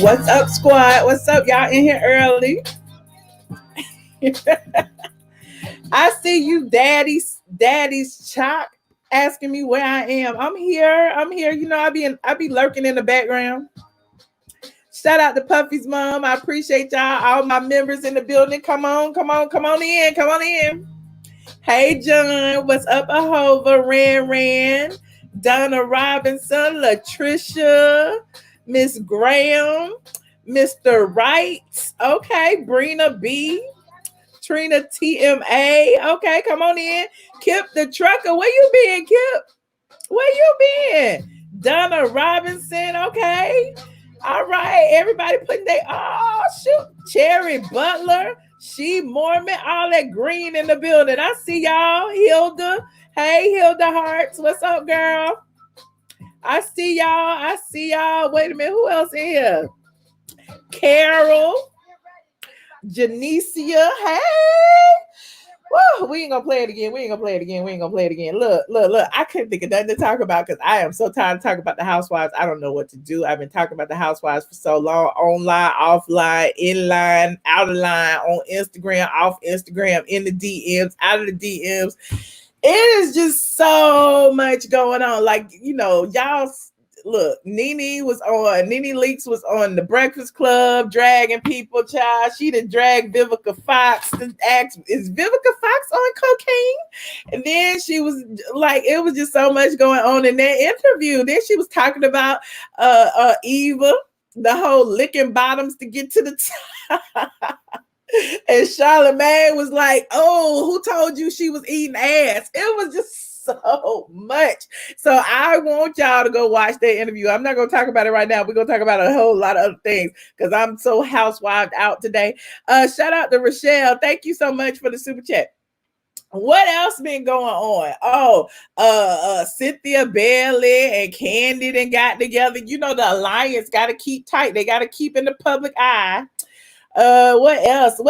What's up, squad? What's up, y'all in here early? I see you, daddy's Chalk, asking me where I am. I'm here. You know, I be lurking in the background. Shout out to Puffy's mom. I appreciate y'all. All my members in the building. Come on in. Hey, John. What's up, Ahova? Ran. Donna Robinson, Latricia, Miss Graham, Mr. Wright. Okay, Brina B. Trina TMA. Okay, come on in. Kip the trucker. Where you been, Kip? Where you been? Donna Robinson. Okay. All right. Everybody putting Cherry Butler. She Mormon. All that green in the building. I see y'all. Hilda. Hey, Hilda Hearts. What's up, girl? I see y'all. Wait a minute. Who else in here? Carol. Janicia, hey. Woo, we ain't gonna play it again. Look. I couldn't think of nothing to talk about because I am so tired of talking about the Housewives. I don't know what to do. I've been talking about the Housewives for so long, online, offline, inline, out of line, on Instagram, off Instagram, in the DMs, out of the DMs. It is just so much going on. Like, you know, y'all look, Nene Leakes was on the Breakfast Club dragging people, child. She done dragged Vivica Fox and asked, is Vivica Fox on cocaine? And then she was like, it was just so much going on in that interview. Then she was talking about Eva, the whole licking bottoms to get to the top. And Charlamagne was like, oh, who told you she was eating ass? It was just so much. So I want y'all to go watch that interview. I'm not going to talk about it right now. We're going to talk about a whole lot of other things because I'm so housewived out today. Shout out to Rochelle. Thank you so much for the super chat. What else been going on? Oh, Cynthia Bailey and Candy then got together. You know, the alliance got to keep tight. They got to keep in the public eye. What else?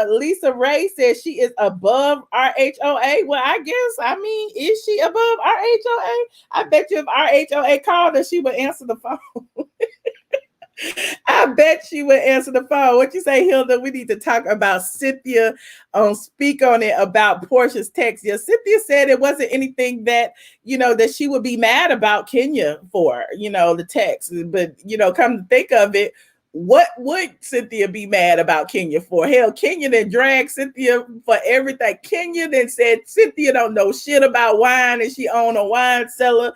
Lisa Ray says she is above RHOA. Well, I mean, is she above RHOA? I bet you if RHOA called her, she would answer the phone. I bet she would answer the phone. What you say, Hilda? We need to talk about Cynthia Speak on it about Portia's text. Yeah, Cynthia said it wasn't anything that, you know, that she would be mad about Kenya for, you know, the text. But, you know, come to think of it, what would Cynthia be mad about Kenya for? Hell, Kenya then dragged Cynthia for everything. Kenya then said Cynthia don't know shit about wine and she owned a wine cellar.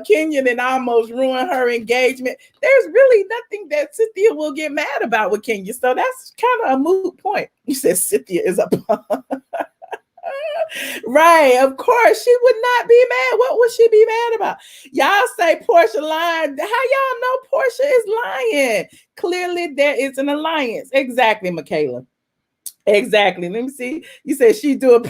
Kenya then almost ruined her engagement. There's really nothing that Cynthia will get mad about with Kenya. So that's kind of a moot point. You said Cynthia is a right, of course she would not be mad. What would she be mad about? Y'all say Portia lying. How y'all know Portia is lying? Clearly there is an alliance. Exactly, Michaela. Exactly. Let me see. You said she do a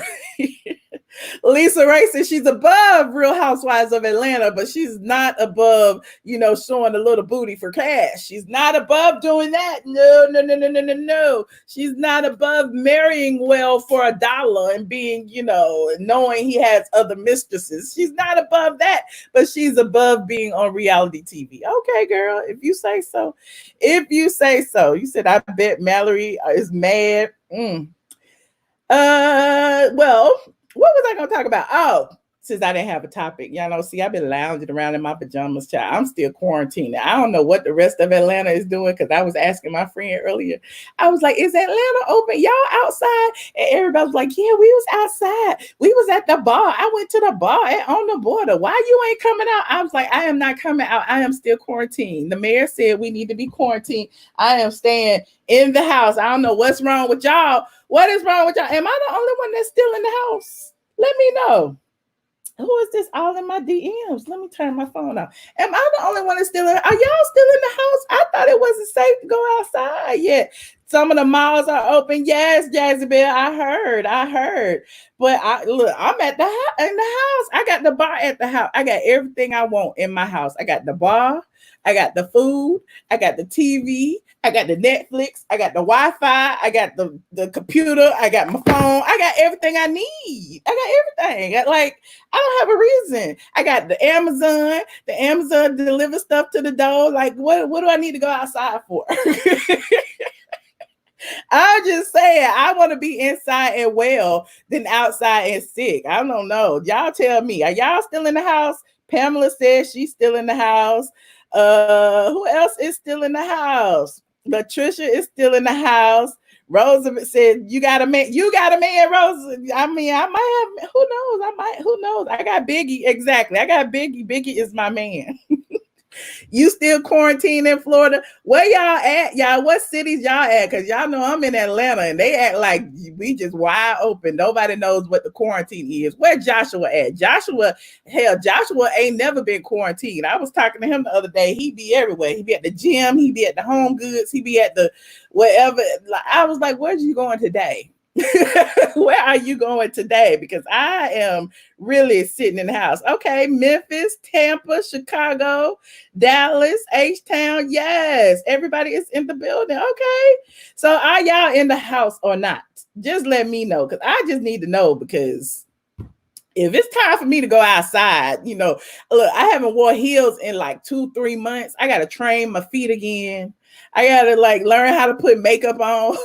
Lisa Ray says she's above Real Housewives of Atlanta, but she's not above, you know, showing a little booty for cash. She's not above doing that. No. She's not above marrying well for $1 and being, you know, knowing he has other mistresses. She's not above that, but she's above being on reality TV. Okay, girl, if you say so. You said, I bet Mallory is mad. Well, what was I going to talk about? Oh, since I didn't have a topic. Y'all know, see, I've been lounging around in my pajamas, child. I'm still quarantining. I don't know what the rest of Atlanta is doing because I was asking my friend earlier. I was like, is Atlanta open? Y'all outside? And everybody was like, yeah, we was outside. We was at the bar. I went to the bar on the border. Why you ain't coming out? I was like, I am not coming out. I am still quarantined. The mayor said we need to be quarantined. I am staying in the house. I don't know what's wrong with y'all. What is wrong with y'all? Am I the only one that's still in the house? Let me know. Who is this all in my DMs? Let me turn my phone off. Am I the only one that's still in? Are y'all still in the house? I thought it wasn't safe to go outside yet. Some of the malls are open. Yes, Jazabelle, I heard. But I'm at the house, in the house. I got the bar at the house. I got everything I want in my house. I got the bar, I got the food, I got the TV, I got the Netflix, I got the Wi-Fi, I got the computer, I got my phone, I got everything I need. I got everything. I don't have a reason. I got the Amazon. The Amazon delivers stuff to the door. Like, what do I need to go outside for? I'm just saying, I want to be inside and well than outside and sick. I don't know. Y'all tell me. Are y'all still in the house? Pamela says she's still in the house. Who else is still in the house? Latricia is still in the house. Rosa said, "You got a man. You got a man, Rosa." I mean, I might have. Who knows? Who knows? I got Biggie. Exactly. I got Biggie. Biggie is my man. You still quarantined in Florida? Where y'all at? Y'all, what cities y'all at? Because y'all know I'm in Atlanta and they act like we just wide open. Nobody knows what the quarantine is. Where Joshua at? Joshua ain't never been quarantined. I was talking to him the other day. He be everywhere. He be at the gym. He be at the Home Goods. He be at the wherever. I was like, where's you going today? Where are you going today? Because I am really sitting in the house. Okay, Memphis, Tampa, Chicago, Dallas, H-Town. Yes, everybody is in the building. Okay, so are y'all in the house or not? Just let me know, because I just need to know, because if it's time for me to go outside, look, I haven't worn heels in like 2-3 months. I got to train my feet again. I got to learn how to put makeup on.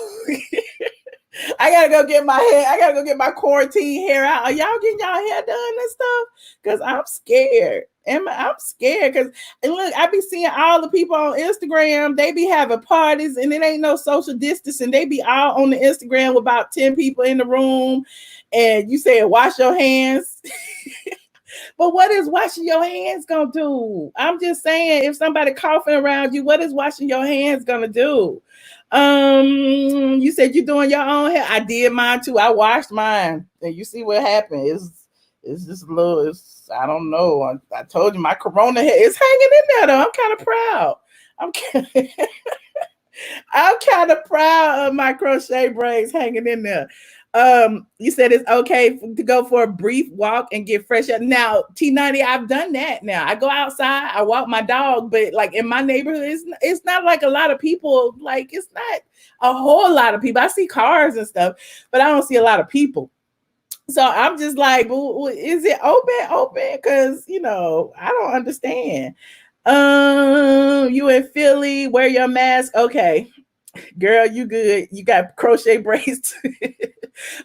I gotta go get my hair. I gotta go get my quarantine hair out. Are y'all getting y'all hair done and stuff? Because I'm scared. I'm scared because look, I be seeing all the people on Instagram. They be having parties and it ain't no social distancing. They be all on the Instagram with about 10 people in the room, and you say wash your hands. But what is washing your hands gonna do? I'm just saying, if somebody coughing around you, what is washing your hands gonna do? You said you're doing your own hair. I did mine too. I washed mine, and you see what happened. It's just a little. I don't know. I told you my Corona hair is hanging in there though. I'm kind of proud. I'm kind of proud of my crochet braids hanging in there. You said it's okay to go for a brief walk and get fresh air. Now, T90, I've done that. Now I go outside, I walk my dog, but like in my neighborhood, it's not like a lot of people. Like, it's not a whole lot of people. I see cars and stuff, but I don't see a lot of people. So I'm just like, well, is it open? Because I don't understand. You in Philly, wear your mask. Okay, girl, you good. You got crochet braids.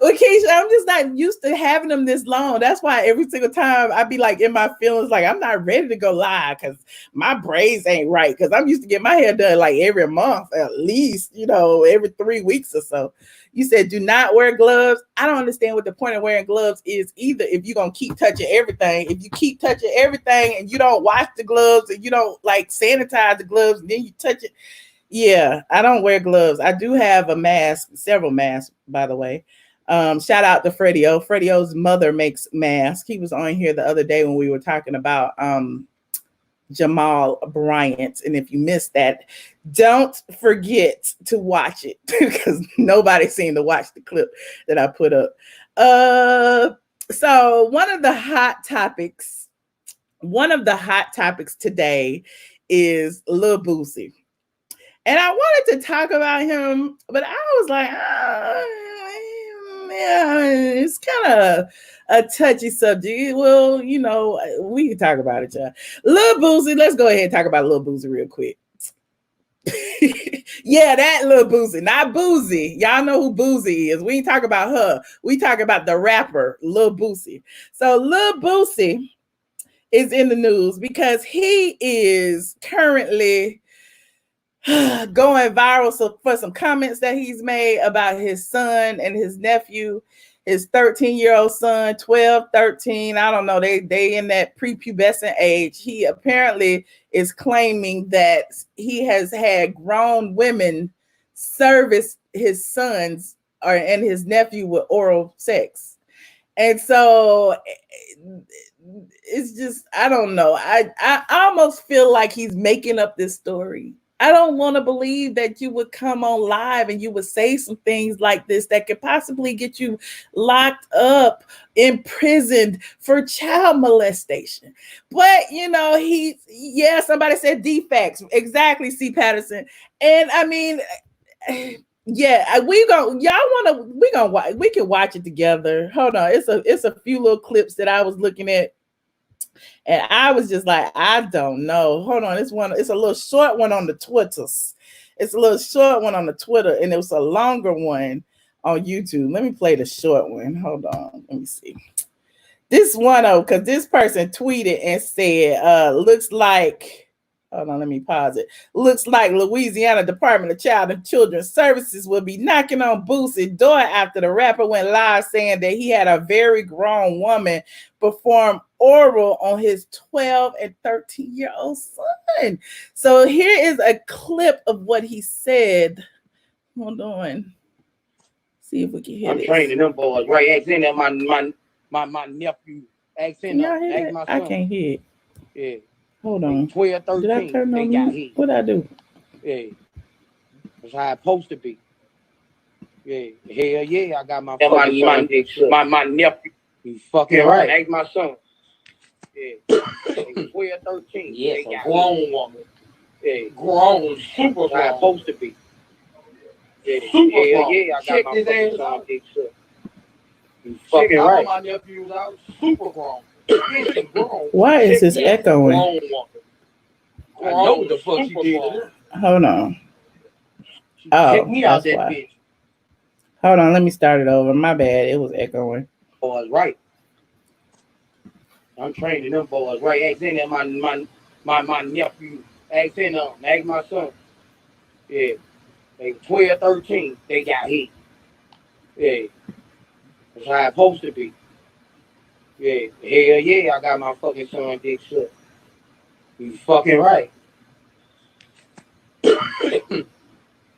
Well, Keisha, I'm just not used to having them this long. That's why every single time I be like in my feelings, like I'm not ready to go live because my braids ain't right. Because I'm used to get my hair done like every month, at least, every 3 weeks or so. You said do not wear gloves. I don't understand what the point of wearing gloves is either. If you're gonna keep touching everything, if you keep touching everything and you don't wash the gloves and you don't sanitize the gloves and then you touch it. Yeah, I don't wear gloves. I do have a mask, several masks, by the way. Shout out to Freddie O. Freddie O's mother makes masks. He was on here the other day when we were talking about Jamal Bryant. And if you missed that, don't forget to watch it because nobody seemed to watch the clip that I put up. So one of the hot topics today is Lil Boosie. And I wanted to talk about him, but I was like, it's kind of a touchy subject. Well, we can talk about it, y'all. Lil Boosie, let's go ahead and talk about Lil Boosie real quick. Yeah, that Lil Boosie, not Boosie. Y'all know who Boosie is. We ain't talk about her. We talk about the rapper, Lil Boosie. So Lil Boosie is in the news because he is currently going viral for some comments that he's made about his son and his nephew, his 13-year-old son, 12, 13. I don't know. They in that prepubescent age. He apparently is claiming that he has had grown women service his sons and his nephew with oral sex. And so it's just, I don't know. I almost feel like he's making up this story. I don't want to believe that you would come on live and you would say some things like this that could possibly get you locked up, imprisoned for child molestation. But you know, somebody said defects. Exactly, C. Patterson. And I mean, yeah, we can watch it together. Hold on, it's a few little clips that I was looking at. And I was just like, I don't know. Hold on. It's a little short one on the Twitters. It's a little short one on the Twitter, and it was a longer one on YouTube. Let me play the short one. Hold on. Let me see. This one, because this person tweeted and said, looks like, hold on, let me pause it. Looks like Louisiana Department of Child and Children's Services will be knocking on Boosie's door after the rapper went live saying that he had a very grown woman perform oral on his 12 and 13-year-old son. So here is a clip of what he said. Hold on. See if we can hear I'm this. Training them boys, right? Asking them my nephew. Can y'all hear it? I can't hear it. Yeah. Hold on. 12, 13. Did I turn on mute? What'd I do? Yeah. That's how it's supposed to be. Yeah. Hell yeah, I got my nephew. You fucking right. Ask my son. Yeah. 12, 13. Yes, a grown woman. Yeah. Grown, super grown. That's how it's supposed to be. Yeah. Super Hell grown. yeah, I got my fucking son. You fucking right. My nephews out, super grown. Grown. Why is this echoing? Grown woman. I know what the fuck she did. Hold on. Check me out, that bitch. Hold on, let me start it over. My bad, it was echoing. Boys, right. I'm training them boys, right? Asking them my nephew. Asking them, ask my son. Yeah. They 12, 13. They got hit. Yeah. That's how it's supposed to be. Yeah. Hell yeah, I got my fucking son dick sucked. You fucking right.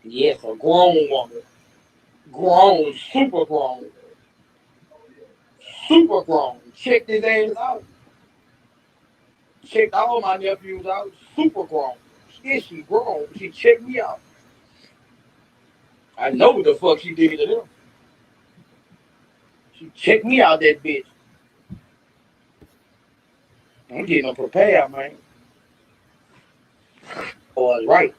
Yes, a grown woman. Grown, super grown. Super grown. Check his ass out. Checked all my nephews out. Super grown. Yeah, she grown. She checked me out. I know what the fuck she did to them. She checked me out, that bitch. I'm getting them prepared, man. Boys, right.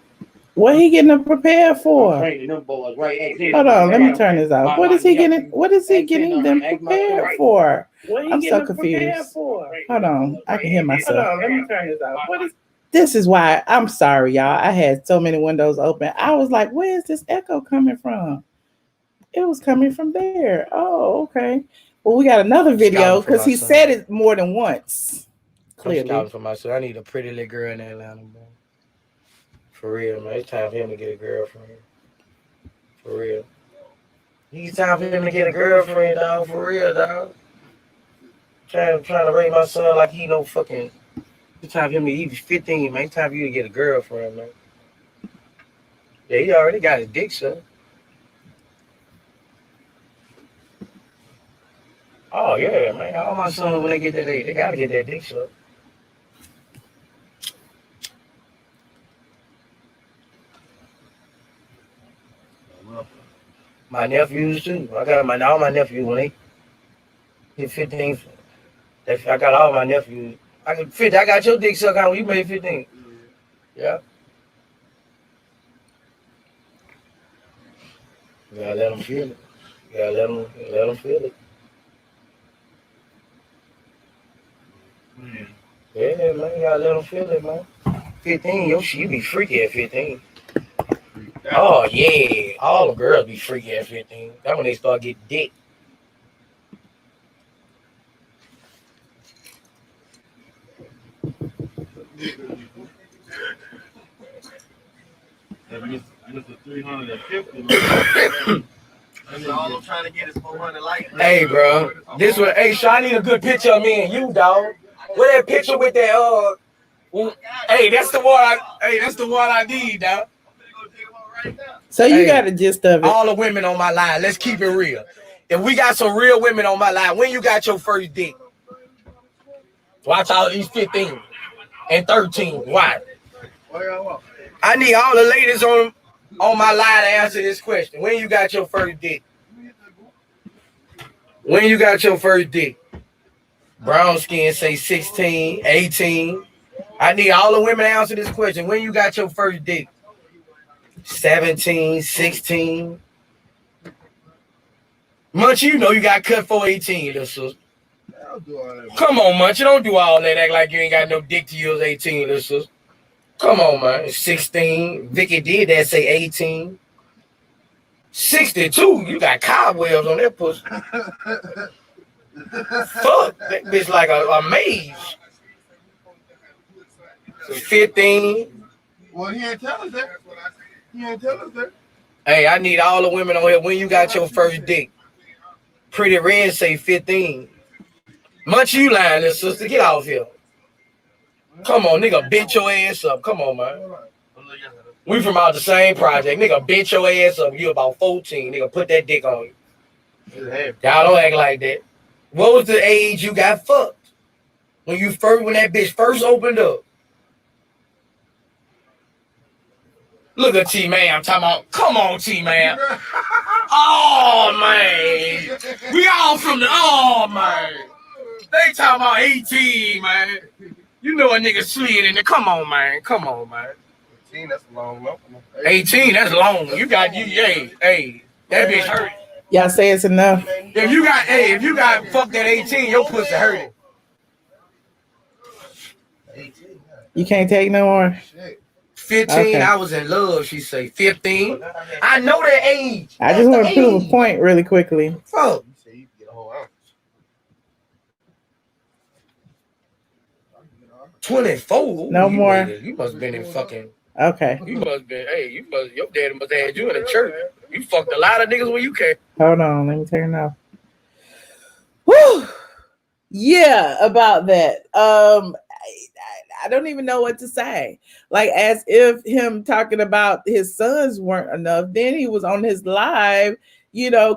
What he getting them prepared for? I'm training them boys, right. Hold on, let me turn this off. What is he getting them prepared for? I'm so confused. Hold on, I can hear myself. Hold on, let me turn this off. This is why I'm sorry, y'all. I had so many windows open. I was like, where is this echo coming from? It was coming from there. Oh, okay. Well, we got another video because he said it more than once. Clearly. I'm scouting for myself. I need a pretty little girl in Atlanta, man. For real, man. It's time for him to get a girlfriend. For real. It's time for him to get a girlfriend, dog. For real, dog. Trying to raise my son like he no fucking. It's time for him to he's 15, man. It's time for you to get a girlfriend, man. Yeah, he already got his dick sucked. Oh yeah, man. All my sons when they get that age, they gotta get that dick sucked. My nephews too. I got all my nephews when they hit 15. I got all my nephews. I got your dick sucked out when you made 15. Yeah. You gotta let them feel it. You gotta let them feel it. Yeah, man, you gotta let them feel it, man. 15, you be freaky at 15. Oh yeah, all the girls be freaky at 15. That's when they start getting dick. Mr. 350. That's all I'm trying to get is 400 likes. Hey, bro, this one. Hey, I need a good picture of me and you, dog. Where that picture with that? Hey, that's the one. That's the one I need, dog. So you got a gist of it. All the women on my line. Let's keep it real. If we got some real women on my line, when you got your first dick? Watch all these 15 and 13. Why? I need all the ladies on my line to answer this question. When you got your first dick? When you got your first dick? Brown skin say 16, 18. I need all the women to answer this question. When you got your first dick? 17, 16. Munch, you know you got cut for 18, little sister. Come on, Munch. You don't do all that. Act like you ain't got no dick till you was 18, little sister. Come on, man. 16. Vicky did that, say 18. 62. You got cobwebs on that pussy. Fuck. That bitch like a maze. So 15. Well, he ain't tell us that. He ain't tell us that. Hey, I need all the women on here. When you got your first dick? Pretty Red say 15. Munch, you lying, little sister. Get off here. Come on, nigga, bench your ass up. Come on, man. We from out the same project. Nigga, bench your ass up. You about 14. Nigga, put that dick on you. Y'all don't act like that. What was the age you got fucked? When that bitch first opened up? Look at T-Man. I'm talking about, come on, T-Man. Oh, man. We all from the, oh, man. They talking about 18, man. You know a nigga slid in there. Come on, man. Come on, man. 18, that's long. 18, that's long. You got, hey, that bitch hurt. Y'all say it's enough. If you got fucked at 18, your pussy hurting. You can't take no more. 15, Okay. I was in love, she say. 15. I know that age. I just want to prove a point really quickly. Fuck. 24. No more. You must have been in fucking. Okay. You must have been. Hey, your daddy must have had you in the church. You fucked a lot of niggas when you came. Hold on. Let me turn it off. Woo. Yeah, about that. I don't even know what to say. Like, as if him talking about his sons weren't enough. Then he was on his live,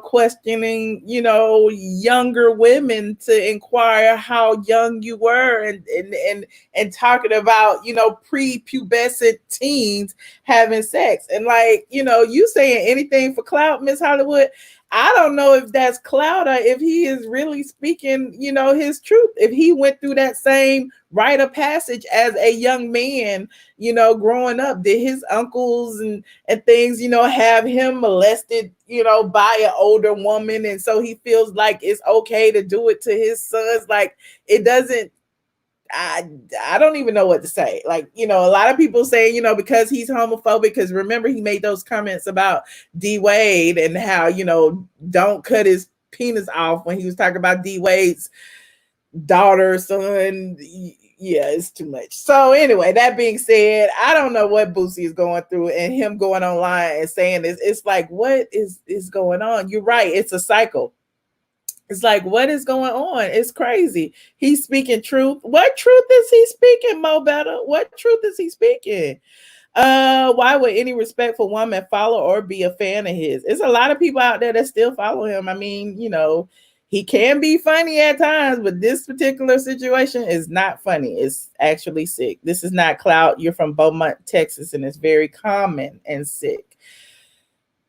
questioning, younger women to inquire how young you were and talking about, prepubescent teens having sex. And like, you saying anything for clout, Miss Hollywood. I don't know if that's clout or if he is really speaking, his truth. If he went through that same rite of passage as a young man, growing up, did his uncles and things, have him molested, by an older woman. And so he feels like it's okay to do it to his sons. Like, it doesn't, I don't even know what to say. Like, a lot of people say, because he's homophobic, because remember he made those comments about D Wade and how, don't cut his penis off when he was talking about D Wade's daughter, son. Yeah, it's too much. So anyway, that being said, I don't know what Boosie is going through, and him going online and saying this, it's like, what is going on? You're right. It's a cycle. It's like, what is going on? It's crazy. He's speaking truth. What truth is he speaking, Mo Better? What truth is he speaking? Why would any respectful woman follow or be a fan of his? There's a lot of people out there that still follow him. I mean, he can be funny at times, but this particular situation is not funny. It's actually sick. This is not clout. You're from Beaumont, Texas, and it's very common and sick.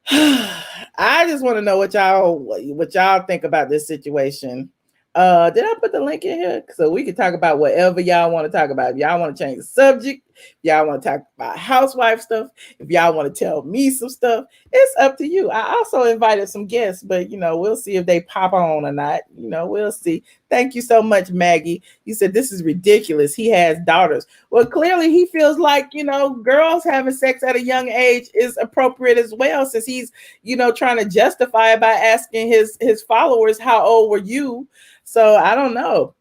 I just want to know what y'all think about this situation. Did I put the link in here so we can talk about whatever y'all want to talk about? If y'all want to change the subject, if y'all want to talk about housewife stuff, if y'all want to tell me some stuff, it's up to you. I also invited some guests, but we'll see if they pop on or not. We'll see. Thank you so much, Maggie. You said this is ridiculous. He has daughters. Well, clearly he feels like, girls having sex at a young age is appropriate as well, since he's, trying to justify it by asking his followers, how old were you? So I don't know.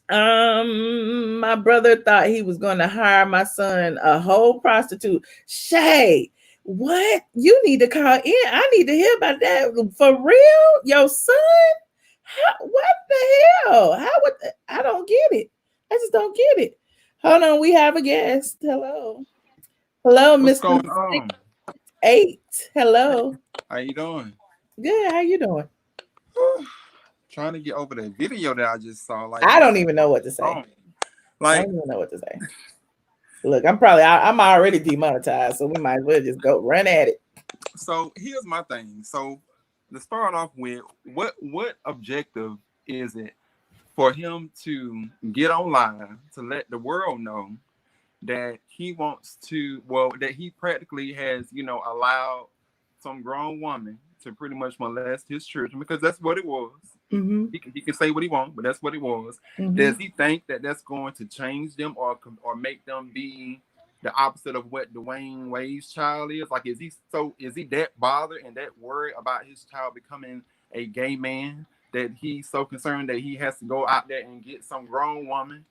My brother thought he was going to hire my son a whole prostitute. Shay, what? You need to call in. I need to hear about that. For real? Your son? What the hell? I don't get it. I just don't get it. Hold on, we have a guest. Hello, Mr. 8. Hello. How you doing? Good. How you doing? Trying to get over that video that I just saw. Like, I don't even know what to say. Like, I don't even know what to say. Look, I'm already demonetized, so we might as well just go run at it. So here's my thing. So to start off with, what objective is it for him to get on live to let the world know that he wants to, well, that he practically has, allowed some grown woman to pretty much molest his children, because that's what it was. Mm-hmm. He can say what he wants, but that's what it was. Mm-hmm. Does he think that that's going to change them or make them be the opposite of what Dwayne Wade's child is? Like, is he that bothered and that worried about his child becoming a gay man that he's so concerned that he has to go out there and get some grown woman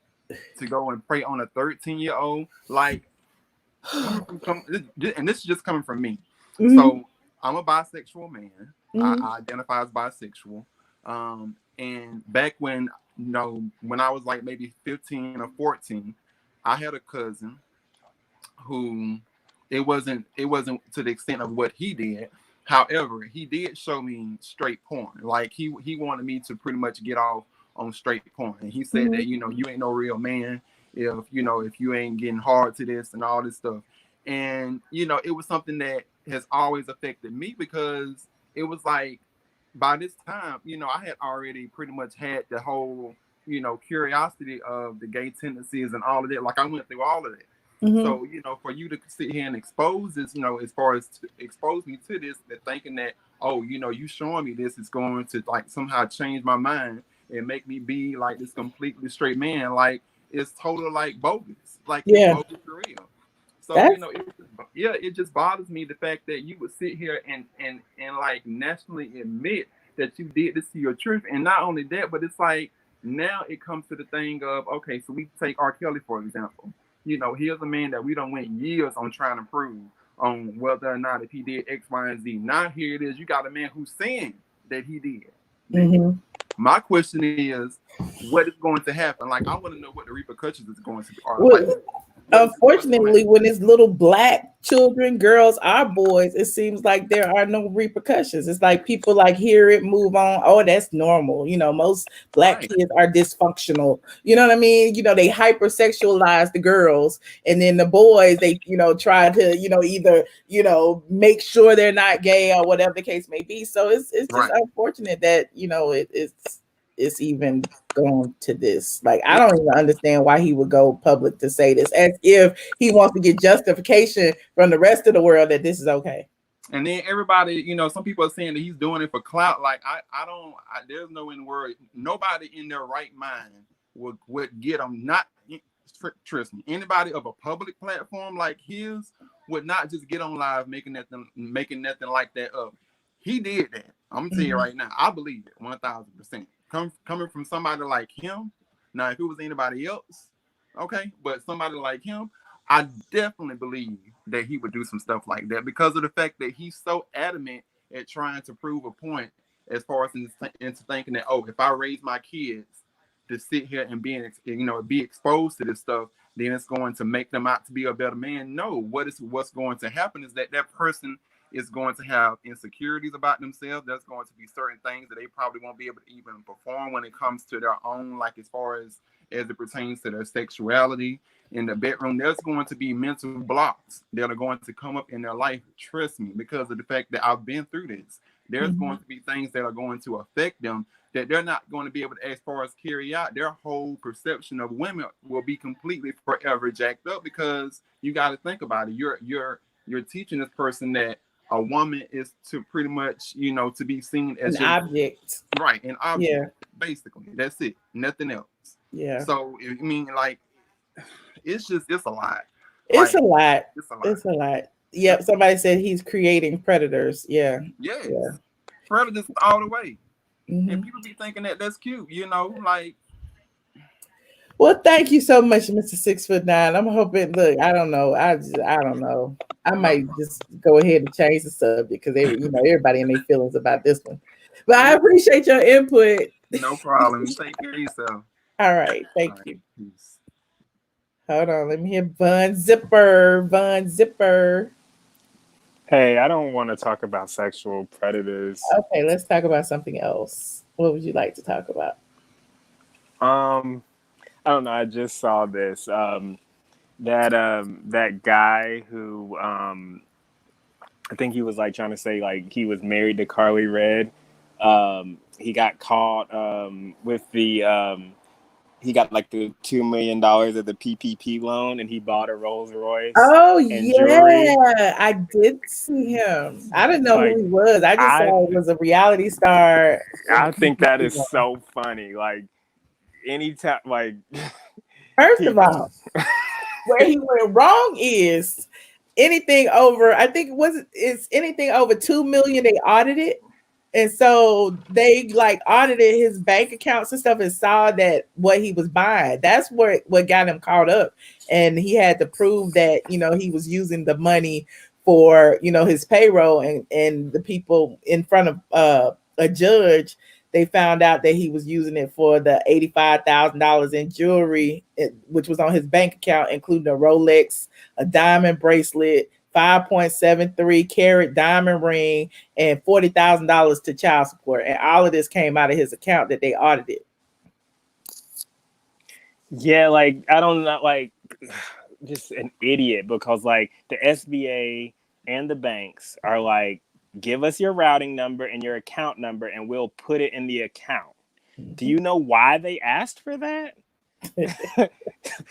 to go and prey on a 13-year-old? Like, and this is just coming from me. Mm-hmm. So I'm a bisexual man. Mm-hmm. I identify as bisexual. And back when, when I was like maybe 15 or 14, I had a cousin who it wasn't to the extent of what he did. However, he did show me straight porn. Like he wanted me to pretty much get off on straight porn. And he said that, you ain't no real man if you ain't getting hard to this and all this stuff. And, it was something that has always affected me, because it was like, by this time, I had already pretty much had the whole, curiosity of the gay tendencies and all of that. Like, I went through all of that. Mm-hmm. So, for you to sit here and expose this, as far as to expose me to this, that thinking that, oh, you showing me this is going to like somehow change my mind and make me be like this completely straight man, like, it's total like bogus. Like, it's bogus for real. So, it just bothers me, the fact that you would sit here and like nationally admit that you did this to your children. And not only that, but it's like, now it comes to the thing of, okay, so we take R. Kelly, for example. Here's a man that we don't went years on trying to prove on whether or not if he did X, Y, and Z. Now here it is. You got a man who's saying that he did. Mm-hmm. My question is, what is going to happen? Like, I want to know what the repercussions is going to be. Unfortunately, when it's little black children, girls, our boys, it seems like there are no repercussions. It's like people like hear it, move on. Oh, that's normal. Most black kids are dysfunctional. You know what I mean? They hypersexualize the girls, and then the boys, they, try to, either, make sure they're not gay or whatever the case may be. So it's just unfortunate that, it's even going to this. Like, I don't even understand why he would go public to say this, as if he wants to get justification from the rest of the world that this is okay. And then everybody, some people are saying that he's doing it for clout. Like, there's no in the world, nobody in their right mind would get him. Not, trust me, anybody of a public platform like his would not just get on live making nothing like that up. He did that. I'm gonna tell you right now. I believe it 1,000%. Coming from somebody like him. Now, if it was anybody else, okay, but somebody like him, I definitely believe that he would do some stuff like that, because of the fact that he's so adamant at trying to prove a point, as far as into thinking that, oh, if I raise my kids to sit here and be exposed to this stuff, then it's going to make them out to be a better man. No, what's going to happen is that person is going to have insecurities about themselves. There's going to be certain things that they probably won't be able to even perform when it comes to their own, like as far as it pertains to their sexuality in the bedroom. There's going to be mental blocks that are going to come up in their life. Trust me, because of the fact that I've been through this. There's going to be things that are going to affect them that they're not going to be able to, as far as carry out. Their whole perception of women will be completely forever jacked up, because you got to think about it. You're teaching this person that a woman is to pretty much, to be seen as an object. Right, an object. Yeah. Basically, that's it. Nothing else. Yeah. So, I mean, like, it's a lot. It's a lot. Yep. Somebody said he's creating predators. Yeah. Yes. Yeah. Predators all the way. Mm-hmm. And people be thinking that that's cute, like. Well, thank you so much, Mr. 6'9". I'm hoping. Look, I don't know. I don't know. I might just go ahead and change the subject, because everybody in their feelings about this one. But I appreciate your input. No problem. Take care of yourself. All right. Thank you. Peace. Hold on. Let me hear Von Zipper. Hey, I don't want to talk about sexual predators. Okay, let's talk about something else. What would you like to talk about? I don't know. I just saw this. that guy who I think he was like trying to say like he was married to Carly Red. He got caught with the he got like the $2 million of the PPP loan, and he bought a Rolls Royce Oh and jewelry. yeah, I did see him. I didn't know Like who he was. I just I saw he was a reality star. I think that is so funny. Like anytime, like First of people. all, where he went wrong is anything over. I think it's anything over 2 million. They audited, and so they like audited his bank accounts and stuff and saw that what he was buying. That's what got him caught up, and he had to prove that he was using the money for his payroll and the people in front of a judge. They found out that he was using it for the $85,000 in jewelry, which was on his bank account, including a Rolex, a diamond bracelet, 5.73 carat diamond ring, and $40,000 to child support. And all of this came out of his account that they audited. Yeah, like I don't know, like just an idiot because like the SBA and the banks are like, give us your routing number and your account number and we'll put it in the account. Do you know why they asked for that?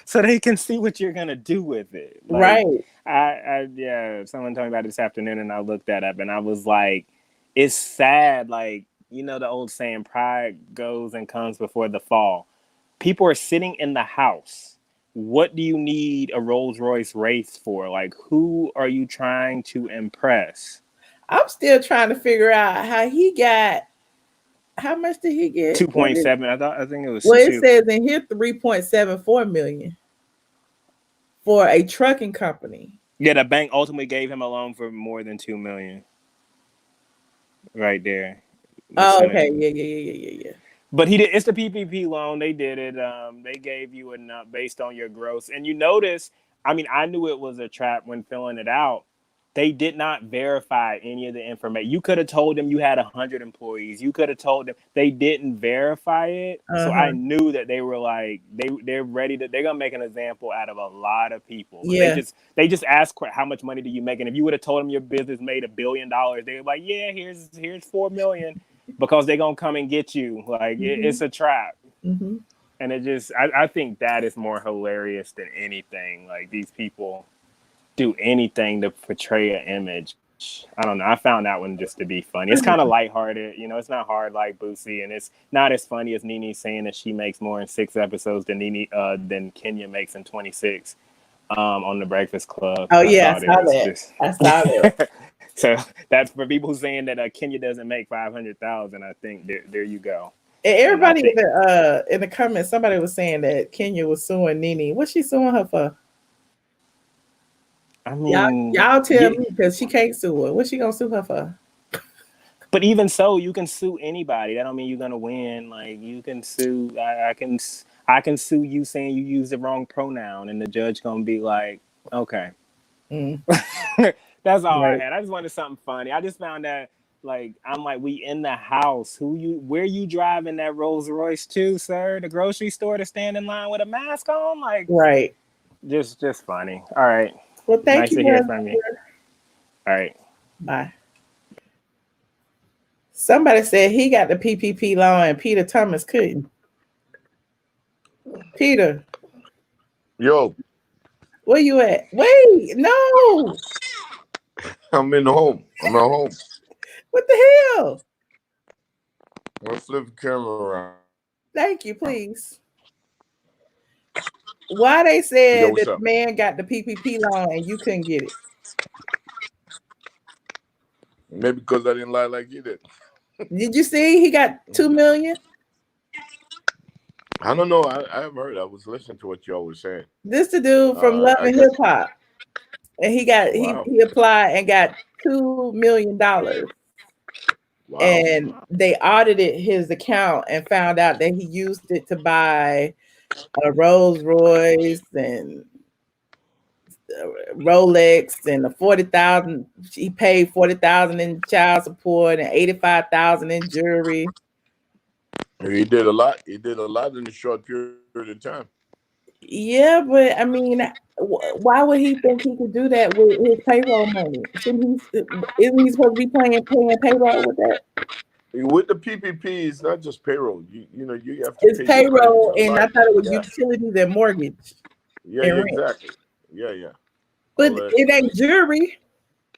So they can see what you're gonna do with it. Like, Right. Yeah, someone told me about it this afternoon and I looked that up and I was like, it's sad. Like, the old saying, pride goes and comes before the fall. People are sitting in the house. What do you need a Rolls Royce race for? Like, who are you trying to impress? I'm still trying to figure out how he got. How much did he get? 2.7. I think it was. Well, it says in here 3.74 million for a trucking company. Yeah, the bank ultimately gave him a loan for more than $2 million. Right there. Oh, okay. Yeah. But he did. It's the PPP loan. They did it. They gave you enough based on your gross. And you notice, I mean, I knew it was a trap when filling it out. They did not verify any of the information. You could have told them you had 100 employees. You could have told them. They didn't verify it. So I knew that they were like, they're ready to, they're going to make an example out of a lot of people. Yeah. They just asked how much money do you make? And if you would have told them your business made $1 billion, they were like, yeah, here's $4 million. Because they're going to come and get you. Like, it's a trap. Mm-hmm. And it just, I think that is more hilarious than anything. Like, these people do anything to portray an image. I don't know. I found that one just to be funny. It's kind of lighthearted. It's not hard like Boosie. And it's not as funny as Nene saying that she makes more in 6 episodes than Kenya makes in 26 on The Breakfast Club. Oh, yeah, I saw that. So that's for people who saying that Kenya doesn't make 500,000. I think there you go. And everybody in the comments, somebody was saying that Kenya was suing Nene. What's she suing her for? I mean, y'all tell me, because she can't sue her. What's she gonna sue her for? But even so, you can sue anybody. That don't mean you're gonna win. Like, you can sue. I can sue you saying you used the wrong pronoun, and the judge gonna be like, okay. That's all I had. I just wanted something funny. I just found that, like, I'm like, we in the house. Where you driving that Rolls Royce to, sir? The grocery store to stand in line with a mask on? Like, right. Just funny. All right. Well, thank you. Nice to hear from you. All right. Bye. Somebody said he got the PPP loan and Peter Thomas couldn't. Peter. Yo. Where you at? Wait, no. I'm in the home. I'm at home. What the hell? I'm gonna flip the camera around. Thank you, please. Why they said that the man got the PPP loan and you couldn't get it? Maybe because I didn't lie like you did. Did you see he got 2 million? I don't know. I haven't heard. I was listening to what y'all were saying. This the dude from Love and Hip Hop, and he applied and got $2 million. Wow. And they audited his account and found out that he used it to buy a Rolls Royce and Rolex and $40,000. He paid $40,000 in child support and $85,000 in jewelry. He did a lot. He did a lot in a short period of time. Yeah, but I mean, why would he think he could do that with his payroll money? Shouldn't he? Isn't he supposed to be paying payroll with that? With the PPP, it's not just payroll. You know you have to It's pay your payroll, bills, and I light, thought it was gas. utilities and mortgage Yeah, and yeah, rent. exactly. Yeah. But All that it stuff. ain't jewelry.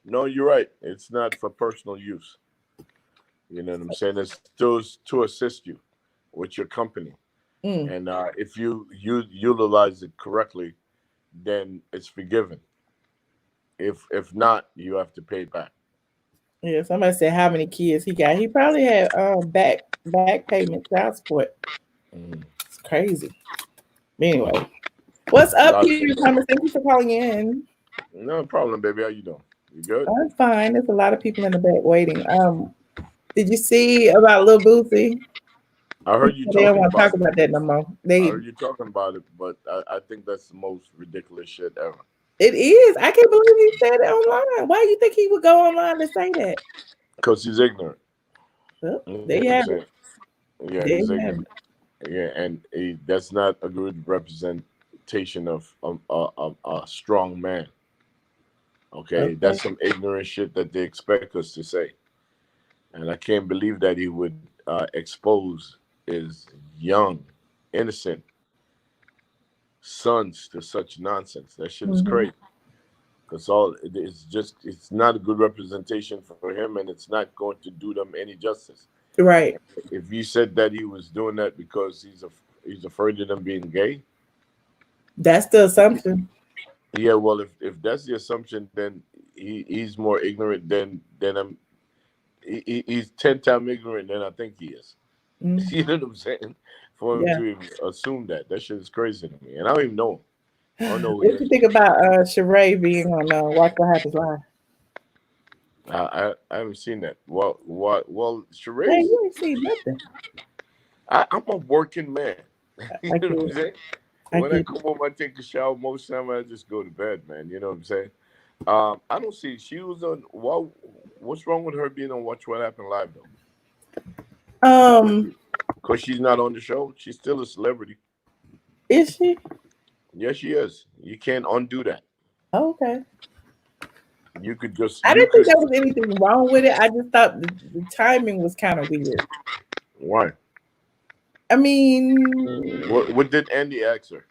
No, you're right. It's not for personal use. You know what I'm saying? It's to assist you with your company. Mm. And if you utilize it correctly, then it's forgiven. If not, you have to pay back. Yeah, somebody said how many kids he got. He probably had back payment, child support. Mm. It's crazy. Anyway, what's A up, lot of Peter people. Thomas? Thank you for calling in. No problem, baby. How you doing? You good? I'm fine. There's a lot of people in the back waiting. Did you see about Lil Boosie? I heard you They don't talking want to about talk it. about that no more. I They heard you talking about it, but I think that's the most ridiculous shit ever. It is. I can't believe he said it online. Why do you think he would go online to say that? Because he's ignorant. Well, You know there what you I'm have saying? it. Yeah, There he's you have ignorant. Yeah, and that's not a good representation of a strong man. it. Okay, Okay. that's some ignorant shit that they expect us to say, and I can't believe that he would expose his young, innocent sons to such nonsense. That shit is Mhm. crazy. Because it's not a good representation for him, and it's not going to do them any justice. Right. If you said that he was doing that because he's afraid of them being gay, That's the assumption. yeah, well, if that's the assumption, then he's more ignorant than he's 10 times ignorant than I think he is. Mm. You know what I'm saying? For him Yeah. to even assume that shit is crazy to me, and I don't even know him. I don't know who he What you is. think about Sheree being on Watch What Happens Live? I haven't seen that. Well, Hey, Sheree's. you ain't seen nothing. I'm a working man. You I know what I'm get saying? I When I get come home, I take a shower. Most time, I just go to bed, man. You know what I'm saying? I don't see. She was on. What's wrong with her being on Watch What Happened Live though? Um, Because she's not on the show. She's still a celebrity. is she? Yes, she is. You can't undo that. Okay. You could just. I You didn't think could. there was anything wrong with it. I just thought the timing was kind of weird. Why? I mean, What did Andy ask her?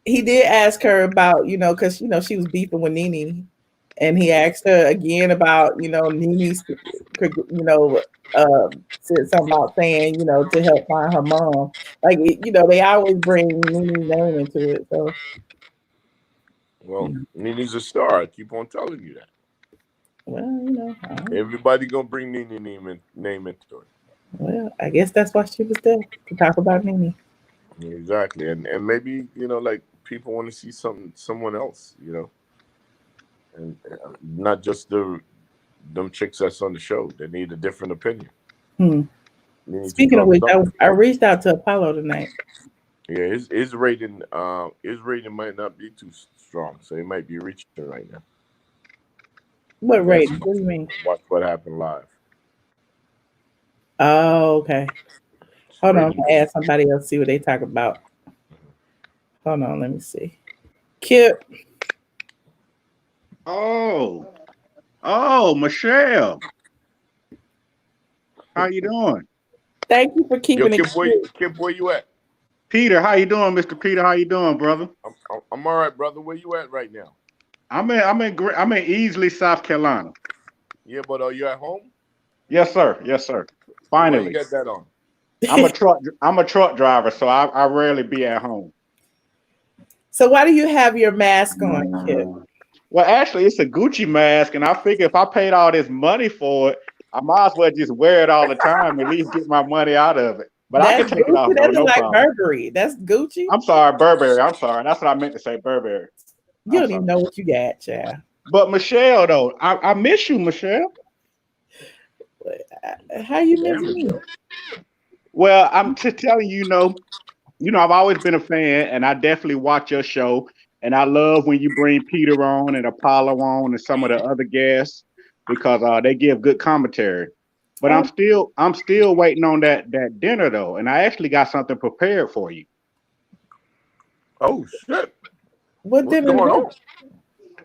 he did ask her about, because she was beefing with Nene, and he asked her again about, Nene's, said something about saying, to help find her mom. Like, they always bring Nene's name into it. So, Well, Nene's a star. I keep on telling you that. well, I don't know. Everybody gonna bring Nene name into it. Well, I guess that's why she was there to talk about Nene. Exactly, and maybe like people want to see someone else, and not just them chicks that's on the show. They need a different opinion. Hmm. They need to Speaking of drop which, something. I reached out to Apollo tonight. Yeah, his rating might not be too strong, so he might be reaching right now. What That's rating? What do you mean? watch what happened live. Oh, okay. His Hold on, I'm rating. gonna ask somebody else see what they talk about. Hold on, let me see. Kip, Oh, Michelle, how you doing? thank you for Yo, keeping it cute. Kip, where you at? Peter, how you doing, Mr. Peter? How you doing, brother? I'm all right, brother. Where you at right now? I'm in Easley, South Carolina. Yeah, but are you at home? Yes, sir. Yes, sir. Why you Finally, got that on? I'm a truck driver, so I rarely be at home. So why do you have your mask on, Kip? Well, actually, it's a Gucci mask, and I figure if I paid all this money for it, I might as well just wear it all the time, at least get my money out of it. But I That's can take it Gucci. off though, That's no like problem. Burberry. That's Gucci. I'm sorry, Burberry. I'm sorry. That's what I meant to say, Burberry. You I'm don't sorry. even know what you got, child. But Michelle, though, I miss you, Michelle. How you miss Damn it, me? Joe. Well, I'm just telling you, I've always been a fan, and I definitely watch your show. And I love when you bring Peter on and Apollo on and some of the other guests because they give good commentary. But I'm Oh, still waiting on that dinner though, and I actually got something prepared for you. Oh shit! What What's didn't going work? on?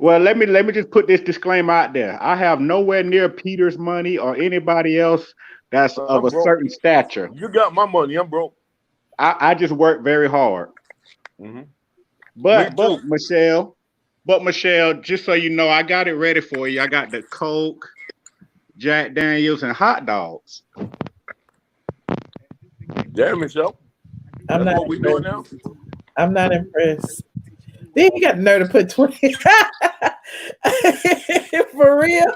Well, let me just put this disclaimer out there. I have nowhere near Peter's money or anybody else that's of I'm a broke. certain stature. You got my money. I'm broke. I just work very hard. Me But too. Michelle, just so you know, I got it ready for you. I got the Coke, Jack Daniels, and hot dogs. Damn, Michelle. I'm That's not what we doing impressed. now. I'm not impressed. Then you got the nerve to put 20 for real.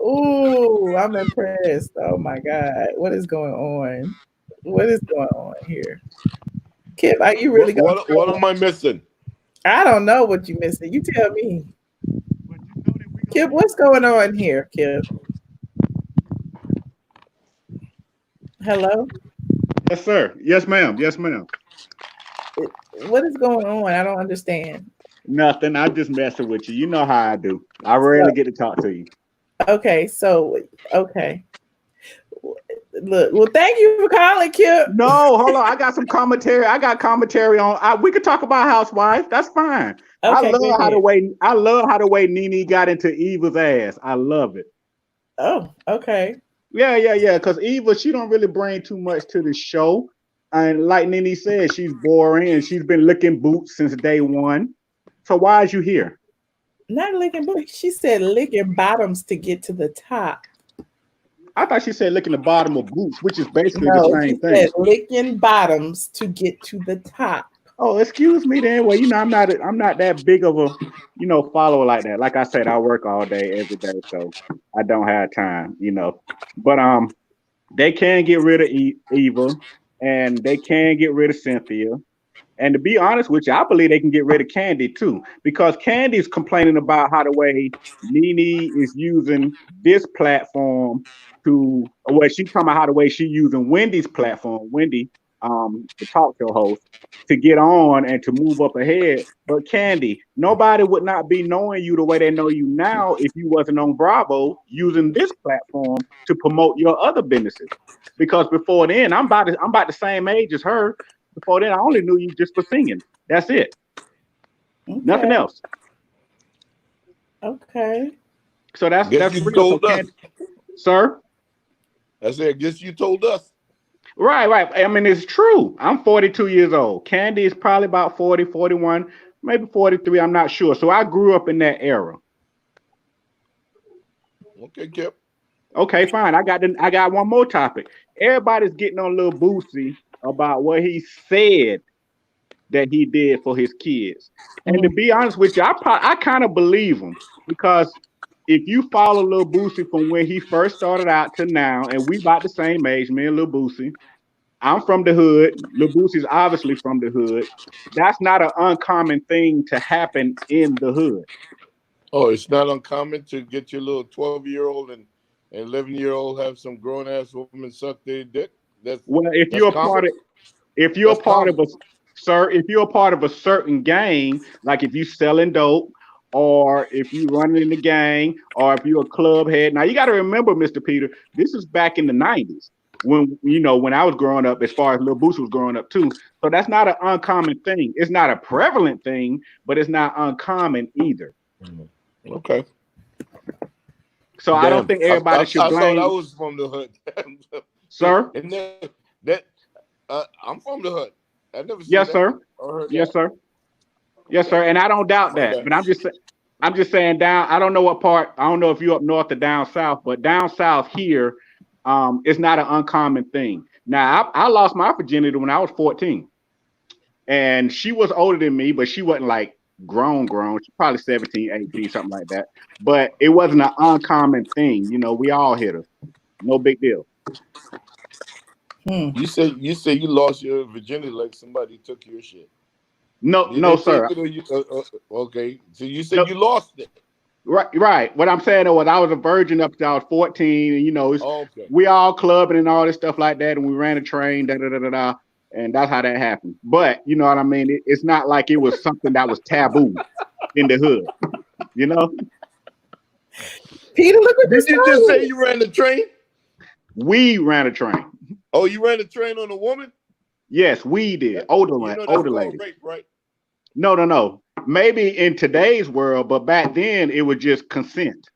Ooh, I'm impressed. Oh my God. What is going on? What is going on here? Kip, are you really gonna What am I missing? I don't know what you missing. You tell me. Kip, what's going on here, Kip? Hello? Yes, sir. Yes, ma'am. Yes, ma'am. What is going on? I don't understand. Nothing. I'm just messing with you. You know how I do. I So, rarely get to talk to you. okay. Look, well, thank you for calling, Kip. No, hold on. I got some commentary. I got commentary on. We could talk about Housewives. That's fine. I Okay, love how go the way Nene got into Eva's ass. I love it. Oh, okay. Yeah. Because Eva, she don't really bring too much to the show, and like Nene said, she's boring and she's been licking boots since day one. So why is you here? Not licking boots. She said licking bottoms to get to the top. I thought she said licking the bottom of boots, which is basically the No, same she thing. said licking bottoms to get to the top. Oh, excuse me then. Well, I'm not that big of a, follower like that. Like I said, I work all day, every day, so I don't have time, But they can get rid of Eva, and they can get rid of Cynthia. And to be honest with you, I believe they can get rid of Candy too, because Candy's complaining about how the way Nene is using this platform she's talking about how the way she's using Wendy's platform, Wendy, the talk show host, to get on and to move up ahead. But Candy, nobody would not be knowing you the way they know you now if you wasn't on Bravo using this platform to promote your other businesses. Because before then, I'm about the same age as her. Before then, I only knew you just for singing. That's it. Okay. Nothing else. Okay. So that's Guess you real. told us. Sir? I said, guess you told us. Right. I mean, it's true. I'm 42 years old. Candy is probably about 40, 41, maybe 43. I'm not sure. So I grew up in that era. Okay, Kip. Okay, fine. I got one more topic. Everybody's getting on Lil Boosie about what he said that he did for his kids. And to be honest with you, I kind of believe him, because if you follow Lil Boosie from when he first started out to now, and we about the same age, me and Lil Boosie. I'm from the hood. Lil Boosie's obviously from the hood. That's not an uncommon thing to happen in the hood. Oh, it's not uncommon to get your little 12-year-old and 11-year-old have some grown ass woman suck their dick. Well, if you're a part of a certain gang, like if you selling dope, or if you running in the gang, or if you're a club head. Now you got to remember, Mr. Peter, this is back in the 90s when I was growing up, as far as Lil Boosie was growing up too. So that's not an uncommon thing. It's not a prevalent thing, but it's not uncommon either. Okay. So damn. I don't think everybody should blame. I thought I was from the hood. Sir? And I'm from the hood. I never seen yes, that. Sir. Yes, sir. Yes, sir. And I don't doubt that. But I'm just saying down. I don't know what part. I don't know if you're up north or down south, but down south here, it's not an uncommon thing. Now, I lost my virginity when I was 14, and she was older than me, but she wasn't like grown. She's probably 17, 18, something like that. But it wasn't an uncommon thing. We all hit her. No big deal. You say you lost your virginity like somebody took your shit. No, sir. Okay, so you said you lost it. Right. What I'm saying was I was a virgin up to I was 14, and we all clubbing and all this stuff like that, and we ran a train, and that's how that happened. But you know what I mean? It's not like it was something that was taboo in the hood, Peter, look what Did you just say you ran the train? We ran a train. Oh, you ran a train on a woman? Yes, we did. Older that's lady. rape, right? No. Maybe in today's world, but back then it was just consent.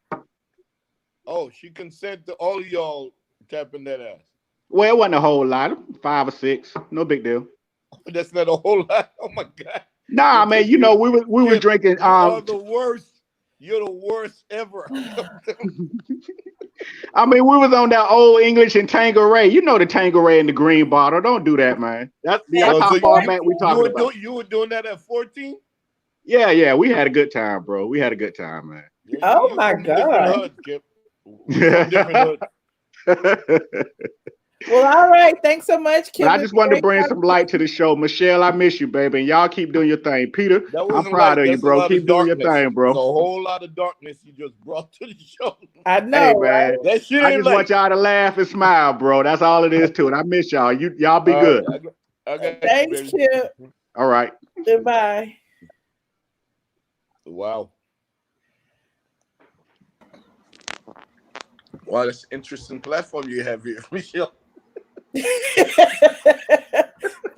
Oh, she consent to all of y'all tapping that ass. Well, it wasn't a whole lot, 5 or 6, no big deal. That's not a whole lot. Oh my God. Nah, man, you know we were drinking. You are the worst. You're the worst ever. I mean, we was on that old English and Tanqueray. You know the Tanqueray and the green bottle. Don't do that, man. That's how far back we talking about. You were doing that at 14? Yeah. We had a good time, bro. We had a good time, man. Oh my God. Different hoods. Well, all right. Thanks so much, Kim. But I just wanted to bring some light to the show. Michelle, I miss you, baby. And y'all keep doing your thing. Peter, I'm proud of you, bro. Keep doing your thing, bro. There's a whole lot of darkness you just brought to the show. I know, hey, man. right? That shit I just want y'all to laugh and smile, bro. That's all it is to it. I miss y'all. Y'all be good. Thanks, Kim. All right. Goodbye. Wow. Wow, that's an interesting platform you have here, Michelle. Either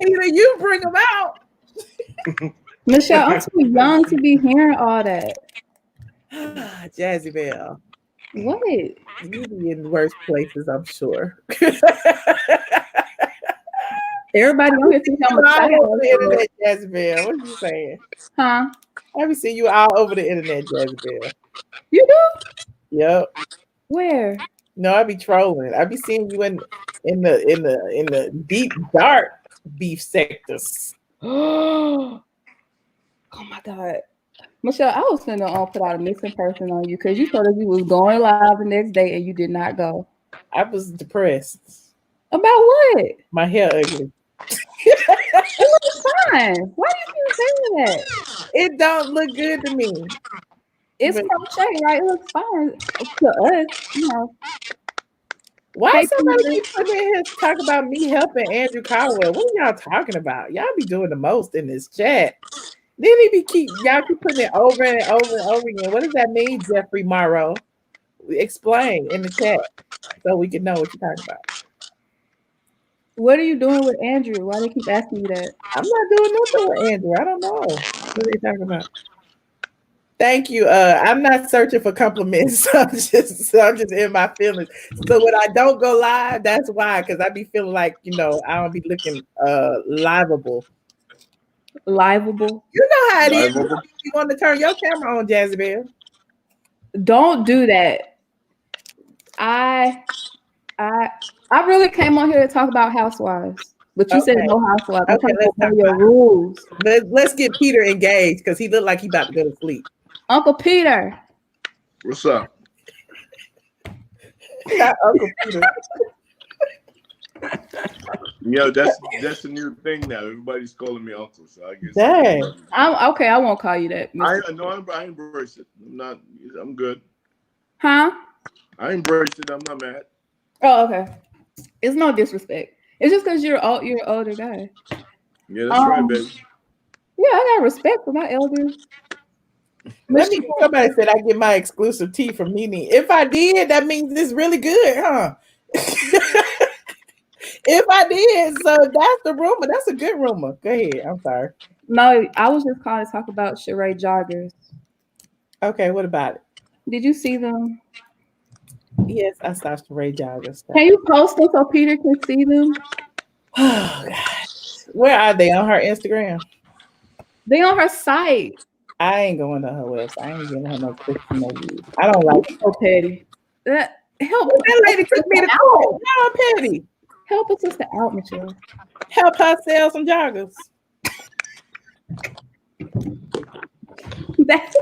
you bring them out. Michelle, I'm too young to be hearing all that. Jazzy Belle. What? You be in worse places, I'm sure. Everybody on here thinks I'm a all over the child. internet, Jazzy Belle. What are you saying? Huh? I be seeing you all over the internet, Jazzy Belle. You do? Yep. Where? No, I be trolling. I be seeing you in the deep dark beef sectors. Oh my God. Michelle, I was finna put out a missing person on you because you told us you was going live the next day and you did not go. I was depressed. About what? My hair ugly. It looks fine. Why do you keep saying that? It don't look good to me. It's crochet, right? It looks fine to us, you know. Why Hey, somebody Peter. keep putting in here to talk about me helping Andrew Caldwell? What are y'all talking about? Y'all be doing the most in this chat. Then y'all keep putting it over and over and over again. What does that mean, Jeffrey Morrow? Explain in the chat so we can know what you're talking about. What are you doing with Andrew? Why do they keep asking you that? I'm not doing nothing with Andrew. I don't know. What are they talking about? Thank you. I'm not searching for compliments. I'm just in my feelings. So when I don't go live, that's why, because I be feeling like, I don't be looking liveable. Liveable? You know how it is. You want to turn your camera on, Jazzy Belle. Don't do that. I really came on here to talk about Housewives, but you said no Housewives. I'm trying to know your rules. Let's get Peter engaged because he looked like he about to go to sleep. Uncle Peter. What's up? Not Uncle Peter. That's a new thing now. Everybody's calling me uncle, so I guess. Dang. I'm okay. I won't call you that. I embrace it. I'm good. Huh? I embrace it. I'm not mad. Oh, okay. It's no disrespect. It's just because you're an older guy. Yeah, that's right, baby. Yeah, I got respect for my elders. Somebody said I get my exclusive tea from Nene. If I did, that means it's really good, huh? If I did, so that's the rumor. That's a good rumor. Go ahead. I'm sorry. No, I was just calling to talk about Sheree joggers. Okay, what about it? Did you see them? Yes, I saw Sheree joggers. Can you post them so Peter can see them? Oh gosh. Where are they? On her Instagram? They on her site. I ain't going to her website. I ain't getting her no Christian movies. I don't like so petty. Help that lady took me to court. No, I'm petty. Help a sister out, Michelle. Help her sell some joggers. That's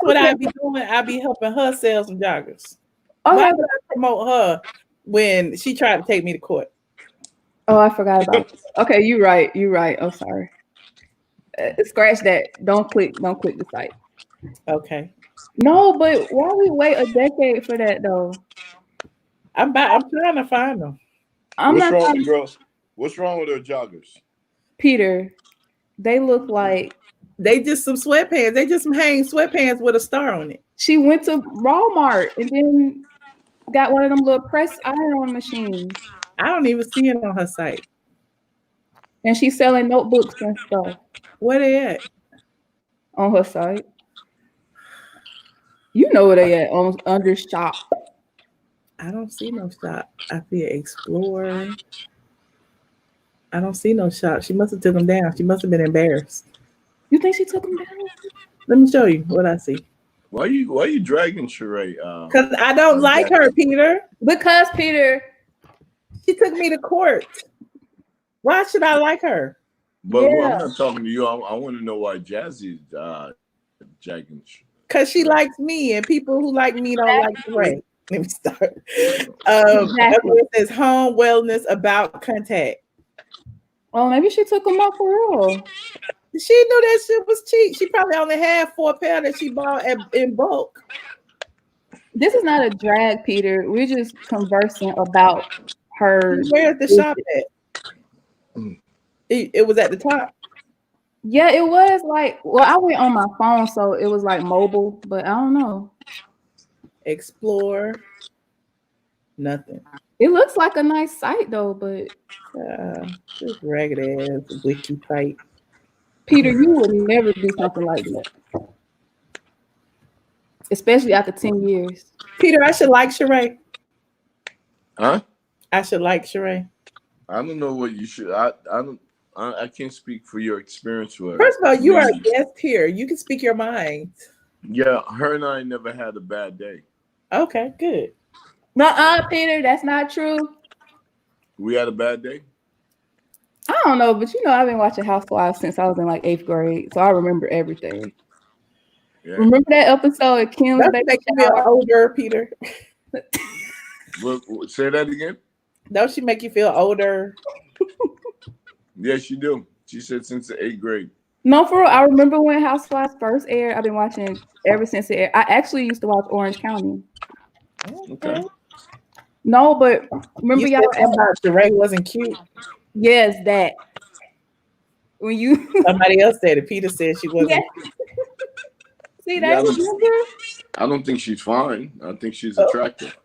what I be doing. I be helping her sell some joggers. Okay. Why would I promote her when she tried to take me to court? Oh, I forgot about it. Okay, you're right. I'm sorry. Scratch that. Don't click the site. Okay. No, but why we wait a decade for that though? I'm trying to find them. What's wrong, girls? What's wrong with her joggers? Peter, they look like they just some sweatpants. They just some hang sweatpants with a star on it. She went to Walmart and then got one of them little press iron machines. I don't even see it on her site. And she's selling notebooks and stuff. Where they at? On her site. You know where they at on under shop. I don't see no shop. I see Explore. I don't see no shop. She must have took them down. She must have been embarrassed. You think she took them down? Let me show you what I see. Why you dragging Sheree? Because I don't like her, Peter. Because Peter, she took me to court. Why should I like her? But I'm not talking to you. I want to know why Jazzy's dragging. Because she likes me, and people who like me don't like Sheree. Let me start. It says home wellness about contact. Oh, maybe she took them off for real. She knew that shit was cheap. She probably only had 4 pair that she bought in bulk. This is not a drag, Peter. We're just conversing about her. Where's the shop at? It was at the top. Yeah, it was like, well, I went on my phone, so it was like mobile, but I don't know. Explore. Nothing. It looks like a nice site though, but just ragged ass wiki site. Peter, you would never do something like that. Especially after 10 years. Peter, I should like Sheree. Huh? I should like Sheree. I don't know what you should. I can't speak for your experience with her. First of all, you are a guest here. You can speak your mind. Yeah, her and I never had a bad day. Okay, good. Peter, that's not true. We had a bad day? I don't know, but you know, I've been watching Housewives since I was in like 8th grade, so I remember everything. Yeah. Remember that episode of Kim's baby shower? Older, Peter. Say that again. Don't she make you feel older? Yes, she do. She said since the 8th grade. No, for real. I remember when Housewives first aired. I've been watching ever since it aired. I actually used to watch Orange County. Okay. No, but remember y'all about Sheree wasn't cute. Yes, that. When you somebody else said it. Peter said she wasn't. Yeah. See that? I don't think she's fine. I think she's attractive.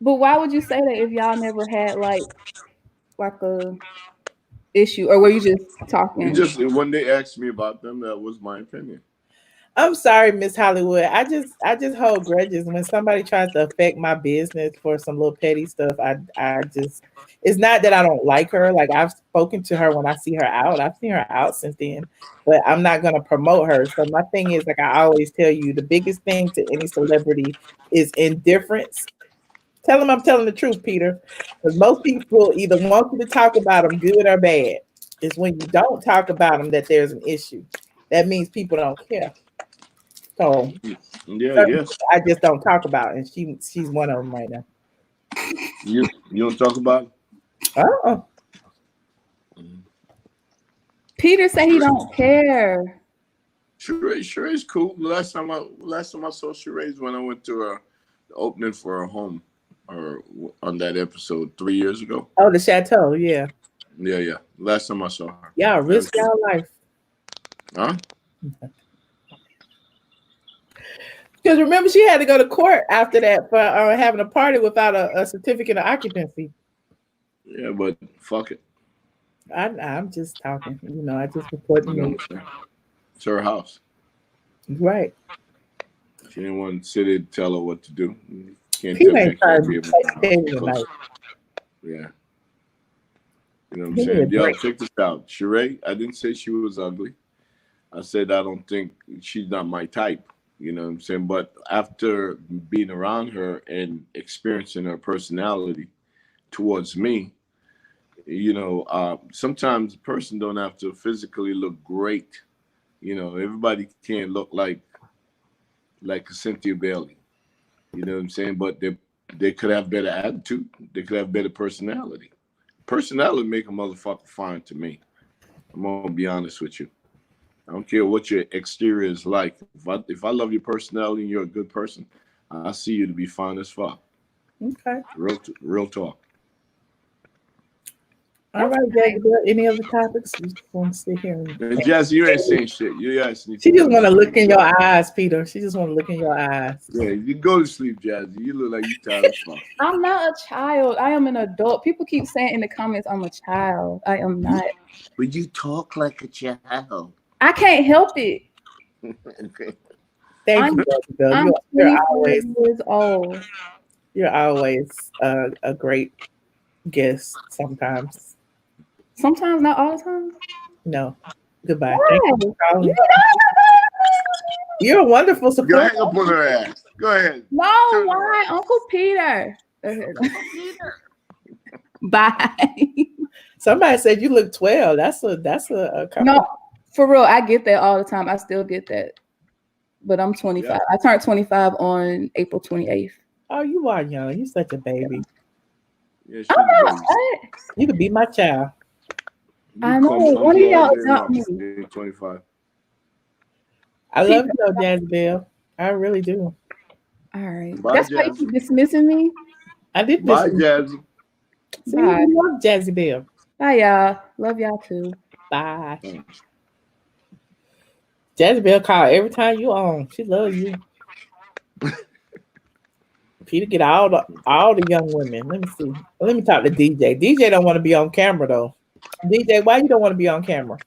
But why would you say that if y'all never had like a issue, or were you just talking? When they asked me about them, that was my opinion. I'm sorry, Miss Hollywood. I just hold grudges when somebody tries to affect my business for some little petty stuff. It's not that I don't like her. Like I've spoken to her when I see her out. I've seen her out since then, but I'm not gonna promote her. So my thing is, like I always tell you, the biggest thing to any celebrity is indifference. Tell them I'm telling the truth, Peter. Because most people either want you to talk about them good or bad. It's when you don't talk about them that there's an issue. That means people don't care. So yes. I just don't talk about it, and she's one of them right now. You don't talk about it? Peter said he don't care. Sheree's cool. Last time I saw Sheree's when I went to the opening for her home, or on that episode 3 years ago. Oh, the chateau, yeah. Yeah. Last time I saw her. Yeah, risk your life. Huh? Because remember, she had to go to court after that for having a party without a certificate of occupancy. Yeah, but fuck it. I'm just talking. You know, I just report the news. It's her house. Right. She didn't want to sit there and tell her what to do. Can't he tell ain't trying to yeah. You know what I'm saying? Yo, check this out. Sheree, I didn't say she was ugly. I said I don't think she's not my type. You know what I'm saying? But after being around her and experiencing her personality towards me, you know, sometimes a person don't have to physically look great. You know, everybody can't look like a Cynthia Bailey. You know what I'm saying? But they could have better attitude. They could have better personality. Personality make a motherfucker fine to me. I'm gonna be honest with you. I don't care what your exterior is like. If I love your personality and you're a good person, I see you to be fine as fuck. Okay. Real talk. All right, Jazzy, any other topics? You just want to sit here And Jazzy, you ain't saying shit. You asking. She just want to look in your eyes, Peter. She just want to look in your eyes. Yeah, you go to sleep, Jazzy. You look like you tired as fuck. I'm not a child. I am an adult. People keep saying in the comments I'm a child. I am not. But you talk like a child. I can't help it. Okay. Thank you, Jessica. I'm You're 24 always years old. you're always a great guest. Sometimes, Sometimes, not all the time. no. Goodbye. Why? Thank you for calling. You're a wonderful Go support. hang up on her ass. Go ahead. No, why, Uncle Peter? Bye. Somebody said you look 12. That's a compliment. No, for real. I get that all the time. I still get that. But I'm 25. Yeah. I turned 25 on April 28th. Oh, you are young. You're such a baby. Yeah, she's I'm a not baby. fat. You could be my child. I know. One of y'all adopt me. 25. I love you, though, Jazzy Bell. I really do. All right. Bye, That's why you Jazzy. keep dismissing me. I did Bye, miss you. Jazzy. See, Bye. you love Jazzy Bell. Bye, y'all. Love y'all too. Bye. Thanks. Jazzy Bell call every time you on. She loves you. Peter get all the young women. Let me see. Let me talk to DJ. DJ don't want to be on camera though. DJ, why you don't want to be on camera?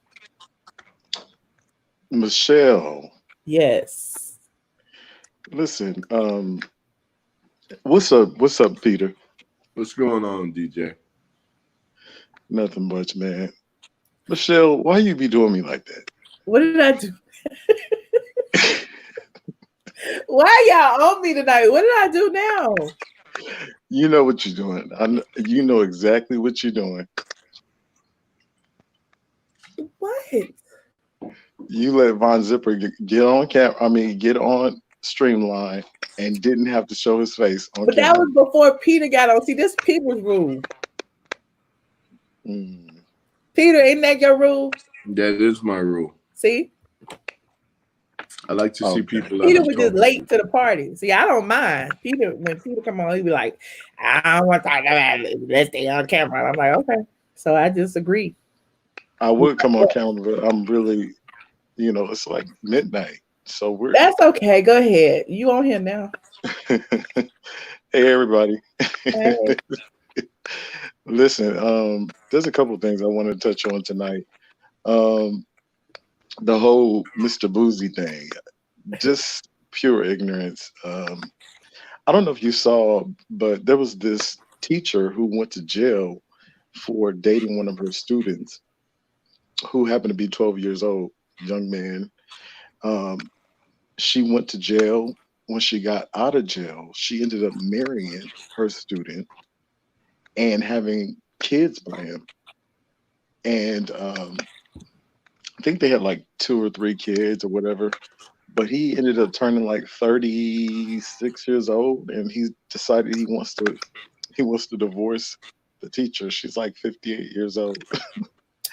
Michelle, Yes. listen, what's up, Peter? What's going on, DJ? Nothing much, man. Michelle, why you be doing me like that? What did I do? Why y'all on me tonight? What did I do now? You know what you're doing. You know exactly what you're doing. What? You let Von Zipper get on Streamline and didn't have to show his face on But camera. that was before Peter got on. See, this Peter's rule. Peter, isn't that your rule? That is my rule. See? I like to see people. Peter was just late to the party. See, I don't mind. Peter, when Peter come on, he be like, I don't want to talk about it. Let's stay on camera. I'm like, okay. So I just agree. I would come on camera, but I'm really, it's like midnight. So we're That's okay. Go ahead. You on here now. Hey everybody. Hey. Listen, there's a couple things I want to touch on tonight. The whole Mr. Boosie thing, just pure ignorance. I don't know if you saw, but there was this teacher who went to jail for dating one of her students who happened to be 12 years old, young man. She went to jail. When she got out of jail, she ended up marrying her student and having kids by him. And I think they had like 2 or 3 kids or whatever, but he ended up turning like 36 years old, and he decided he wants to divorce the teacher. She's like 58 years old.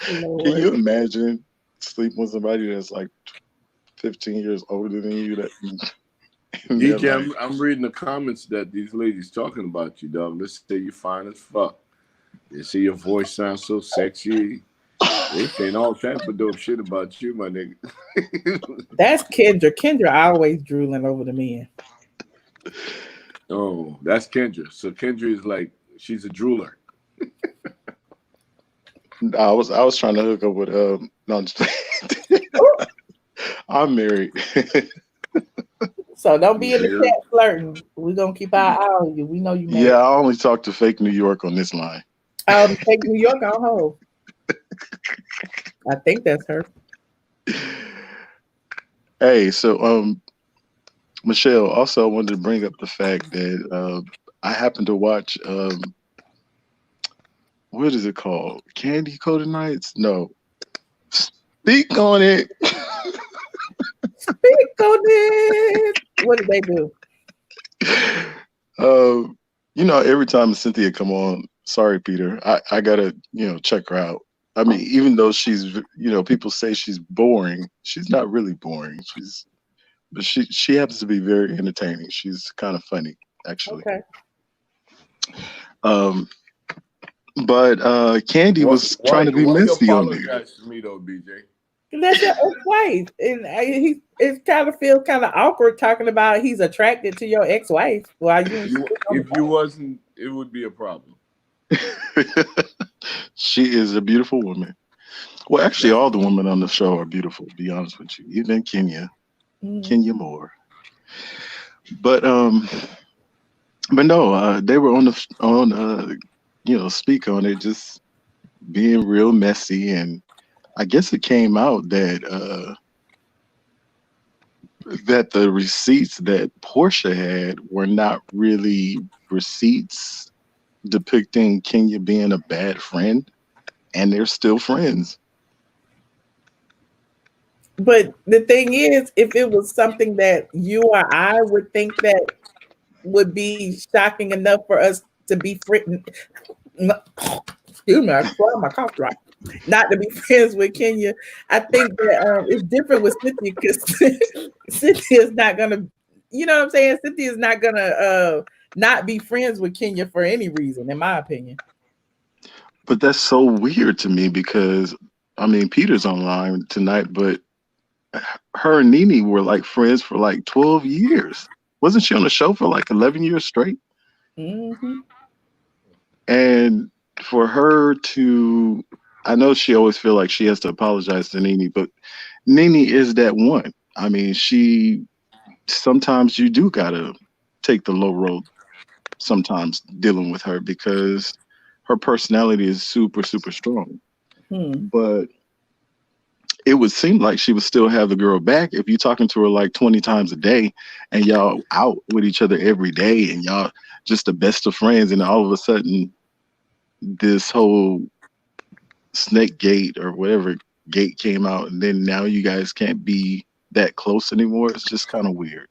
Can you imagine sleeping with somebody that's like 15 years older than you? DJ, I'm reading the comments that these ladies talking about you, dog. Let's say you fine as fuck. They say your voice sounds so sexy. They saying all types of dope shit about you, my nigga. That's Kendra. Kendra always drooling over the men. Oh, that's Kendra. So Kendra is like, she's a drooler. I was trying to hook up with no, I'm just I'm married. So don't be in the chat flirting. We're gonna keep our eye on you. We know you married. Yeah, I only talk to fake New York on this line. Take New York on hold. I think that's her. Hey, so Michelle, also I wanted to bring up the fact that I happened to watch what is it called? Candy Coated Nights? No. Speak on it. Speak on it. What did they do? Every time Cynthia come on, sorry, Peter, I gotta, check her out. I mean, even though she's, people say she's boring, she's not really boring. But she happens to be very entertaining. She's kind of funny, actually. Okay. But Candy was trying to be why you messy on there. apologize to me though, BJ? That's your ex-wife, and it kind of feels kind of awkward talking about he's attracted to your ex-wife while you. If you wasn't, it would be a problem. She is a beautiful woman. Well, actually, all the women on the show are beautiful. To be honest with you, even Kenya Moore. But no, they were on speak on it, just being real messy, and I guess it came out that that the receipts that Portia had were not really receipts depicting Kenya being a bad friend, and they're still friends. But the thing is, if it was something that you or I would think that would be shocking enough for us to be friends, excuse me, I swallowed my cough drop. Not to be friends with Kenya, I think that it's different with Cynthia because Cynthia's not gonna, you know what I'm saying? Cynthia's not gonna not be friends with Kenya for any reason, in my opinion. But that's so weird to me because I mean Peter's online tonight, but her and Nene were like friends for like 12 years. Wasn't she on the show for like 11 years straight? Mm-hmm. And for her to, I know she always feel like she has to apologize to Nene, but Nene is that one. I mean, sometimes you do gotta take the low road sometimes dealing with her because her personality is super, super strong. But it would seem like she would still have the girl back if you're talking to her like 20 times a day and y'all out with each other every day and y'all just the best of friends, and all of a sudden this whole snake gate or whatever gate came out, and then now you guys can't be that close anymore. It's just kind of weird.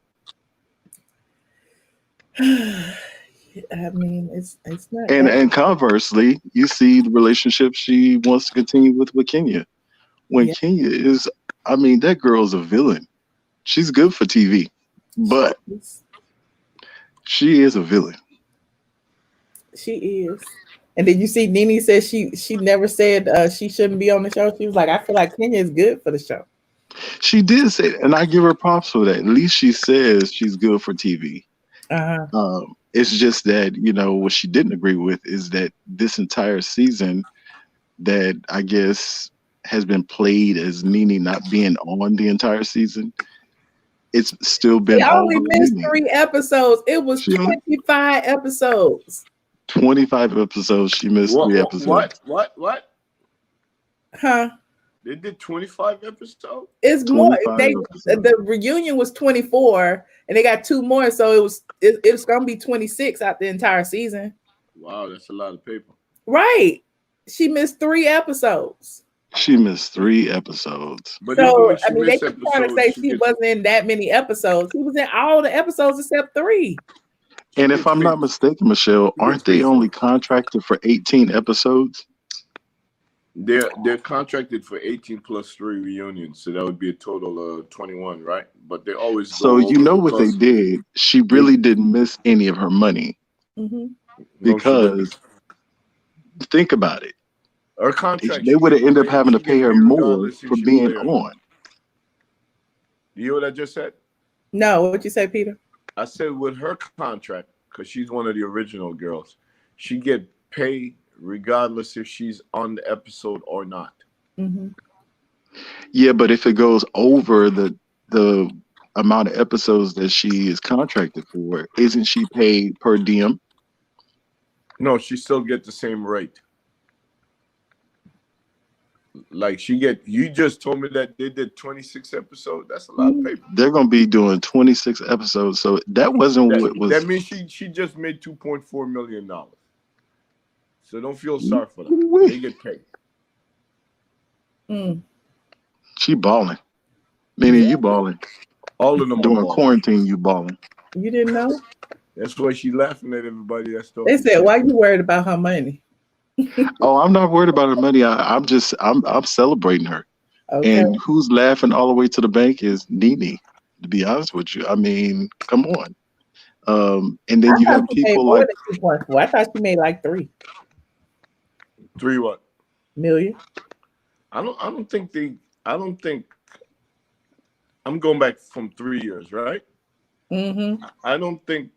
I mean, it's not. And conversely, you see the relationship she wants to continue with Kenya. When Kenya is, I mean, that girl's a villain. She's good for TV, but she is a villain. She is. And did you see Nene said she never said she shouldn't be on the show? She was like, I feel like Kenya is good for the show. She did say, and I give her props for that. At least she says she's good for TV. It's just that, you know, what she didn't agree with is that this entire season that I guess has been played as Nene not being on the entire season, it's still been. She only missed 3 episodes. It was 25 episodes. 25 episodes. She missed 3 episodes. What? Huh? They did 25 episodes? It's more. The reunion was 24, and they got 2 more, so it's gonna be 26 out the entire season. Wow, that's a lot of paper. Right. She missed 3 episodes. She missed 3 episodes. But so I mean, they keep trying to say she wasn't in that many episodes. She was in all the episodes except 3. And if I'm not mistaken, Michelle, aren't they only contracted for 18 episodes? They're contracted for 18 plus 3 reunions, so that would be a total of 21, right? But they always so you know what they did. She really didn't miss any of her money because think about it. Her contract, they would have ended up having to pay her more for being on. You hear what I just said? No, what'd you say, Peter? I said with her contract, because she's one of the original girls, she get paid regardless if she's on the episode or not. Yeah, but if it goes over the amount of episodes that she is contracted for, isn't she paid per diem? No, she still get the same rate. Like you just told me that they did 26 episodes. That's a lot of paper. They're gonna be doing 26 episodes, so that wasn't what was. That means she just made $2.4 million. So don't feel sorry for them. They get paid. She balling. Meaning you balling. All of them during quarantine. You balling. You didn't know? That's why she laughing at everybody. That's they said, "Why you worried about her money?" Oh, I'm not worried about her money. I'm celebrating her. Okay. And who's laughing all the way to the bank is Nene. To be honest with you, I mean, come on. And then you have people like. I thought she made like 3. 3 what? Million. I don't think I'm going back from 3 years, right? Mm-hmm. I don't think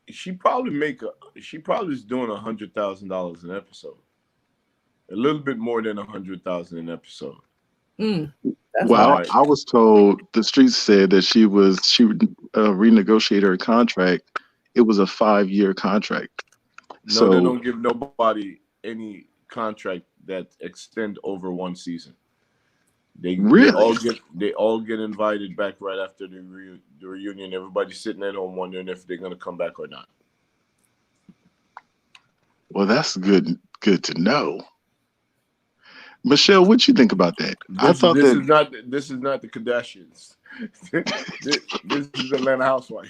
she probably is doing $100,000 an episode. A little bit more than 100,000 an episode. Well, I was told the streets said that she renegotiated her contract. It was a 5-year contract. No, So they don't give nobody any contract that extend over one season. They all get invited back right after the reunion. Everybody's sitting at home wondering if they're going to come back or not. Well, that's good to know. Michelle, what you think about that? This is not the Kardashians. this is Atlanta Housewives.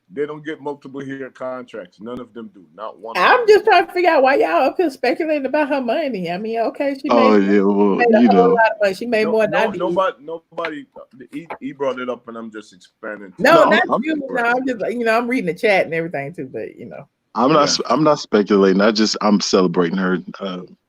They don't get multiple year contracts. None of them do. Not one. I'm just trying to figure out why y'all up here speculating about her money. I mean, okay, she made, made a whole lot of money. She made more than I did. Nobody. He brought it up, and I'm just expanding. No, not you. No, I'm just I'm reading the chat and everything too, but I'm not speculating. I'm celebrating her.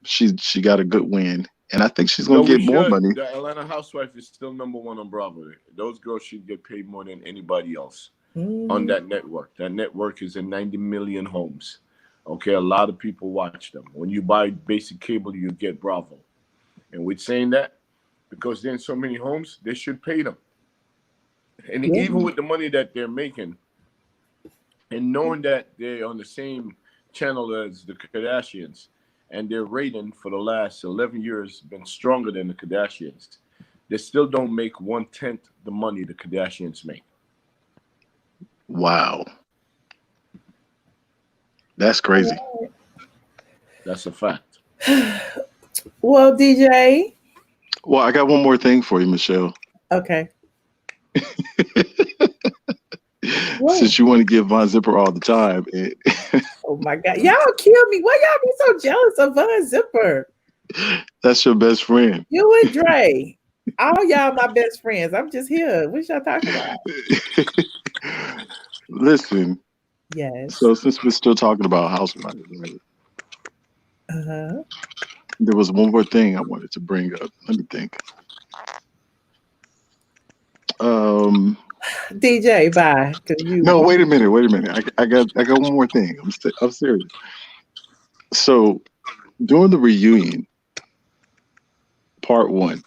She got a good win. And I think she's going to get more money. The Atlanta Housewife is still number 1 on Bravo. Those girls should get paid more than anybody else on that network. That network is in 90 million homes. Okay, a lot of people watch them. When you buy basic cable, you get Bravo. And we're saying that because they're in so many homes, they should pay them. And even with the money that they're making, and knowing that they're on the same channel as the Kardashians, and their rating for the last 11 years been stronger than the Kardashians, they still don't make 1/10 the money the Kardashians make. Wow. That's crazy. That's a fact. Well, DJ. Well, I got one more thing for you, Michelle. Okay. Since you want to give Von Zipper all the time. Oh my God. Y'all kill me. Why y'all be so jealous of Von Zipper? That's your best friend. You and Dre. All y'all my best friends. I'm just here. What y'all talking about? Listen. Yes. So since we're still talking about Housewives, right? There was one more thing I wanted to bring up. Let me think. DJ, bye. No, wait a minute. I got one more thing. I'm serious. So during the reunion, part 1.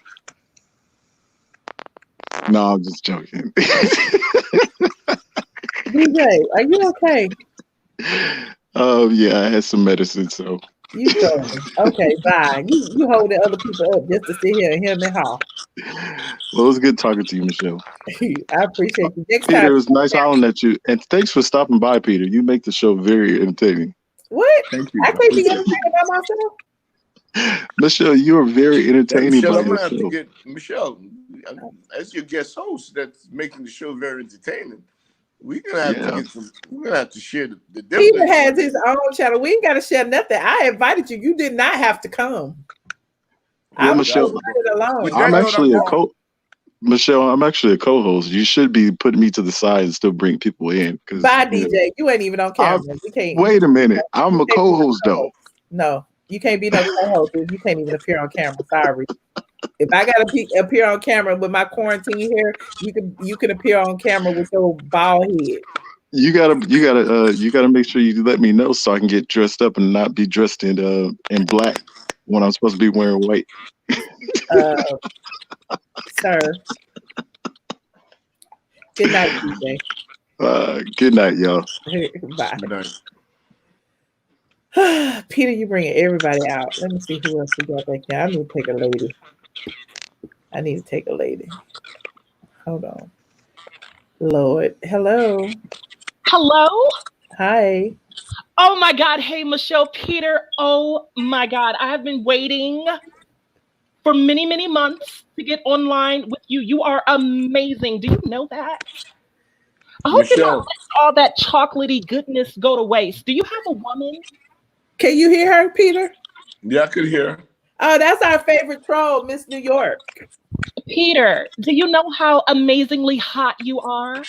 No, I'm just joking. DJ, are you okay? Yeah, I had some medicine, so. You told me. Okay, bye. You holding other people up just to sit here and hear me holler. Well, it was good talking to you, Michelle. I appreciate you. Next Peter, time, it was nice hollering at you. And thanks for stopping by, Peter. You make the show very entertaining. What? Thank you. I can't be entertained by myself. Michelle, you are very entertaining. Michelle, I'm gonna have to get Michelle as your guest host. That's making the show very entertaining. We're gonna have to get some. We're gonna have to share the difference. Peter has his own channel. We ain't got to share nothing. I invited you. You did not have to come. Well, Michelle, I'm actually a co-host. You should be putting me to the side and still bring people in. Bye, DJ. You ain't even on camera. You can't. Wait a minute. I'm a co-host though. No, you can't be no co-host. You can't even appear on camera. Sorry. If I gotta appear on camera with my quarantine hair, you can appear on camera with your bald head. You gotta make sure you let me know so I can get dressed up and not be dressed in black when I'm supposed to be wearing white. Sir. Good night, DJ. Good night, y'all. Bye. Good night. Peter, you bringing everybody out. Let me see who else we got back here. I need to take a lady. Hold on. Lord. Hello. Hello. Hi. Oh my God. Hey, Michelle, Peter. Oh my God. I have been waiting for many, many months to get online with you. You are amazing. Do you know that? I hope you don't let all that chocolatey goodness go to waste. Do you have a woman? Can you hear her, Peter? Yeah, I could hear her. Oh, that's our favorite troll, Miss New York. Peter, do you know how amazingly hot you are?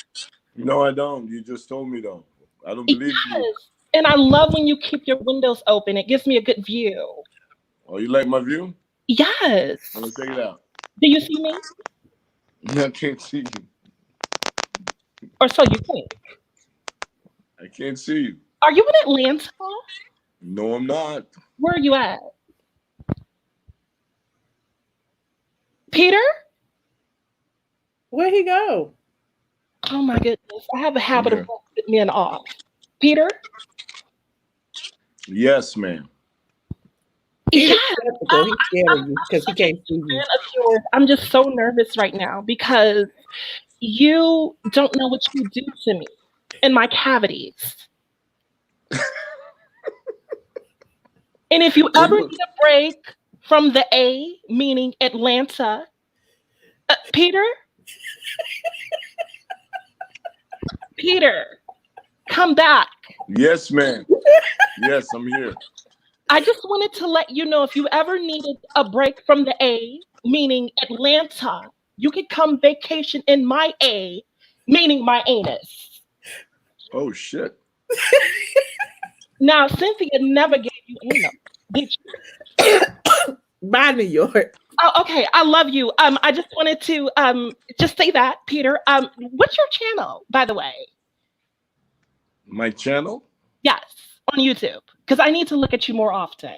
No, I don't. You just told me though. I don't believe you. And I love when you keep your windows open. It gives me a good view. Oh, you like my view? Yes. I'm gonna check it out. Do you see me? I can't see you. Or so you think? I can't see you. Are you in Atlanta? No, I'm not. Where are you at? Peter? Where'd he go? Oh my goodness. I have a habit Yeah. of putting men off. Peter? Yes, ma'am. Yes. Skeptical. He's scared of you because he can't see you. Fan of yours. I'm just so nervous right now because you don't know what you do to me in my cavities. And if you ever need a break from the A, meaning Atlanta, Peter? Peter, come back. Yes, ma'am. Yes, I'm here. I just wanted to let you know if you ever needed a break from the A, meaning Atlanta, you could come vacation in my A, meaning my anus. Oh shit. Now, Cynthia never gave you anus, did you? By New York. Oh, okay. I love you. I just wanted to just say that, Peter. What's your channel, by the way? My channel? Yes, on YouTube. Because I need to look at you more often.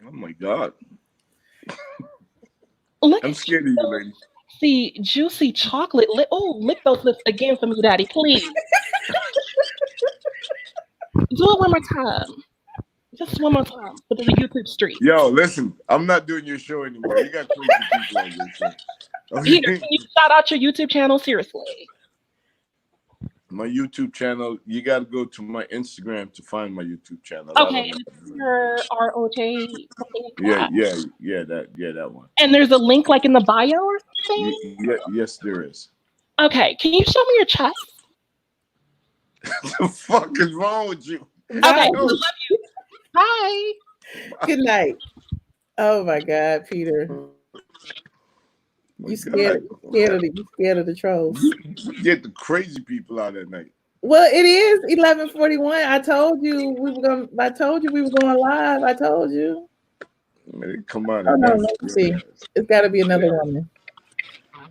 Oh my God. Look I'm scared of you, lady. See, juicy chocolate. Lick those lips again for me, Daddy, please. Do it one more time. Just one more time for the YouTube street. Yo, listen, I'm not doing your show anymore. You got crazy people on your show. Okay? Peter, can you shout out your YouTube channel? Seriously. My YouTube channel, you got to go to my Instagram to find my YouTube channel. Okay, and it's your RHOA, something like that. That one. And there's a link like in the bio or something? Yes, there is. Okay, can you show me your chest? What the fuck is wrong with you? Okay, I love you. Hi. Good night. Oh my God, Peter. You scared of the trolls. Get the crazy people out at night. Well, it is 11:41. I told you we were going live. I told you. Man, come on. Oh, no, let me see. It's got to be another woman.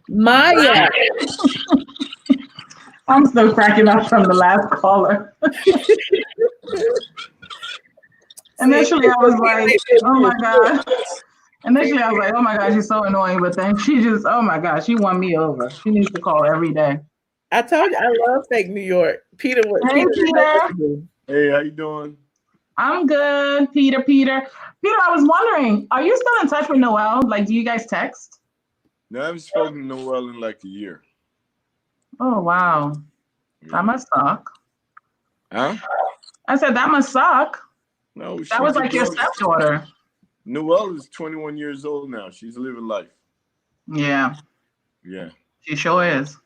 Maya. I'm still cracking up from the last caller. Initially, I was like, oh my God. Initially, I was like, oh my God, she's so annoying. But then she just, oh my God, she won me over. She needs to call every day. I told you, I love fake New York. Peter, Hey, Peter. Hey, how you doing? I'm good, Peter. Peter, I was wondering, are you still in touch with Noelle? Like, do you guys text? No, I haven't spoken to Noelle in like a year. Oh, wow. That must suck. Huh? I said, that must suck. No, that was like your stepdaughter. Noelle is 21 years old now. She's living life. Yeah. Yeah. She sure is.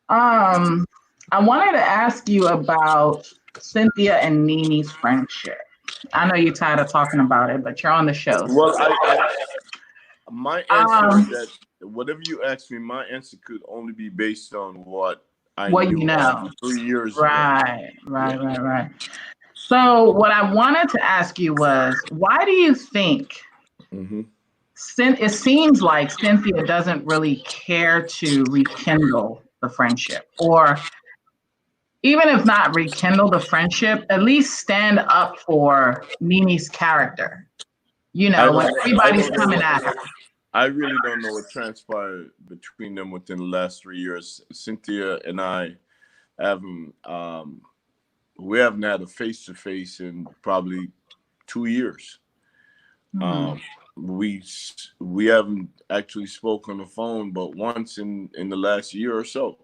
I wanted to ask you about Cynthia and Nini's friendship. I know you're tired of talking about it, but you're on the show. Well, my answer is that whatever you ask me, my answer could only be based on what I knew you know. 3 years ago. Right. So what I wanted to ask you was, why do you think it seems like Cynthia doesn't really care to rekindle the friendship, or even if not rekindle the friendship, at least stand up for Nini's character? You know, when everybody's coming at her. I really don't know what transpired between them within the last 3 years. Cynthia and I haven't we haven't had a face-to-face in probably 2 years. We haven't actually spoke on the phone but once in the last year or so.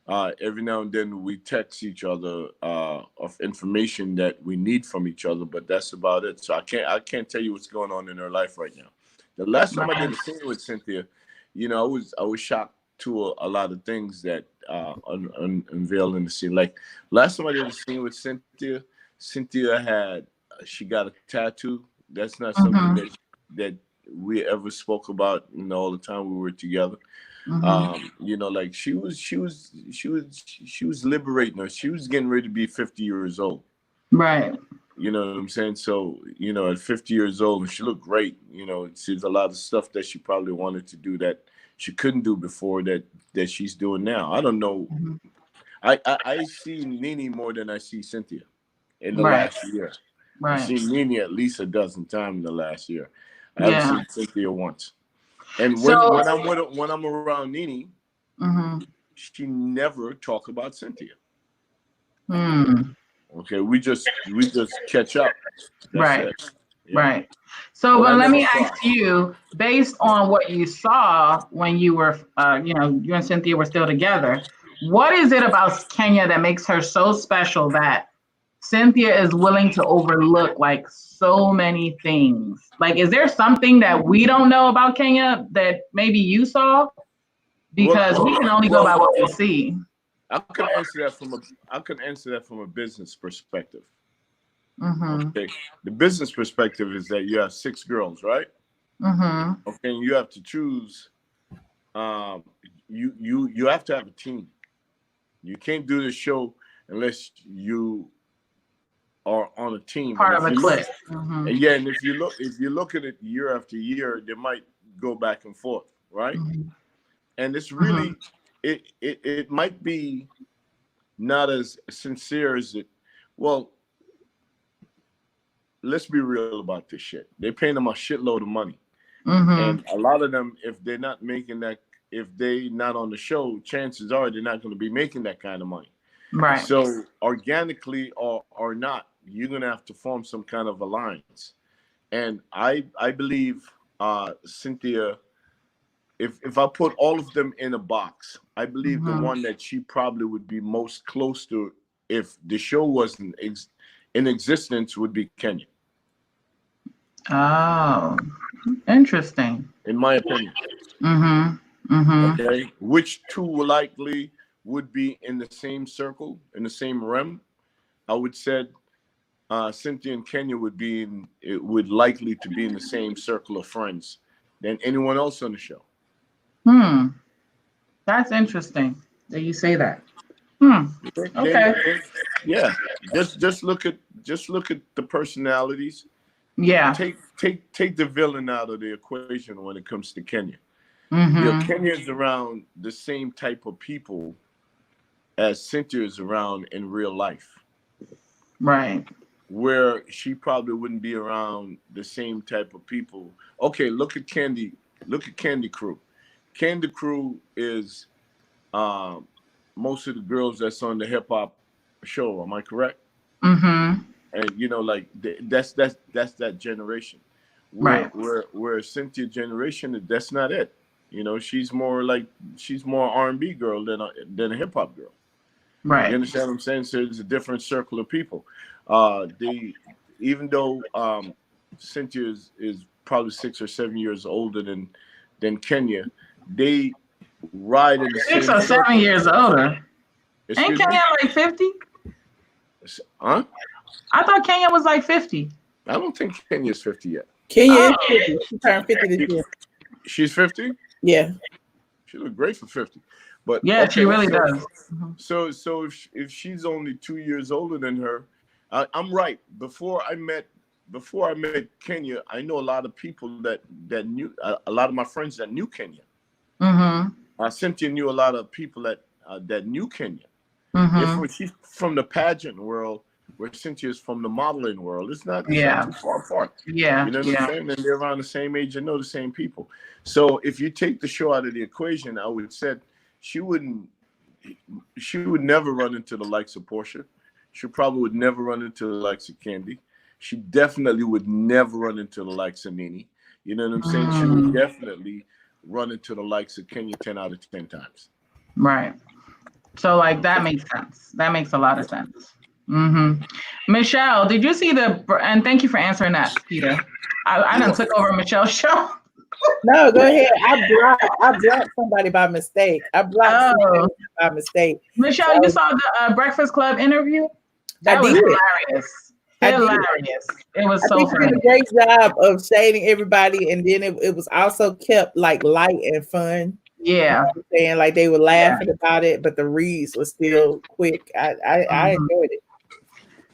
Every now and then we text each other of information that we need from each other, but that's about it. So I can't tell you what's going on in her life right now. The last time I did a scene with Cynthia, you know, I was shocked to a lot of things that unveiled in the scene. Like last time I did a scene with Cynthia, she got a tattoo. That's not something that we ever spoke about, you know, all the time we were together. You know, like she was liberating her. She was getting ready to be 50 years old. Right. You know what I'm saying? So, you know, at 50 years old, and she looked great. You know, she's a lot of stuff that she probably wanted to do that she couldn't do before that she's doing now. I don't know. Mm-hmm. I see Nene more than I see Cynthia in the Right. last year. Right. I've seen Nene at least a dozen times in the last year. I Yeah. haven't seen Cynthia once. And So- when I'm around Nene, Mm-hmm. she never talk about Cynthia. Hmm. Okay, we just catch up. That's Right. it. Yeah. Right. So, And but I let never me cry. ask you, based on what you saw when you were, you know, you and Cynthia were still together, what is it about Kenya that makes her so special that Cynthia is willing to overlook like so many things? Like, is there something that we don't know about Kenya that maybe you saw? Because we can only go by what we see. I can answer that from a business perspective. Mm-hmm. Okay. The business perspective is that you have 6 girls, right? Mm-hmm. Okay, and you have to choose. You have to have a team. You can't do this show unless you are on a team. Part And of if a you look- clique. Mm-hmm. And yeah, and if you look at it year after year, they might go back and forth, right? Mm-hmm. And it's really it might be not as sincere as it. Well, let's be real about this shit. They're paying them a shitload of money. Mm-hmm. And a lot of them, if they're not making that, if they not on the show, chances are they're not going to be making that kind of money. Right. So organically or not, you're going to have to form some kind of alliance. And I believe Cynthia, if I put all of them in a box, I believe the one that she probably would be most close to if the show wasn't in existence would be Kenya. Oh, interesting. In my opinion. Mm-hmm. Mm-hmm. Okay. Which two likely would be in the same circle, in the same realm? I would say Cynthia and Kenya would likely to be in the same circle of friends than anyone else on the show. That's interesting that you say that. Okay. Yeah. Just look at the personalities. Yeah. Take the villain out of the equation when it comes to Kenya. Mm-hmm. You know, Kenya's around the same type of people as Cynthia is around in real life. Right. Where she probably wouldn't be around the same type of people. Okay, look at Candy Crew. Candy Crew is most of the girls that's on the hip hop show. Am I correct? Mm-hmm. And you know, like that's that generation. Where Cynthia generation, that's not it. You know, she's more R&B girl than a hip hop girl. Right. You understand what I'm saying? So it's a different circle of people. Even though Cynthia is probably 6 or 7 years older than Kenya, they ride in the 6 or 7 years older. Excuse Ain't Kenya me? like 50? Huh? I thought Kenya was like 50. I don't think Kenya's 50 yet. Kenya is 50. She turned 50 this year. She's 50? Yeah. She looked great for 50. But yeah, okay, she really does. So if she's only 2 years older than her, I'm right. Before I met Kenya, I know a lot of people that knew a lot of my friends that knew Kenya. Mm-hmm. Cynthia knew a lot of people that knew Kenya. Mm-hmm. If she's from the pageant world, where Cynthia's from the modeling world, it's not too far apart. Yeah. You know what I'm saying? And they're around the same age and know the same people. So if you take the show out of the equation, I would say she would never run into the likes of Portia. She probably would never run into the likes of Candy. She definitely would never run into the likes of Nene. You know what I'm saying? She would definitely run into the likes of Kenya 10 out of 10 times. Right. So like that makes sense. That makes a lot of sense. Mm-hmm. Michelle, did you see and thank you for answering that, Peter. I done took over Michelle's show. No, go ahead. I blocked somebody by mistake. I blocked somebody by mistake. Michelle, you saw the Breakfast Club interview? That was hilarious. Hilarious. It was so funny. She did a great job of shading everybody, and then it was also kept like light and fun. Yeah. And like they were laughing about it, but the reads was still quick. I enjoyed it.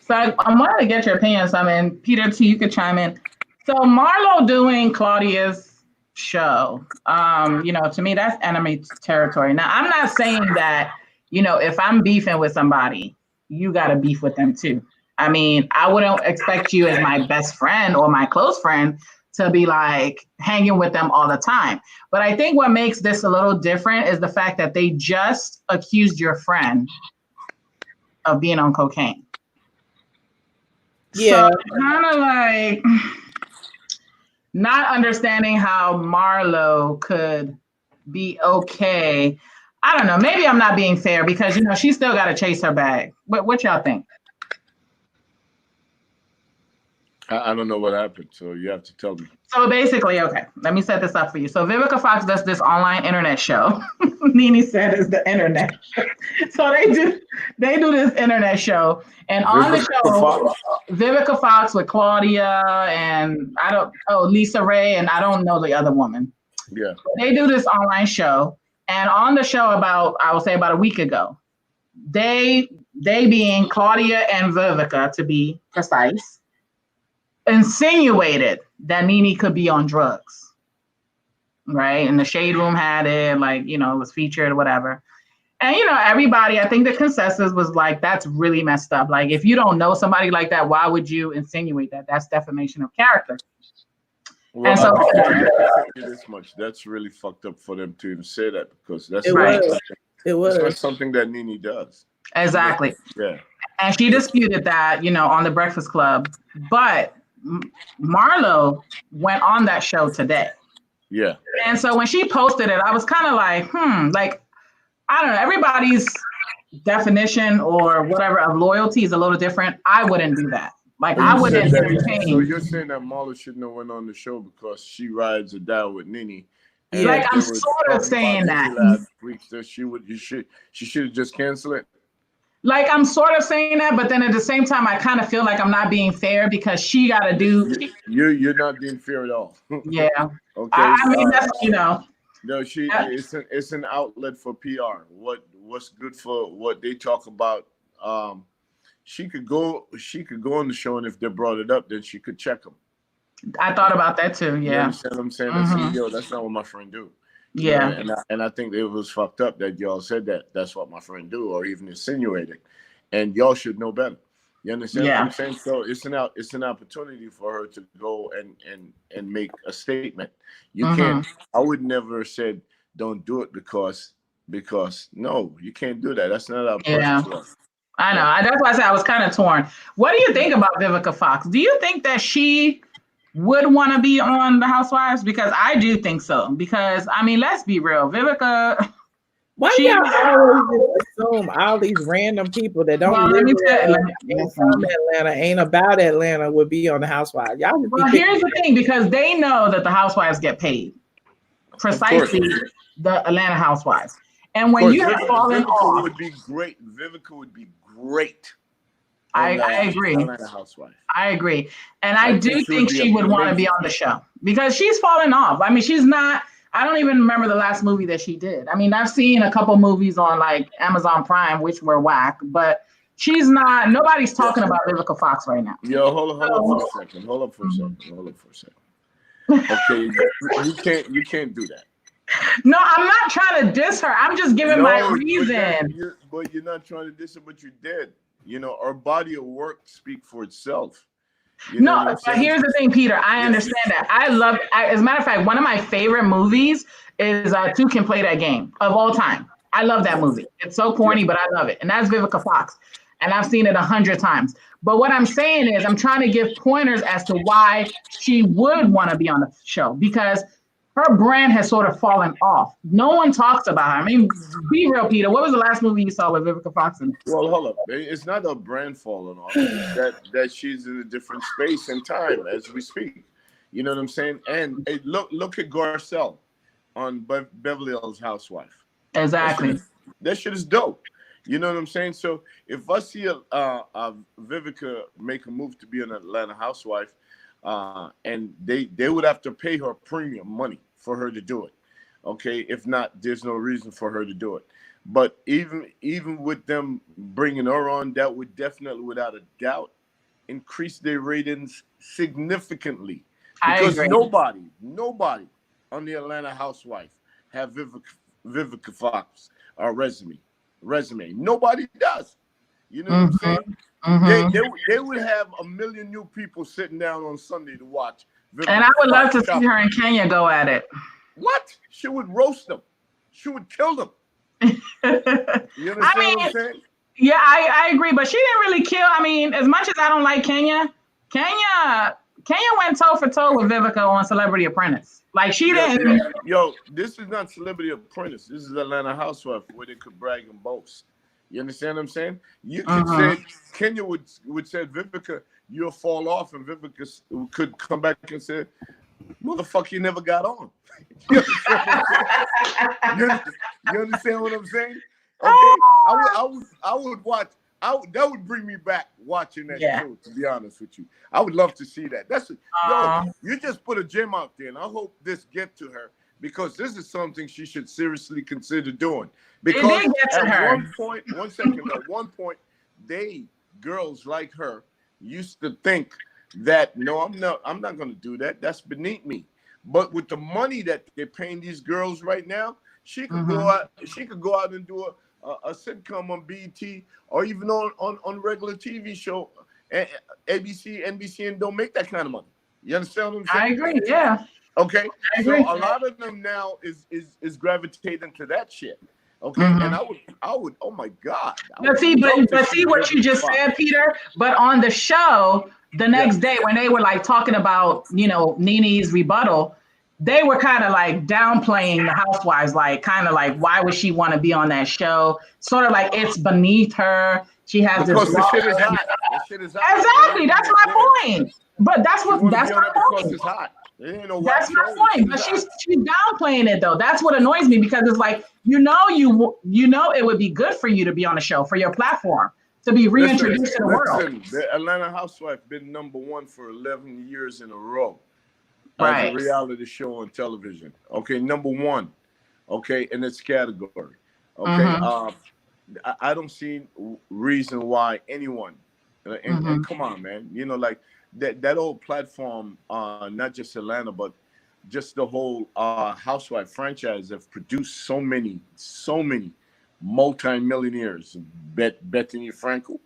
So I wanted to get your opinion on something. Peter, too, you could chime in. So Marlo doing Claudia's show, to me, that's enemy territory. Now, I'm not saying that, if I'm beefing with somebody, you got to beef with them too. I mean, I wouldn't expect you as my best friend or my close friend to be like hanging with them all the time. But I think what makes this a little different is the fact that they just accused your friend of being on cocaine. Yeah. So kind of like not understanding how Marlo could be okay. I don't know. Maybe I'm not being fair because, she still got to chase her bag. What y'all think? I don't know what happened, so you have to tell me. So basically, okay, let me set this up for you. So Vivica Fox does this online internet show. Nene said it's the internet. So they do this internet show, and on the show, Vivica Fox with Claudia and Lisa Ray, and I don't know the other woman. Yeah. They do this online show, and on the show about a week ago, they being Claudia and Vivica to be precise, insinuated that Nene could be on drugs, right? And the Shade Room had it, it was featured or whatever. And, everybody, I think the consensus was like, that's really messed up. Like, if you don't know somebody like that, why would you insinuate that? That's defamation of character. Well, and so, I can tell you this much. That's really fucked up for them to even say that because that's not something that Nene does. Exactly. Yeah. And she disputed that, on the Breakfast Club. But Marlo went on that show today. Yeah. And so when she posted it, I was kind of like, I don't know, everybody's definition or whatever of loyalty is a little different. I wouldn't do that. Like, I wouldn't entertain. So you're saying that Marlo shouldn't have went on the show because she rides or die with Nene. Like, I'm sort of saying that. She should have just canceled it. Like, I'm sort of saying that, but then at the same time, I kind of feel like I'm not being fair because she got to do. You're not being fair at all. Yeah. Okay. I mean, that's, No, it's an outlet for PR. What's good for what they talk about. She could go on the show, and if they brought it up, then she could check them. I thought about that too. Yeah. You understand what I'm saying? I said, yo, that's not what my friend do. Yeah. And I think it was fucked up that y'all said that that's what my friend do, or even insinuated. And y'all should know better. You understand what I'm saying? So it's an opportunity for her to go and make a statement. You can't. I would never have said don't do it because no, you can't do that. That's not our purpose. I know. That's why I said I was kind of torn. What do you think about Vivica Fox? Do you think that she would want to be on the Housewives? Because I do think so. Because, I mean, let's be real. Vivica... Why do y'all always assume all these random people that don't live from Atlanta, ain't about Atlanta, would be on the Housewives? Y'all here's the thing, because they know that the Housewives get paid. Precisely the Atlanta Housewives. And when you have fallen off... would be great. Vivica would be great. I agree. Atlanta Housewife. I agree. And I do think she would want to be on the show because she's fallen off. I mean, she's not... I don't even remember the last movie that she did. I mean, I've seen a couple movies on like Amazon Prime, which were whack, but she's not, nobody's talking about Vivica Fox right now. Yo, hold up for a second. Okay, you can't do that. No, I'm not trying to diss her. I'm just giving my reason. But you're not trying to diss her, but you did. You know, our body of work speak for itself. No, but here's the thing, Peter. I understand that. As a matter of fact, one of my favorite movies is Two Can Play That Game of all time. I love that movie. It's so corny, but I love it. And that's Vivica Fox. And I've seen it 100 times. But what I'm saying is I'm trying to give pointers as to why she would want to be on the show because her brand has sort of fallen off. No one talks about her. I mean, be real, Peter. What was the last movie you saw with Vivica Fox in it? Well, hold up. It's not a brand falling off. It's that she's in a different space and time as we speak. You know what I'm saying? And look at Garcelle on Beverly Hills Housewife. Exactly. That shit is dope. You know what I'm saying? So if I see a Vivica make a move to be an Atlanta Housewife, and they would have to pay her premium money for her to do it. Okay, if not, there's no reason for her to do it. But even with them bringing her on, that would definitely, without a doubt, increase their ratings significantly. Because nobody on the Atlanta Housewife have Vivica Fox resume. Nobody does. You know what I'm saying? They would have 1 million new people sitting down on Sunday to watch. Vivica And I would love Fox to see her and Kenya go at it. What? She would roast them. She would kill them. You understand what I'm saying? Yeah, I agree, but she didn't really kill. I mean, as much as I don't like Kenya went toe for toe with Vivica on Celebrity Apprentice. Like she didn't. Yo, this is not Celebrity Apprentice. This is Atlanta Housewife where they could brag and boast. You understand what I'm saying? You could say Kenya would say, Vivica, you'll fall off, and Vivica could come back and say, motherfucker, you never got on. You understand what I'm saying? Okay, I would watch. That would bring me back watching that show. To be honest with you, I would love to see that. You just put a gem out there, and I hope this get to her, because this is something she should seriously consider doing. Because at one point, girls like her used to think that I'm not going to do that. That's beneath me. But with the money that they're paying these girls right now, she could go out. She could go out and do a sitcom on BET or even on regular TV show, ABC, NBC, and don't make that kind of money. You understand what I'm saying? I agree. Yeah. Okay. So a lot of them now is gravitating to that shit. Okay, and I would. Oh my God! But see what you just said, Peter. But on the show, the next day when they were like talking about, Nene's rebuttal, they were kind of like downplaying the Housewives, like kind of like, why would she want to be on that show? Sort of like it's beneath her. She has because this. The shit is hot. Exactly. That's my point. But that's my point. It's hot. That's my point. But she's downplaying it though. That's what annoys me, because it's like it would be good for you to be on a show, for your platform to be reintroduced to the world. The Atlanta Housewife been #1 for 11 years in a row as a reality show on television. Okay, #1. Okay, in its category. Okay, I don't see reason why anyone. And come on, man. Like. That old platform, not just Atlanta, but just the whole Housewife franchise have produced so many multi-millionaires. Bethany Frankel,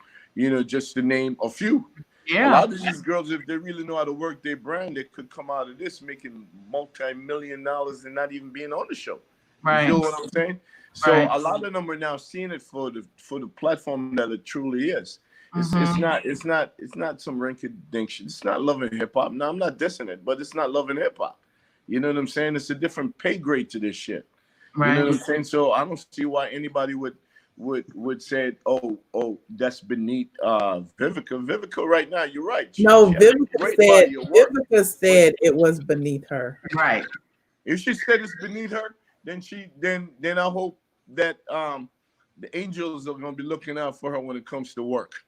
just to name a few. Yeah. A lot of these girls, if they really know how to work their brand, they could come out of this making multi-million dollars and not even being on the show. Right. You know what I'm saying? So a lot of them are now seeing it for the platform that it truly is. It's not some rinky-dink shit. It's not Love and Hip Hop. No, I'm not dissing it, but it's not Love and Hip Hop. You know what I'm saying? It's a different pay grade to this shit. Right. You know what I'm saying? So I don't see why anybody would say, oh, that's beneath Vivica. Vivica right now, you're right. Vivica said it was beneath her. Right. If she said it's beneath her, then I hope that the angels are going to be looking out for her when it comes to work.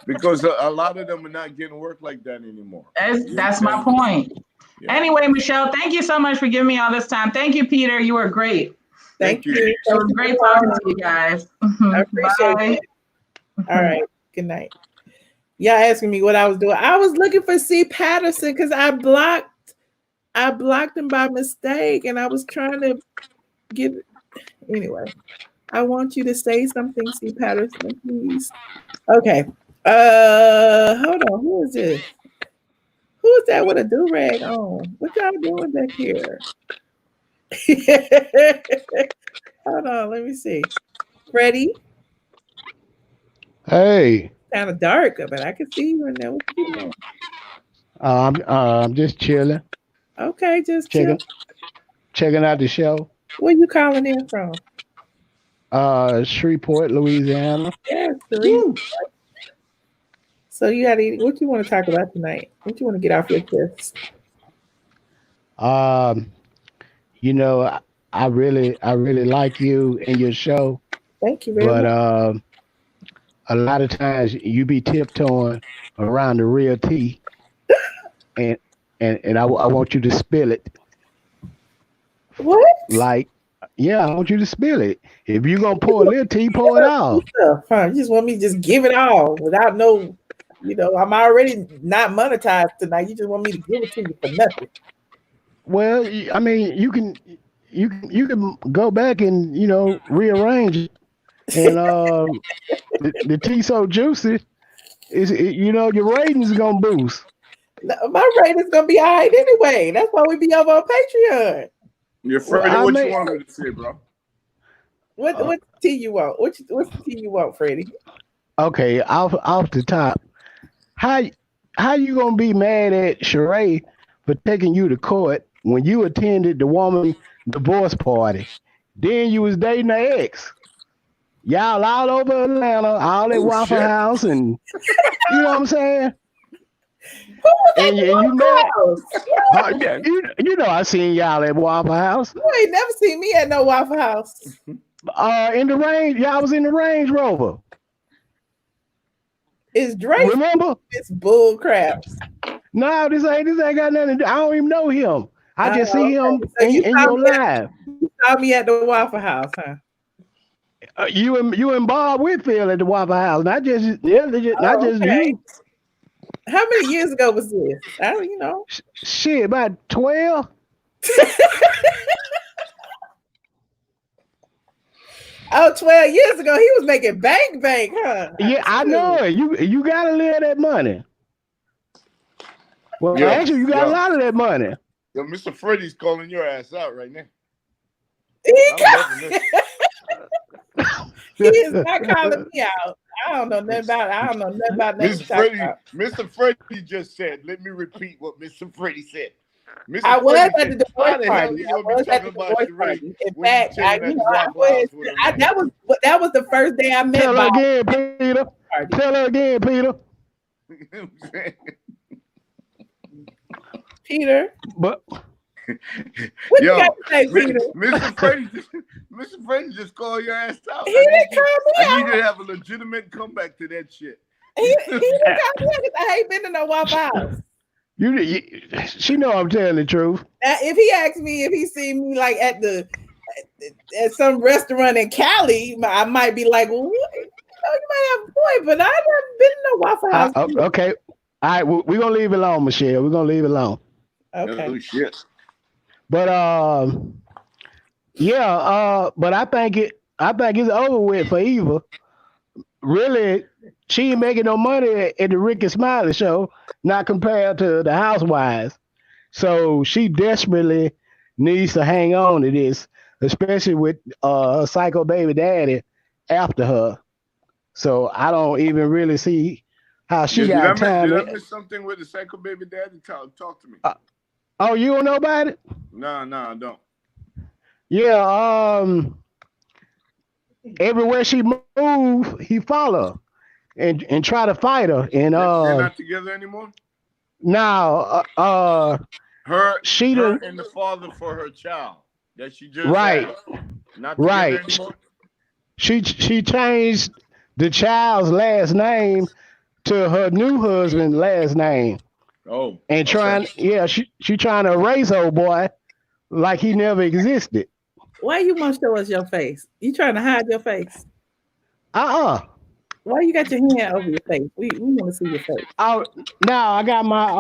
Because a lot of them are not getting work like that anymore. That's my point. Yeah. Anyway, Michelle, thank you so much for giving me all this time. Thank you, Peter. You were great. Thank you. It was great talking to you guys. I appreciate it. All right. Good night. Y'all asking me what I was doing. I was looking for C. Patterson because I blocked him by mistake, and I was trying to get. Anyway, I want you to say something, C. Patterson, please. Okay. Hold on. Who is this? Who is that with a do-rag on? What y'all doing back here? Hold on. Let me see. Freddie. Hey. Kind of dark, but I can see you in there. What you doing? I'm just chilling. Okay, just checking out the show. Where you calling in from? Shreveport, Louisiana. Yes, Shreveport. So you got to. What you want to talk about tonight? What you want to get off your chest? I really like you and your show. Thank you very much. But a lot of times you be tiptoeing around the real tea, and I want you to spill it. What? Like Yeah, I want you to spill it. If you're gonna pour a little tea, pour it all. You just want me to just give it all without no, I'm already not monetized tonight. You just want me to give it to you for nothing. Well, I mean, you can go back and rearrange it, and the tea so juicy, your ratings gonna boost. My rating's gonna be all right anyway. That's why we be over on Patreon. You're Freddie. What you want me to say, bro? What tea you want? What's the tea you want, Freddie? Okay, off the top, how you gonna be mad at Sheree for taking you to court when you attended the woman divorce party? Then you was dating her ex. Y'all all over Atlanta, all at Waffle House, and you know what I'm saying? Who was and at you Waffle know, you know I seen y'all at Waffle House. You ain't never seen me at no Waffle House. In the range, y'all was in the Range Rover. It's Drake. Remember? It's bull crap. No, this ain't got nothing to do. I don't even know him. I just see him in your live. You saw me at the Waffle House, huh? You and Bob Whitfield at the Waffle House, not just you. How many years ago was this? I don't Shit, about 12. Oh, 12 years ago, he was making bank, huh? Yeah, I know it. You gotta live that money. Well, actually, you got a lot of that money. Yo, Mr. Freddie's calling your ass out right now. He is not calling me out. I don't know nothing about it. I don't know nothing about that. Mr. Freddie just said, let me repeat what Mr. Freddie said. I was at the divorce party. I was at the divorce party. In fact, that was the first day I met Tell Bob. her again, Peter. Tell her again, Peter. Peter. But what you got to say, Peter? Mr. Freddie just called your ass out. He didn't call me out. I need to have a legitimate comeback to that shit. He didn't call me out because I ain't been to no Waffle House. She know I'm telling the truth. Now, if he asked me if he seen me like at some restaurant in Cali, I might be like, well, you might have a point, but I haven't been to no Waffle House. Okay. All right, we're gonna leave it alone, Michelle. We're gonna leave it alone. Okay. Oh shit. But but I think it's over with for Eva. Really, she ain't making no money at the Ricky Smiley show, not compared to the Housewives. So she desperately needs to hang on to this, especially with her psycho baby daddy after her. So I don't even really see how she got time. Did I miss something with the psycho baby daddy? Talk to me. Oh, you don't know about it? No, I don't. Yeah, everywhere she move, he follow and try to fight her. And they're not together anymore? Now, her and the father for her child that she just had, not together anymore? She changed the child's last name to her new husband's last name. Oh. And she trying to erase old boy like he never existed. Why you want to show us your face? You trying to hide your face? Why you got your hand over your face? We want to see your face. Now I got my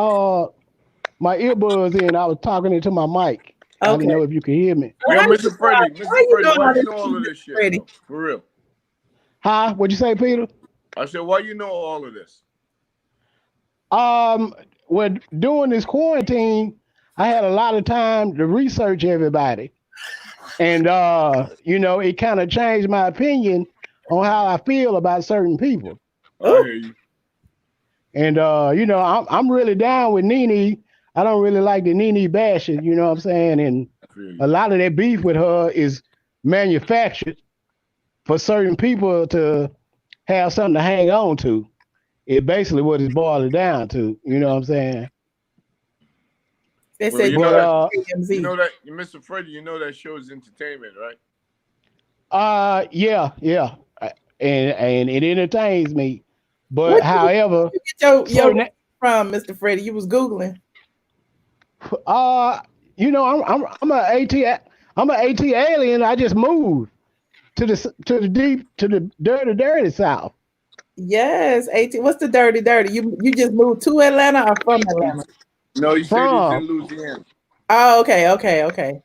earbuds in. I was talking into my mic. Okay. I don't know if you can hear me. Yo, Mr. Freddie, why you know all of this shit? Freddie? For real. Huh? What'd you say, Peter? I said, why you know all of this? When during this quarantine, I had a lot of time to research everybody. And, it kind of changed my opinion on how I feel about certain people. I hear you. And, I'm really down with Nene. I don't really like the Nene bashing, you know what I'm saying? And a lot of that beef with her is manufactured for certain people to have something to hang on to. It's basically what it's boiled down to, you know what I'm saying? They say you know that Mr. Freddie, you know that show is entertainment, right? Yeah. And it entertains me. But however, you get your from Mr. Freddie, you was Googling. I'm I'm an ATLien. I just moved to the dirty South. Yes, 18. What's the dirty? You just moved to Atlanta or from Atlanta? No, you said he's in From. Louisiana. Oh, okay.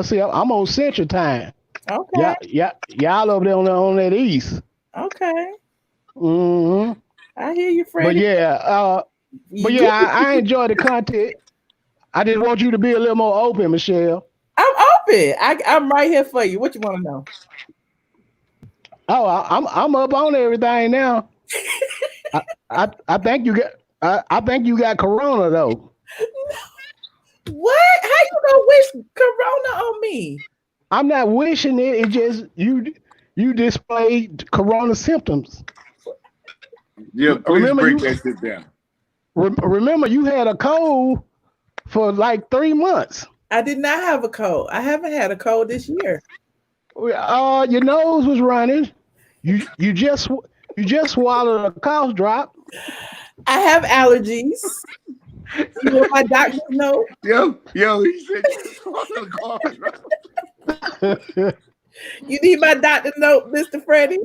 See, I'm on Central Time. Okay. Y'all over there on that east. Okay. Mm-hmm. I hear you, But Freddie. yeah, I enjoy the content. I just want you to be a little more open, Michelle. I'm open. I'm right here for you. What you want to know? Oh, I'm up on everything now. I think you got corona though. What? How you gonna wish corona on me? I'm not wishing it. It's just you displayed corona symptoms. Yeah, please break that shit down. Remember, you had a cold for like 3 months. I did not have a cold. I haven't had a cold this year. Your nose was running. You just swallowed a cough drop. I have allergies. You want my doctor's note? Yo, he said you swallowed a cough drop. You need my doctor's note, Mr. Freddie?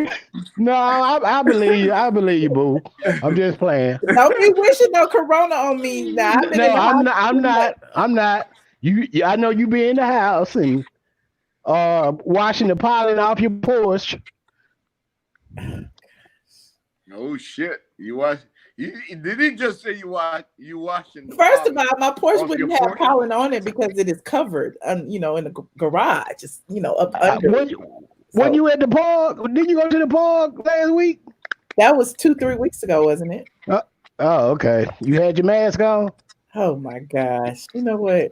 No, I believe you. I believe you, boo. I'm just playing. Don't be wishing no corona on me. Now, I'm not. I know you be in the house and washing the pollen off your porch. Oh shit! Did he just say you washing? First of all, my porch wouldn't have pollen on it because it is covered, in the garage. It's up under. When you at the park? Did you go to the park last week? That was 2-3 weeks ago, wasn't it? Oh, okay. You had your mask on? Oh my gosh! You know what?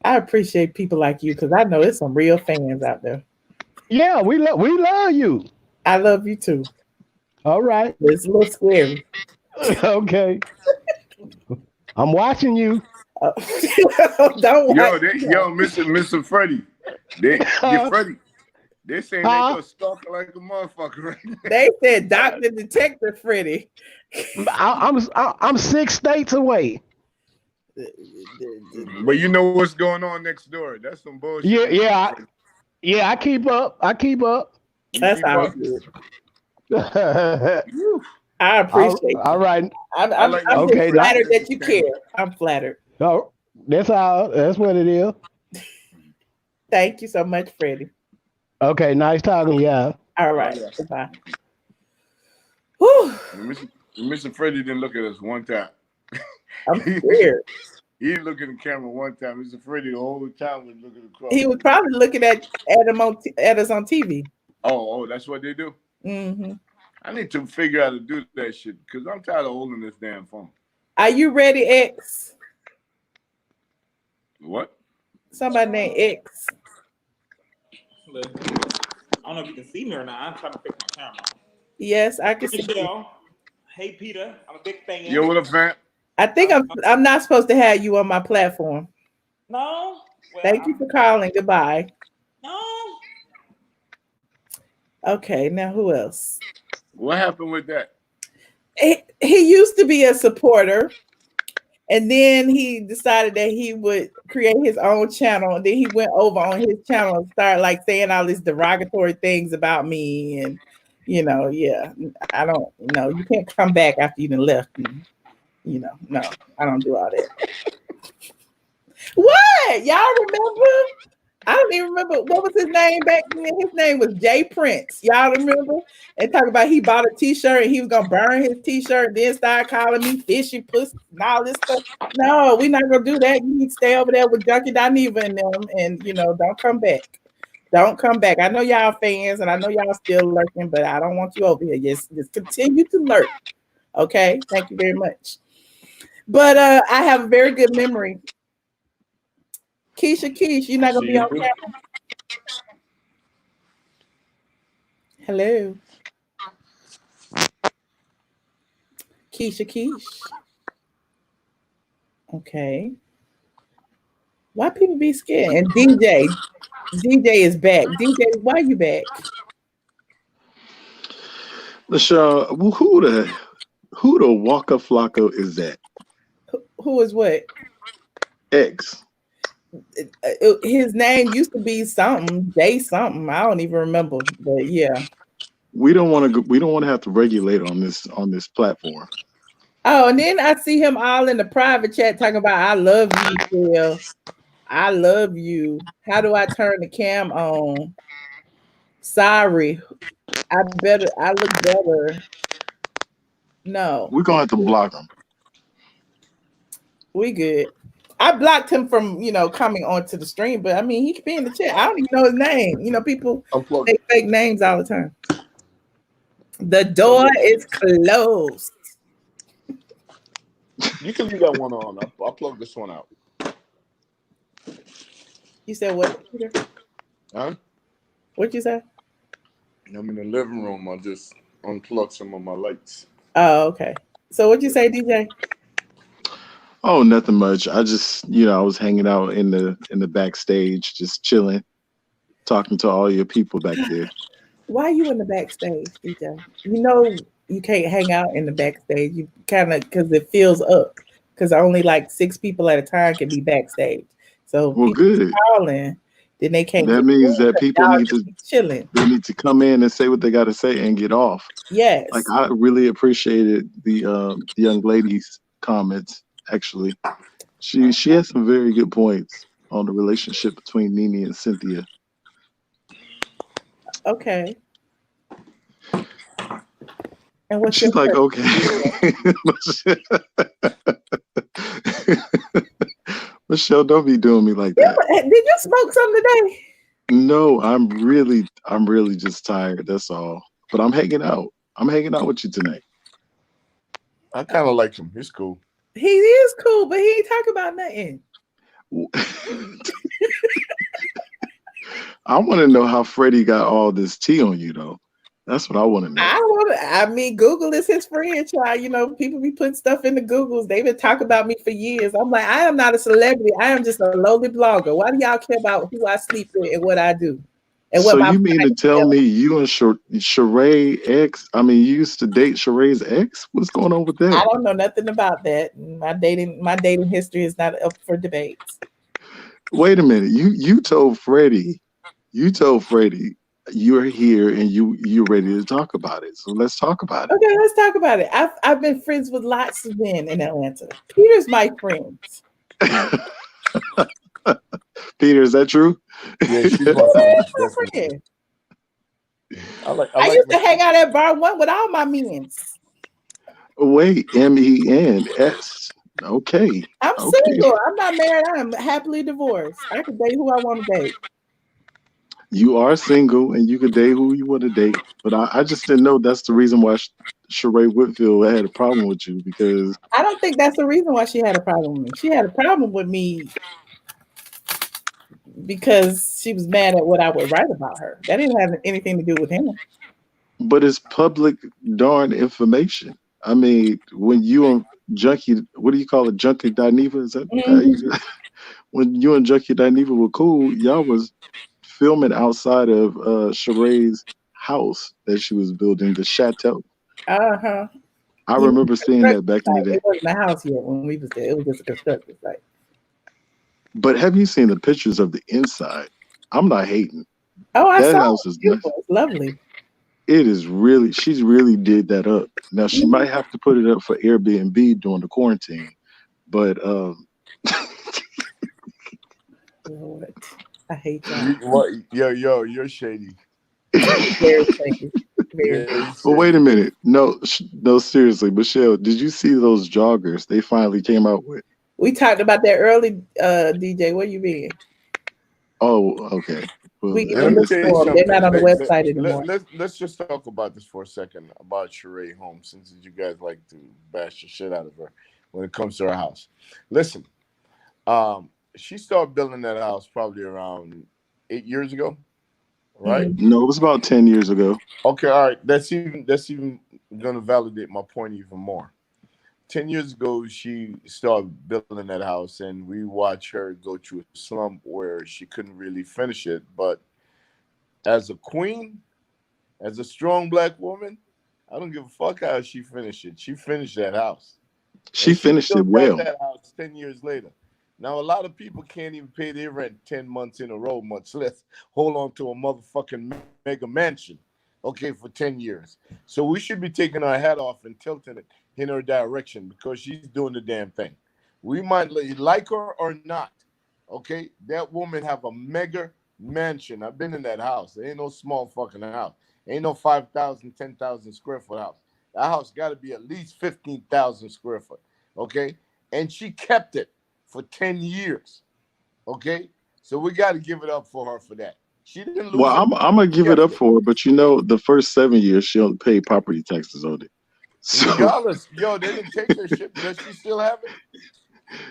I appreciate people like you because I know there's some real fans out there. Yeah, we love you. I love you too. All right. It's a little scary. Okay. I'm watching you. Don't watch. Mr. Freddie. Freddie. They saying they gonna stalk like a motherfucker right now. They said Dr. Detective Freddie. I'm 6 states away. But you know what's going on next door. That's some bullshit. Yeah, I keep up. That's how I appreciate it. All right. I'm flattered that you care. I'm flattered. No, that's what it is. Thank you so much, Freddie. Okay, nice talking to y'all. All right. Goodbye. Mr. Freddie didn't look at us one time. I'm scared. He didn't look at the camera one time. Mr. Freddie the whole time was looking across. He was probably looking at us on TV. Oh, that's what they do? Mm-hmm. I need to figure out how to do that shit because I'm tired of holding this damn phone. Are you ready, X? What? Somebody named X. Look, I don't know if you can see me or not. I'm trying to fix my camera. Yes, I can see you. Hey, Peter. I'm a big fan. Yo, what up, fam? I think I'm not supposed to have you on my platform. No. Well, Thank you for calling. Goodbye. No. Okay, now who else? What happened with that? He used to be a supporter, and then he decided that he would create his own channel, and then he went over on his channel and started saying all these derogatory things about me, and I don't, you can't come back after you done left me. No, I don't do all that. What? Y'all remember? I don't even remember what was his name back then. His name was Jay Prince. Y'all remember? And talk about he bought a t-shirt and he was gonna burn his t-shirt and then start calling me fishy pussy and all this stuff. No, we're not gonna do that. You need to stay over there with Junkie Dineva and them, and don't come back. Don't come back. I know y'all fans and I know y'all still lurking, but I don't want you over here. Just continue to lurk. Okay, thank you very much. But I have a very good memory. Keisha, you're not gonna be on camera. Hello. Keisha. Okay. Why people be scared? And DJ is back. DJ, why you back? Michelle, who the Waka Flocka is that? Who is what? X. his name used to be something, Day something. I don't even remember, but yeah. We don't want to. We don't want to have to regulate on this platform. Oh, and then I see him all in the private chat talking about I love you, Phil. I love you. How do I turn the cam on? Sorry. I look better. No. We're gonna have to block him. We good. I blocked him from, coming onto the stream, but I mean, he could be in the chat. I don't even know his name. People make fake names all the time. The door is closed. You can leave that one on. I'll plug this one out. You said what, Peter? Huh? What'd you say? I'm in the living room. I'll just unplug some of my lights. Oh, okay. So what'd you say, DJ? Oh, nothing much. I just, I was hanging out in the backstage, just chilling, talking to all your people back there. Why are you in the backstage, DJ? You can't hang out in the backstage. You kind of, because it fills up. Because only like 6 people at a time can be backstage. So Well, people good. calling, then they can't. That means that people need to chilling. They need to come in and say what they got to say and get off. Yes. Like I really appreciated the young lady's comments. Actually, she has some very good points on the relationship between Nene and Cynthia. Okay. And what's She's like, okay. Michelle, don't be doing me like that. Did you smoke something today? No, I'm really just tired. That's all. But I'm hanging out. I'm hanging out with you tonight. I kind of like him. He's cool. He is cool, but he ain't talking about nothing. I want to know how Freddie got all this tea on you, though. That's what I want to know. Google is his friend, child. People be putting stuff in the Googles. They've been talking about me for years. I'm like, I am not a celebrity. I am just a lowly blogger. Why do y'all care about who I sleep with and what I do? And so you mean to tell me you and Sheree ex? I mean, you used to date Sheree's ex? What's going on with that? I don't know nothing about that. My dating history is not up for debate. Wait a minute. You told Freddie you're here and you're ready to talk about it. So let's talk about it. Okay, let's talk about it. I've been friends with lots of men in Atlanta. Peter's my friend. Peter, is that true? Yeah, she's my friend. I used to hang out at Bar 1 with all my men's. Wait, MENS. Okay. I'm single. I'm not married. I'm happily divorced. I can date who I want to date. You are single and you can date who you want to date. But I just didn't know that's the reason why Sheree Whitfield had a problem with you, because I don't think that's the reason why she had a problem with me. She had a problem with me because she was mad at what I would write about her. That didn't have anything to do with him. But it's public darn information. I mean, when you and Junkie, what do you call it? Junkie Dineva? Is that when you and Junkie Dineva were cool, y'all was filming outside of Sheree's house that she was building, the chateau. Uh-huh. I remember seeing that back in the day. It wasn't a house yet when we was there. It was just a construction site. But have you seen the pictures of the inside? I'm not hating. Oh, I saw that house is nice. It's lovely. It is really, she's really did that up. Now she might have to put it up for Airbnb during the quarantine, but Lord, I hate that. You're shady. Very shady. Well, wait a minute. No, seriously, Michelle, did you see those joggers they finally came out with? We talked about that early, DJ. Where you been? Oh, okay. Well, they're not on the website anymore. Let's just talk about this for a second about Sheree Holmes, since you guys like to bash the shit out of her when it comes to her house. Listen, she started building that house probably around 8 years ago, right? No, it was about 10 years ago. Okay, all right. That's even gonna validate my point even more. 10 years ago, she started building that house, and we watched her go through a slump where she couldn't really finish it. But as a queen, as a strong black woman, I don't give a fuck how she finished it. She finished that house. She finished it well. That house 10 years later. Now, a lot of people can't even pay their rent 10 months in a row, much less hold on to a motherfucking mega mansion, okay, for 10 years. So we should be taking our hat off and tilting it in her direction because she's doing the damn thing. We might like her or not, okay? That woman have a mega mansion. I've been in that house. There ain't no small fucking house. Ain't no 5,000, 10,000 square foot house. That house got to be at least 15,000 square foot, okay? And she kept it for 10 years, okay? So we got to give it up for her for that. She didn't lose Well, it. I'm gonna give it up for her, but you know, the first 7 years she only paid property taxes on it. So regardless, yo, they didn't take her shit. Does she still have it?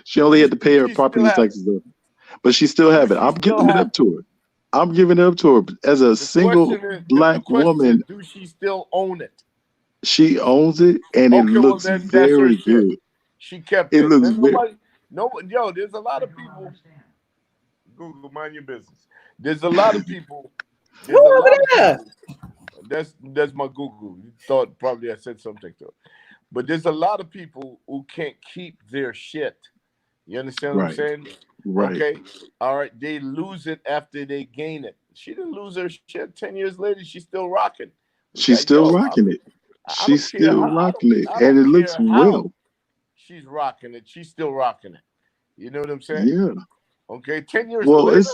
she only had to pay her property taxes on it, but she still have it. I'm giving it up to her. I'm giving it up to her as a single black woman. Do she still own it? She owns it, and it looks very good. She kept it. It looks very. Yo, there's a lot of people. Google, mind your business. There's a lot of people. There's a lot of people. That's my Google. You thought probably I said something to it. But there's a lot of people who can't keep their shit. You understand what I'm saying? Right. Okay. All right. They lose it after they gain it. She didn't lose her shit. 10 years later, she's still rocking. She's still rocking it. She's still rocking it. And it looks well. She's rocking it. She's still rocking it. You know what I'm saying? Yeah. Okay. 10 years well, later.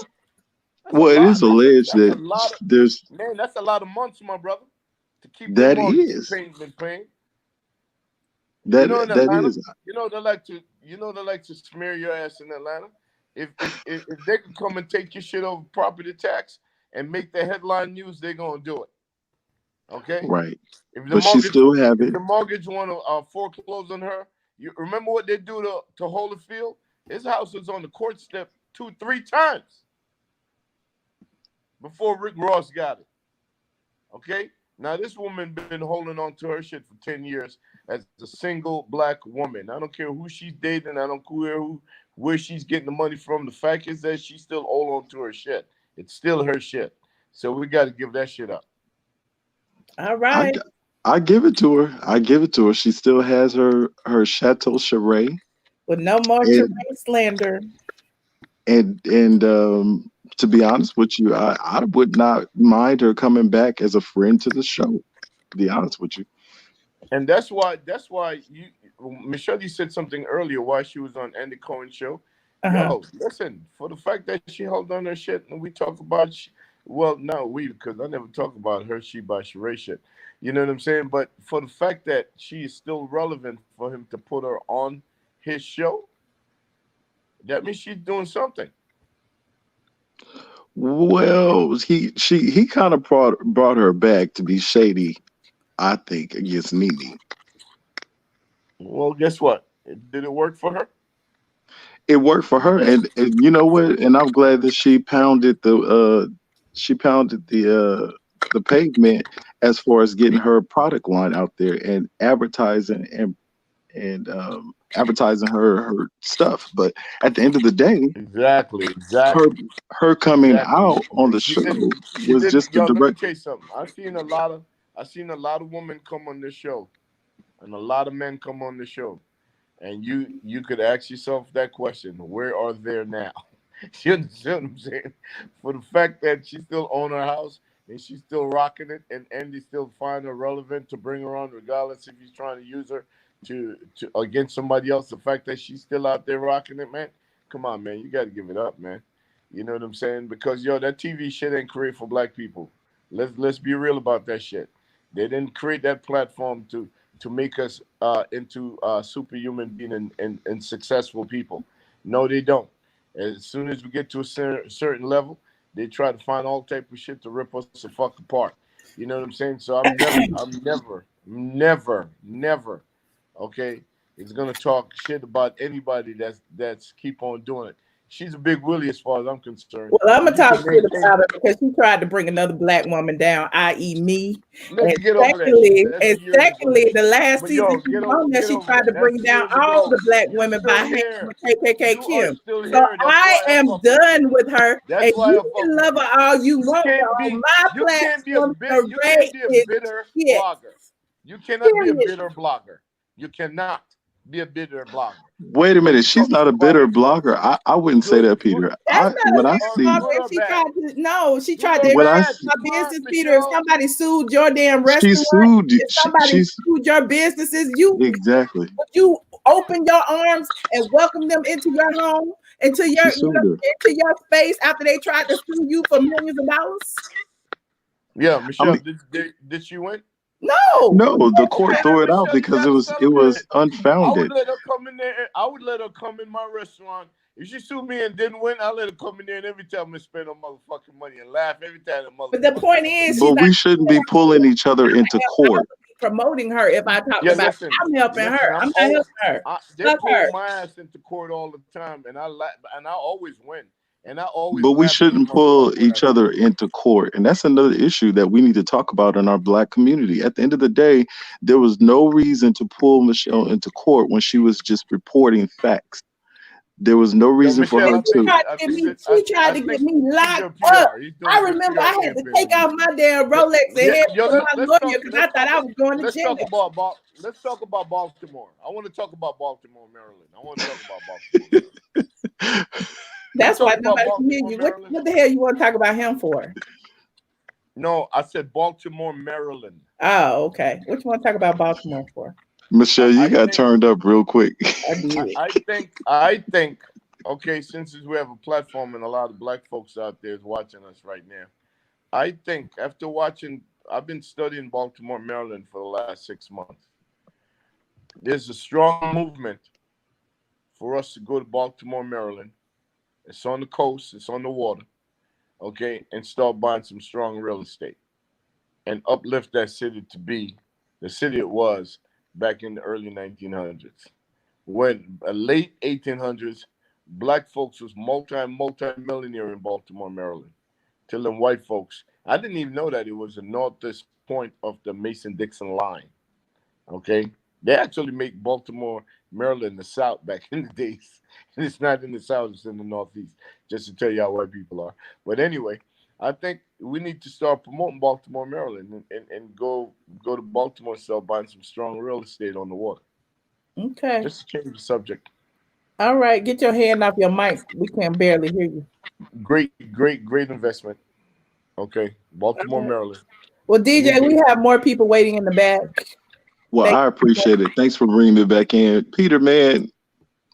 It is alleged that there's. Man, that's a lot of months, my brother. To keep that is. Paying. That, you know, in Atlanta, is. You know they like to smear your ass in Atlanta. If they can come and take your shit over property tax and make the headline news, they're gonna do it. Okay. Right. But she still have it. If the mortgage want to foreclose on her, you remember what they do to Holyfield? His house was on the court step 2-3 times before Rick Ross got it. Okay. Now this woman been holding on to her shit for 10 years as a single black woman. I don't care who she's dating. I don't care where she's getting the money from. The fact is that she still hold on to her shit. It's still her shit. So we got to give that shit up. All right. I give it to her. She still has her Chateau Sheree. With no more Sheree slander. And to be honest with you, I would not mind her coming back as a friend to the show. To be honest with you. And that's why Michelle, you said something earlier why she was on Andy Cohen's show. Yo, listen, for the fact that she held on her shit and we talk about because I never talk about her she by Sheree shit. You know what I'm saying? But for the fact that she is still relevant for him to put her on his show, that means she's doing something. Well, he kind of brought her back to be shady, I think, against Nene. Well, guess what? Did it work for her? It worked for her, and you know what? And I'm glad that she pounded the pavement as far as getting her product line out there and advertising and advertising her stuff. But at the end of the day, exactly, her coming out on the show was just the direct. Let me tell you something. I've seen a lot of women come on this show, and a lot of men come on the show, and you could ask yourself that question: where are they now? You understand what I'm saying? For the fact that she still own her house and she's still rocking it, and Andy still find her relevant to bring her on, regardless if he's trying to use her to against somebody else. The fact that she's still out there rocking it, man. Come on, man. You got to give it up, man. You know what I'm saying? Because that TV shit ain't created for black people. Let's be real about that shit. They didn't create that platform to make us into superhuman being and successful people. No, they don't. As soon as we get to a certain level, they try to find all type of shit to rip us the fuck apart. You know what I'm saying? So I'm never, okay, is gonna talk shit about anybody that's keep on doing it. She's a big willie as far as I'm concerned. Well, I'm gonna talk shit about her because she tried to bring another black woman down, i.e. me. And secondly, the last season she was on there, she tried to bring down all the black women by hanging with KKK Kim. So I am done with her. And you can love her all you want, but on my platform, Sheree is shit. You cannot be a bitter blogger. You cannot. be a bitter blogger. Wait a minute, she's not a bitter blogger. I wouldn't say that, Peter. That's not What a I bitter see, blogger. She tried to she tried to What I expose my business, Peter. If somebody sued your damn she restaurant, sued you. if somebody She's sued your businesses, you exactly. would you open your arms and welcome them into your home, into She sued her. into your space after they tried to sue you for millions of dollars? Yeah, Michelle, I mean, did she win? No. No, the court Man, threw it out Michelle, you because gotta it celebrate. was I would unfounded. let her come in there. I would let her come in my restaurant. If she sued me and didn't win, I'll let her come in there and every time I spend her motherfucking money and laugh every time the motherfucker. But the point is, But we shouldn't be pulling each other into court. promoting her. If I talk Yeah, about listen, I'm helping her. I'm not helping her. They Fuck pull her. my ass into court all the time, and I always win. And I always But we laugh at the shouldn't pull motherfucker when I each other into court. And that's another issue that we need to talk about in our Black community. At the end of the day, there was no reason to pull Michelle into court when she was just reporting facts. There was no reason for her She to. tried to get me locked up. I remember I had to take out my damn Rolex and head to my lawyer because I thought I was going to jail. Let's talk about Baltimore. I want to talk about Baltimore, Maryland. I want to talk about Baltimore. That's why nobody can hear you. What the hell you want to talk about him for? No, I said Baltimore, Maryland. Oh, okay. What you want to talk about Baltimore for? Michelle, you got turned up real quick. I think, okay, since we have a platform and a lot of Black folks out there is watching us right now, I think after I've been studying Baltimore, Maryland for the last 6 months. There's a strong movement for us to go to Baltimore, Maryland. It's on the coast, it's on the water, okay, and start buying some strong real estate and uplift that city to be the city it was back in the early 1900s. When late 1800s, Black folks was multi-millionaire in Baltimore, Maryland. Till them white folks, I didn't even know that it was the northeast point of the Mason-Dixon line, okay? They actually make Baltimore, Maryland, the South back in the days. And it's not in the South, it's in the Northeast, just to tell you how white people are. But anyway, I think we need to start promoting Baltimore, Maryland, and go to Baltimore and start buying some strong real estate on the water. Okay. Just to change the subject. All right. Get your hand off your mic. We can barely hear you. Great investment. Okay. Baltimore, Maryland. Well, DJ, we have more people waiting in the back. Well, I appreciate it. Thanks for bringing me back in. Peter, man,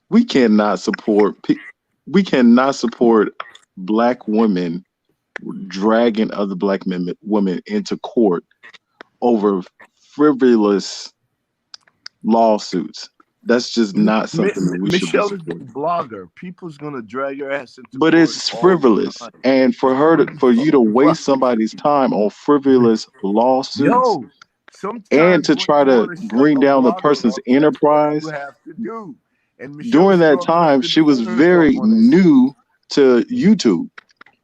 we cannot support Black women dragging other Black women into court over frivolous lawsuits. That's just not something that we Michelle should be is a blogger. People's gonna drag your ass into but court it's frivolous. And for you to waste somebody's time on frivolous lawsuits and to try to bring down the person's enterprise. You have to do. And During that time, she was very new to YouTube.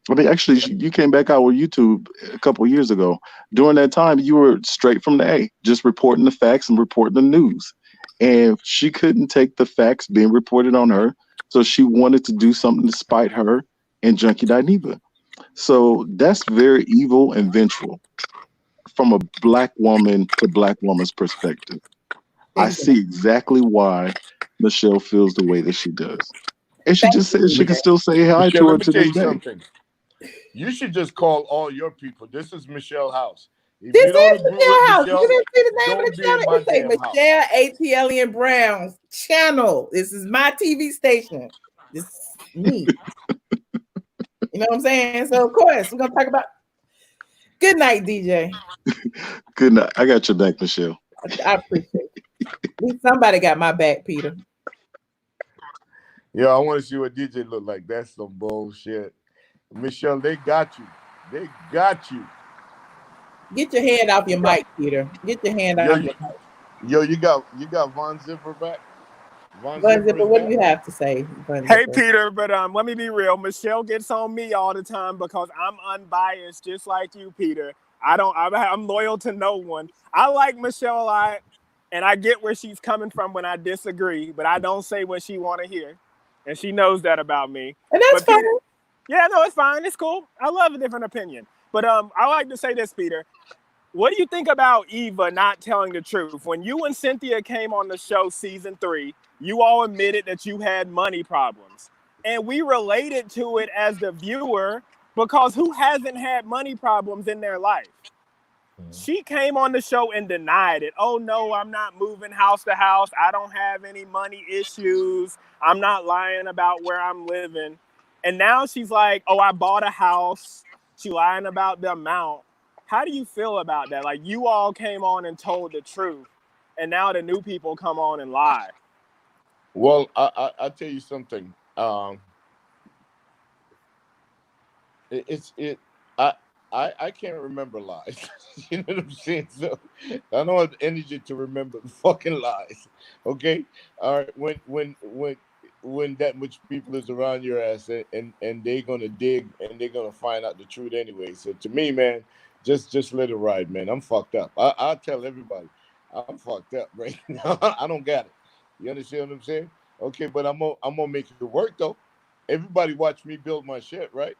I mean, actually, you came back out with YouTube a couple of years ago. During that time, you were straight from the A, just reporting the facts and reporting the news. And she couldn't take the facts being reported on her, so she wanted to do something to spite her and Junkie Dineva. So that's very evil and vengeful from a Black woman to Black woman's perspective. I see exactly why Michelle feels the way that she does. And she just said she can still say hi to her to this day. Something. You should just call all your people. This is Michelle's house. If this you don't is agree Michelle's with house. Michelle, You didn't see the name of the channel. my You say damn house. Michelle ATLien Brown's channel. This is my TV station. This is me. You know what I'm saying? So of course we're gonna talk about. Good night, DJ. Good night. I got your back, Michelle. I appreciate it. At least somebody got my back, Peter. Yeah, I want to see what DJ look like. That's some bullshit. Michelle, they got you. They got you. Get your hand off your mic, Peter. Get your hand off your mic. Yo, you got Von Zipper back? Von Zipper, what do you have to say? Hey, Peter, but let me be real. Michelle gets on me all the time because I'm unbiased, just like you, Peter. I'm loyal to no one. I like Michelle a lot, and I get where she's coming from when I disagree, but I don't say what she want to hear, and she knows that about me. And that's fine. Yeah, no, it's fine. It's cool. I love a different opinion. But I like to say this, Peter. What do you think about Eva not telling the truth? When you and Cynthia came on the show season 3, you all admitted that you had money problems. And we related to it as the viewer because who hasn't had money problems in their life? She came on the show and denied it. Oh no, I'm not moving house to house. I don't have any money issues. I'm not lying about where I'm living. And now she's like, oh, I bought a house. She lying about the amount. How do you feel about that? Like, you all came on and told the truth, and now the new people come on and lie. Well, I'll tell you something. It I can't remember lies. You know what I'm saying? So I don't have energy to remember the fucking lies. Okay? All right. When that much people is around your ass and they're gonna dig and they're gonna find out the truth anyway. So to me, man, just let it ride, man. I'm fucked up. I'll tell everybody I'm fucked up right now. I don't got it. You understand what I'm saying? Okay, but I'm gonna make it work though. Everybody watch me build my shit, right?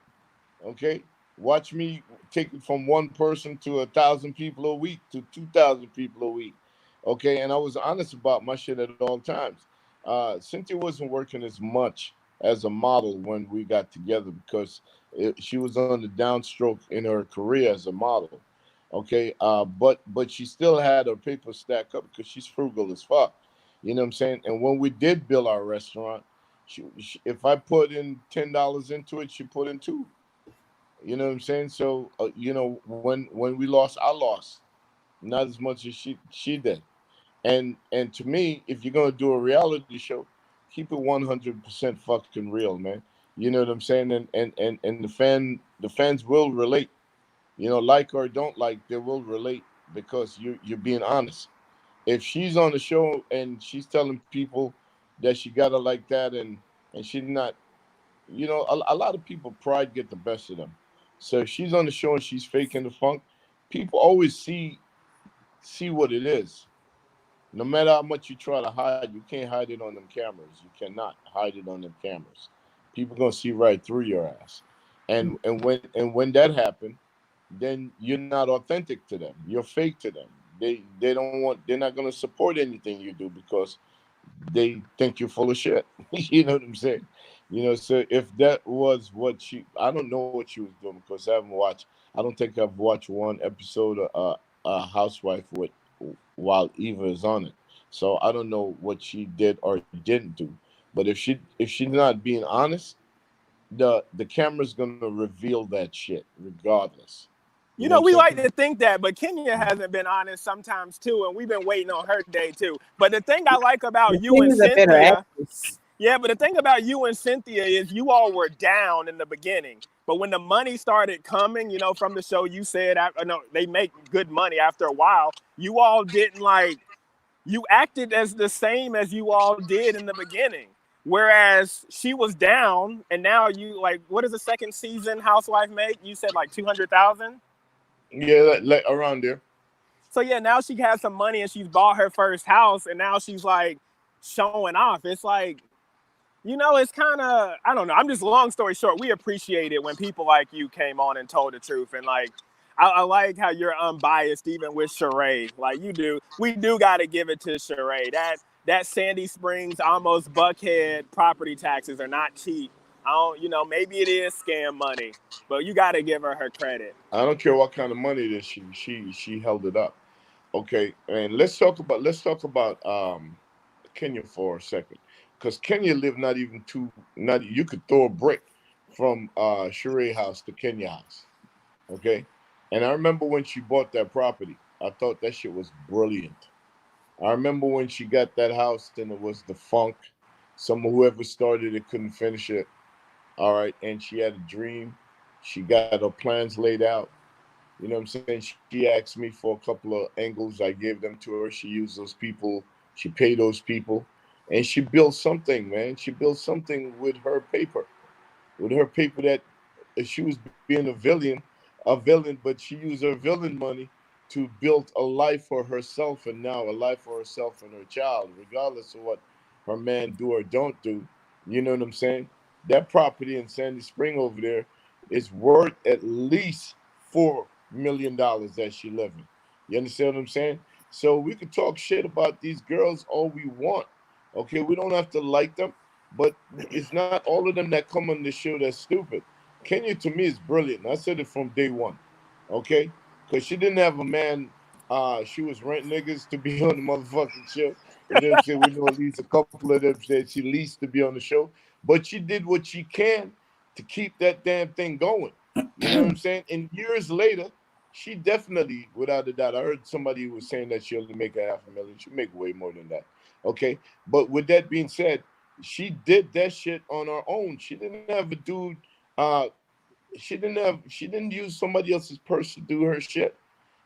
Okay, watch me take it from one person to 1,000 people a week to 2,000 people a week. Okay, and I was honest about my shit at all times. Cynthia wasn't working as much as a model when we got together because she was on the downstroke in her career as a model. Okay, but she still had her paper stack up because she's frugal as fuck. You know what I'm saying? And when we did build our restaurant, if I put in $10 into it, she put in two. You know what I'm saying? So when we lost, I lost not as much as she did. And to me, if you're gonna do a reality show, keep it 100% fucking real, man. You know what I'm saying? And the fans will relate. You know, like or don't like, they will relate because you're being honest. If she's on the show and she's telling people that she got her like that and she's not, a lot of people pride get the best of them. So if she's on the show and she's faking the funk, people always see what it is. No matter how much you try to hide, you can't hide it on them cameras. You cannot hide it on them cameras. People gonna see right through your ass. And when that happened, then you're not authentic to them. You're fake to them. They're not gonna support anything you do because they think you're full of shit. You know what I'm saying? So if that was what I don't know what she was doing because I don't think I've watched one episode of Housewife while Eva is on it. So I don't know what she did or didn't do. But if she's not being honest, the camera's gonna reveal that shit regardless. You know what We I'm like saying? to think that, but Kenya hasn't been honest sometimes too, and we've been waiting on her day too. But the thing I like about you and Kenya's a better Cynthia, actress. yeah, but the thing about you and Cynthia is you all were down in the beginning. But when the money started coming, from the show, you said, no, they make good money after a while. You all didn't you acted as the same as you all did in the beginning. Whereas she was down, and now you what does the second season Housewife make? You said 200,000. Yeah, like around there. So yeah, now she has some money and she's bought her first house, and now she's showing off. It's it's kind of, I don't know. I'm just, long story short, we appreciate it when people like you came on and told the truth. And I like how you're unbiased, even with Sheree. You do. We do got to give it to Sheree. That Sandy Springs, almost Buckhead property taxes are not cheap. I don't, maybe it is scam money, but you got to give her credit. I don't care what kind of money that she held it up. Okay, and let's talk about Kenya for a second, because Kenya lived not even not you could throw a brick from Sheree house to Kenya house. Okay, and I remember when she bought that property, I thought that shit was brilliant. I remember when she got that house and it was the funk. Whoever started it couldn't finish it. All right, and she had a dream. She got her plans laid out. You know what I'm saying? She asked me for a couple of angles. I gave them to her. She used those people. She paid those people. And she built something, man. She built something with her paper. With her paper that she was being a villain, but she used her villain money to build a life for herself and now a life for herself and her child, regardless of what her man do or don't do. You know what I'm saying? That property in Sandy Spring over there is worth at least $4 million that she living. You understand what I'm saying? So we can talk shit about these girls all we want. Okay, we don't have to like them, but it's not all of them that come on the show that's stupid. Kenya to me is brilliant. I said it from day one. Okay, because she didn't have a man. She was rent niggas to be on the motherfucking show. You know what I'm saying? We know at least a couple of them that she leased to be on the show, but she did what she can to keep that damn thing going. You know what I'm saying? And years later, she definitely, without a doubt, I heard somebody was saying that she only make $500,000. She make way more than that. Okay, but with that being said, she did that shit on her own. She didn't have a dude. She didn't use somebody else's purse to do her shit.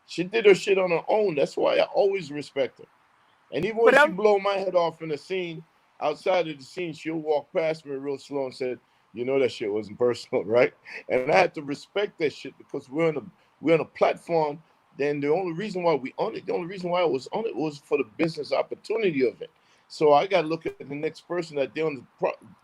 She did her shit on her own. That's why I always respect her. And even when she blow my head off in a scene, outside of the scene, she'll walk past me real slow and said, "You know that shit wasn't personal, right?" And I had to respect that shit because we're on a platform. Then the only reason why we on it, the only reason why I was on it was for the business opportunity of it. So I got to look at the next person that they're on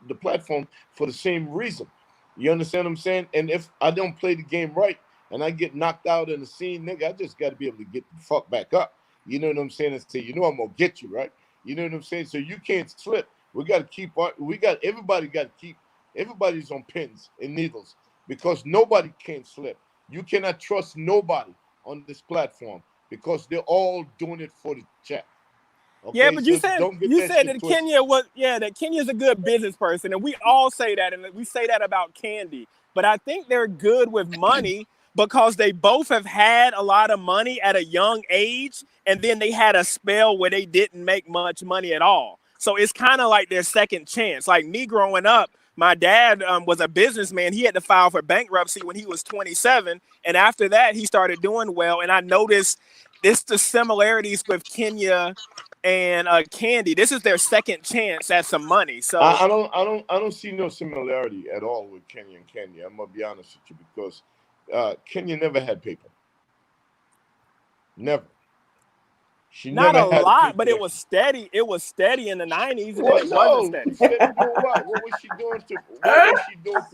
the platform for the same reason. You understand what I'm saying? And if I don't play the game right and I get knocked out in the scene, nigga, I just got to be able to get the fuck back up. You know what I'm saying? And say, you know, I'm gonna get you, right? You know what I'm saying? So you can't slip. We got to keep everybody's on pins and needles because nobody can slip. You cannot trust nobody on this platform because they're all doing it for the check. Okay? Yeah, but you So said don't get that Kenya's a good business person, and we all say that, and we say that about Candy. But I think they're good with money because they both have had a lot of money at a young age, and then they had a spell where they didn't make much money at all. So it's kind of like their second chance. Like me growing up, my dad was a businessman. He had to file for bankruptcy when he was 27, and after that, he started doing well. And I noticed the similarities with Kenya and Candy. This is their second chance at some money. So I don't see no similarity at all with Kenya and Kenya. I'm gonna be honest with you because Kenya never had paper. Never. She not never a had lot, paper but it was steady. It was steady in the 90s, and then it wasn't steady. Steady doing what? What was she doing to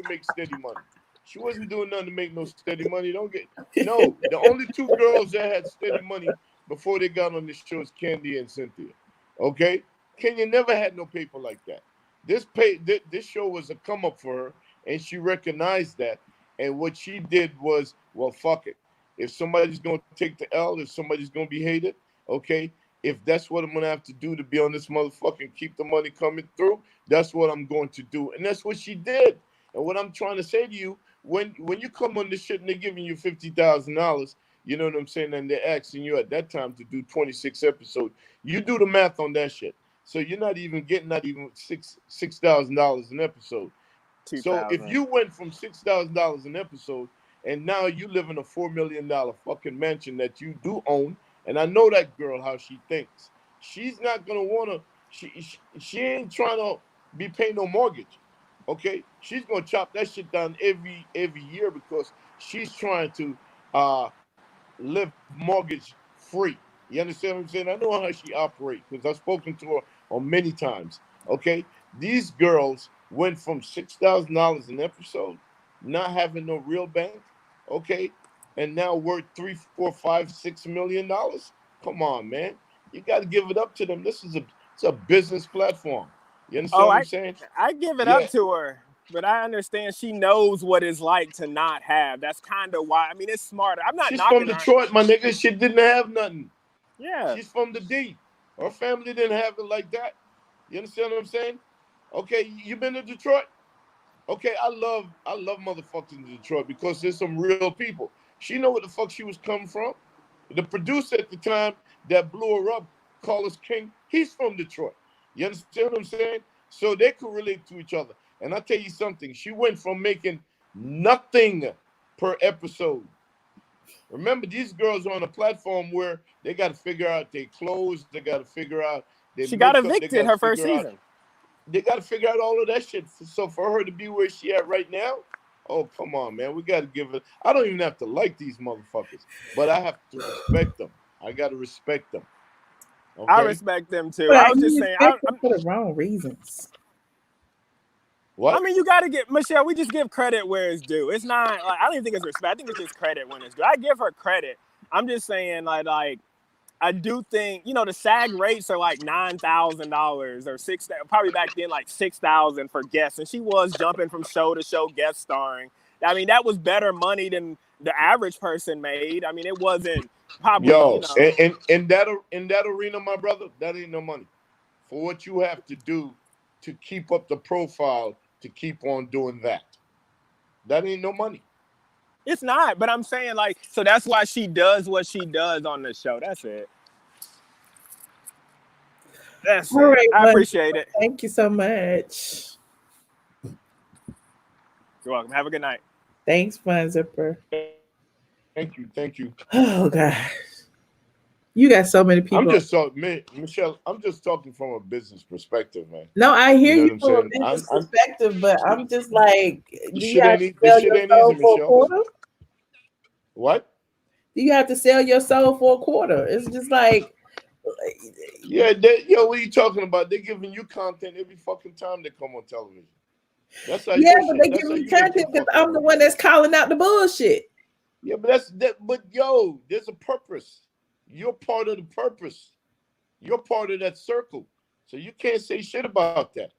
make steady money? She wasn't doing nothing to make no steady money. The only two girls that had steady money before they got on this show is Candy and Cynthia. Okay? Kenya never had no paper like that. This show was a come up for her, and she recognized that. And what she did was, well, fuck it. If somebody's gonna take the L, if somebody's gonna be hated, okay, if that's what I'm gonna have to do to be on this motherfucker and keep the money coming through, that's what I'm going to do. And that's what she did. And what I'm trying to say to you, when you come on this shit and they're giving you $50,000, you know what I'm saying, and they're asking you at that time to do 26 episodes, you do the math on that shit. So you're not even getting $6,000 an episode. So if you went from $6,000 an episode and now you live in a $4 million fucking mansion that you do own, and I know that girl how she thinks. She's not gonna wanna. She ain't trying to be paying no mortgage. Okay, she's gonna chop that shit down every year because she's trying to live mortgage free. You understand what I'm saying? I know how she operates because I've spoken to her on many times. Okay, these girls went from $6,000 an episode, not having no real bank. Okay, and now worth $3, $4, $5, $6 million. Come on, man. You got to give it up to them. It's a business platform. You understand what I'm saying? I give it up to her, but I understand she knows what it's like to not have. That's kind of why. I mean, it's smarter. I'm not She's knocking from Detroit, my nigga. She didn't have nothing. Yeah. She's from the D. Her family didn't have it like that. You understand what I'm saying? Okay, you been to Detroit? Okay, I love motherfuckers in Detroit because there's some real people. She know what the fuck she was coming from. The producer at the time that blew her up, Carlos King, he's from Detroit. You understand what I'm saying? So they could relate to each other. And I'll tell you something. She went from making nothing per episode. Remember, these girls are on a platform where they got to figure out their clothes. They got to figure out their She makeup. got evicted her first season. They got to figure out all of that shit. So for her to be where she at right now, oh, come on, man. We got to give it. I don't even have to like these motherfuckers, but I have to respect them. I got to respect them. Okay? I respect them too. But I was just saying. For the wrong reasons. What? I mean, you got to get, Michelle, we just give credit where it's due. It's not, like, I don't even think it's respect. I think it's just credit when it's due. I give her credit. I'm just saying, like I do think, you know, the SAG rates are like $9,000 or probably back then like $6,000 for guests, and she was jumping from show to show guest starring. I mean, that was better money than the average person made. I mean, it wasn't probably, you know. in that arena, my brother, that ain't no money for what you have to do to keep up the profile to keep on doing that. That ain't no money. It's not, but I'm saying, like, so that's why she does what she does on the show. That's it. That's All it. right, I appreciate it. Thank you so much. You're welcome. Have a good night. Thanks, Fun Zipper. Thank you. Oh gosh, you got so many people. I'm just talking, Michelle. I'm just talking from a business perspective, man. No, I hear you, know from a business perspective, but I'm just like, do you have to sell your soul for a quarter? What? Do you have to sell your soul for a quarter? It's just like, yeah, what are you talking about? They're giving you content every fucking time they come on television. That's how yeah, but they give me content because I'm the one that's calling out the bullshit. Yeah, but but yo, there's a purpose. You're part of the purpose. You're part of that circle. So you can't say shit about that.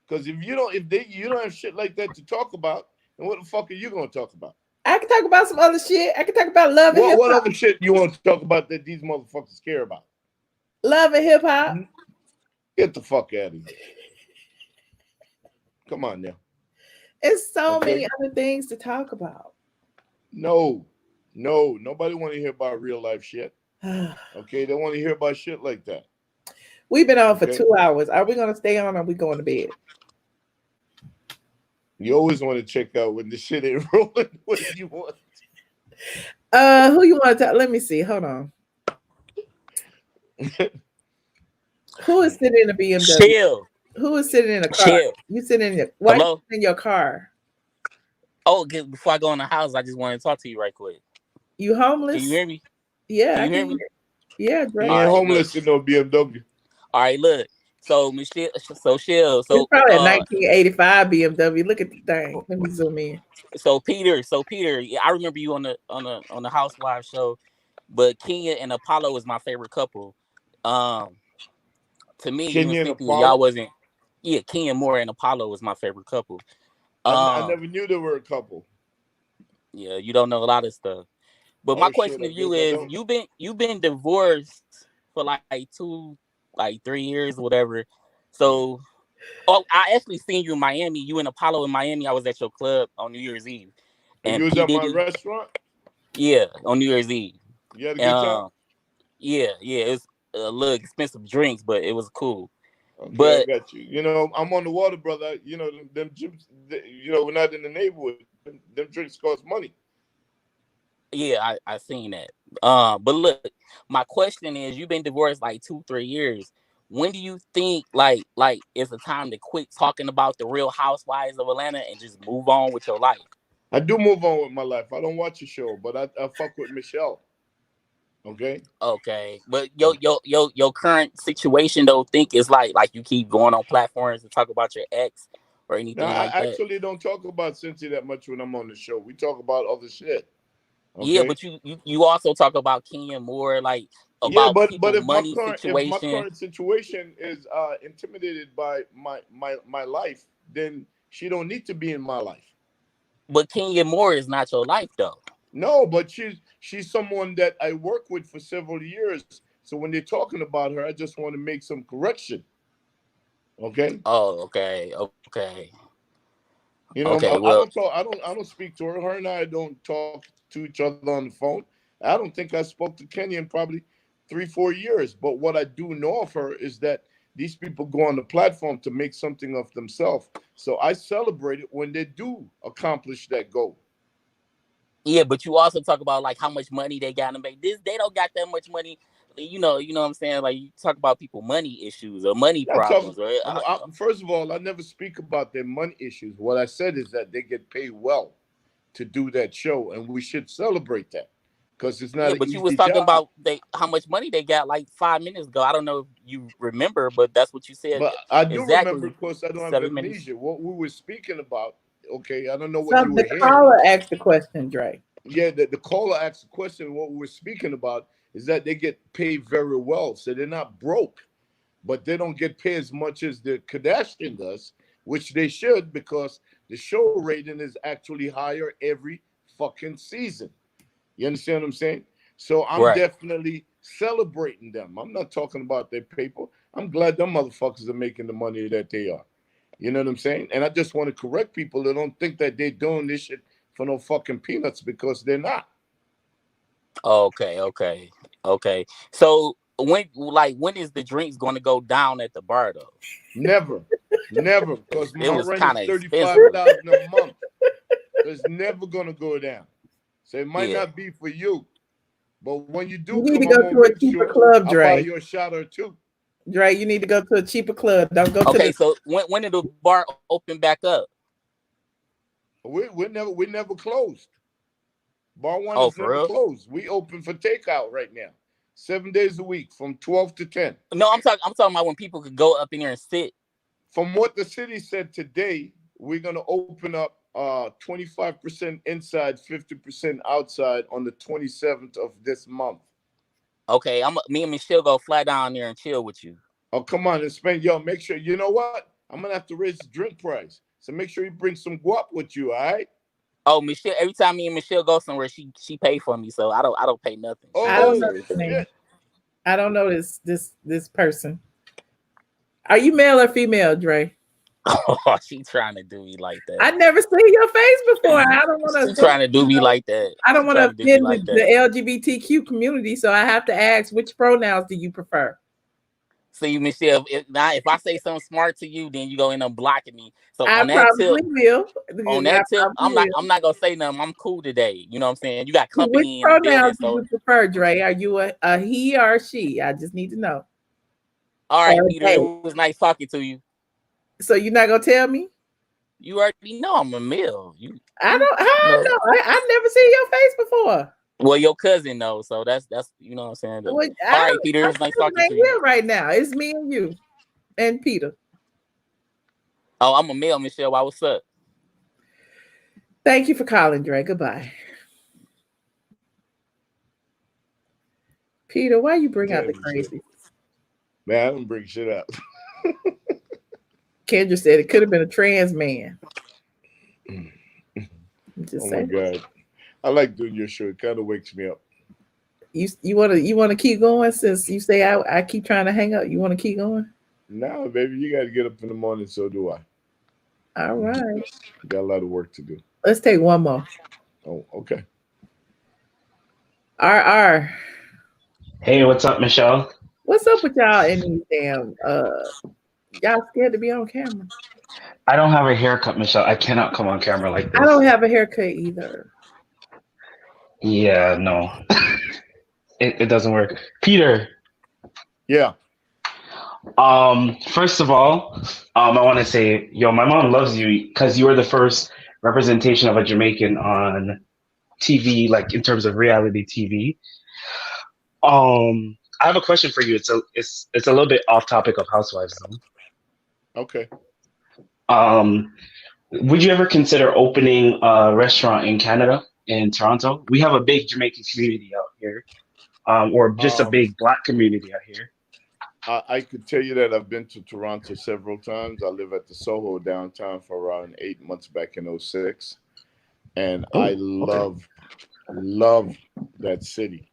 Because if you don't have shit like that to talk about, then what the fuck are you gonna talk about? I can talk about some other shit. I can talk about love and hip hop. What other shit you want to talk about that these motherfuckers care about? Love and hip hop. Get the fuck out of here. Come on now. It's so many other things to talk about. No, nobody want to hear about real life shit. Okay, they want to hear about shit like that. We've been on for 2 hours. Are we going to stay on or are we going to bed? You always want to check out when the shit ain't rolling. What do you want? Who you want to talk? Let me see. Hold on. Who is sitting in a BMW? Chill. Who is sitting in a car? Chill. You sitting in your Hello? in your car? Oh, before I go in the house, I just want to talk to you right quick. You homeless? Can you hear me? Yeah, can you hear me? Yeah, great. You ain't homeless in no BMW. All right, look. So Michelle, it's probably a 1985 BMW. Look at the thing. Let me zoom in. So Peter, I remember you on the Housewives show, but Kenya and Apollo was my favorite couple. To me, Kenya you and Cynthia, y'all wasn't. Yeah, Kenya Moore and Apollo was my favorite couple. I never knew they were a couple. Yeah, you don't know a lot of stuff. But my question to you is, you've been divorced for like 3 years or whatever. So, I actually seen you in Miami. You and Apollo in Miami. I was at your club on New Year's Eve. And you was at my restaurant? Yeah, on New Year's Eve. You had a good time? Yeah. It was a little expensive drinks, but it was cool. Okay, but I got you. You know, I'm on the water, brother. You know, them gyms, we're not in the neighborhood. Them drinks cost money. Yeah, I seen that. But look, my question is, you've been divorced like 2-3 years. When do you think like it's a time to quit talking about the Real Housewives of Atlanta and just move on with your life? I do move on with my life. I don't watch the show, but I fuck with Michelle. Okay. But your current situation though, think is like you keep going on platforms to talk about your ex or anything like that? I actually don't talk about Cynthia that much when I'm on the show. We talk about other shit. Okay? Yeah, but you also talk about Kenya Moore, like about but if money if my current situation is intimidated by my life, then she don't need to be in my life. But Kenya Moore is not your life though. No, but she's someone that I work with for several years. So when they're talking about her, I just want to make some correction. Okay. Oh, okay. You know, I don't speak to her. Her and I don't talk to each other on the phone. I don't think I spoke to Kenya in probably 3-4 years. But what I do know of her is that these people go on the platform to make something of themselves. So I celebrate it when they do accomplish that goal. Yeah, but you also talk about like how much money they got to make. They don't got that much money. You know what I'm saying? Like you talk about people money issues or money problems. First of all, I never speak about their money issues. What I said is that they get paid well to do that show, and we should celebrate that because it's not. Yeah, but you was talking about how much money they got like 5 minutes ago. I don't know if you remember, but that's what you said. But I do remember, of course. I don't have amnesia. What we were speaking about. Okay, I don't know what you were hearing. The caller asked the question, Dre. Yeah, the caller asked the question. What we're speaking about is that they get paid very well, so they're not broke, but they don't get paid as much as the Kardashian does, which they should, because the show rating is actually higher every fucking season. You understand what I'm saying? So I'm definitely celebrating them. I'm not talking about their paper. I'm glad them motherfuckers are making the money that they are. You know what I'm saying? And I just want to correct people that don't think that they're doing this shit for no fucking peanuts, because they're not. Okay. So when is the drinks going to go down at the bar though? Never, because It my was rent kind is of expensive. $35,000 a month. It's never gonna go down. So it might not be for you, but when you do You need come, to I'm go gonna to a make cheaper sure club, I buy Dre. you a shot or two. Dre, you need to go to a cheaper club. Don't go to Okay, the. so when did the bar open back up? We never closed. Bar one Oh, is for never real? closed. We open for takeout right now, 7 days a week from 12 to 10. No, I'm talking about when people could go up in there and sit. From what the city said today, we're gonna open up 25% inside, 50% outside on the 27th of this month. Okay, me and Michelle go fly down there and chill with you. Oh, come on and spend. Yo, make sure, you know what? I'm gonna have to raise the drink price. So make sure you bring some guap with you, all right? Oh, Michelle, every time me and Michelle go somewhere, she pay for me, so I don't pay nothing. I don't know this name. I don't know this person. Are you male or female, Dre? Oh, she trying to do me like that. I never seen your face before. I don't want to. She trying to do me like that. I don't want to offend the LGBTQ community, so I have to ask, which pronouns do you prefer? See, Michelle, if I say something smart to you, then you go in and blocking me. So I on that probably tip, will. on that tip, I'm not gonna say nothing. I'm cool today. You know what I'm saying? You got company in the building. Which pronouns do you prefer, Dre? Are you a he or a she? I just need to know. All right, Peter, it was nice talking to you. So you're not gonna tell me? You already know I'm a male. I don't. How know? I've never seen your face before. Well, your cousin knows, so that's you know what I'm saying. All right, Peter, it was nice talking to you. Right now, it's me and you, and Peter. Oh, I'm a male, Michelle. Why? What's up? Thank you for calling, Dre. Goodbye. Peter, why you bring out the crazy? Man, I don't bring shit up. Kendra said it could have been a trans man. Oh my God. I like doing your show. It kind of wakes me up. You want to keep going, since you say I keep trying to hang up. You want to keep going? No, baby, you got to get up in the morning. So do I. All right. Got a lot of work to do. Let's take one more. Oh, okay. RR. Hey, what's up, Michelle? What's up with y'all in these damn y'all scared to be on camera? I don't have a haircut, Michelle. I cannot come on camera like this. I don't have a haircut either. Yeah, no. It doesn't work. Peter. Yeah. First of all, I want to say, yo, my mom loves you because you were the first representation of a Jamaican on TV, like in terms of reality TV. I have a question for you. It's a little bit off topic of Housewives though. Okay. Would you ever consider opening a restaurant in Canada, in Toronto? We have a big Jamaican community out here, or just a big Black community out here. I could tell you that I've been to Toronto several times. I live at the Soho downtown for around 8 months back in 2006. And I love that city.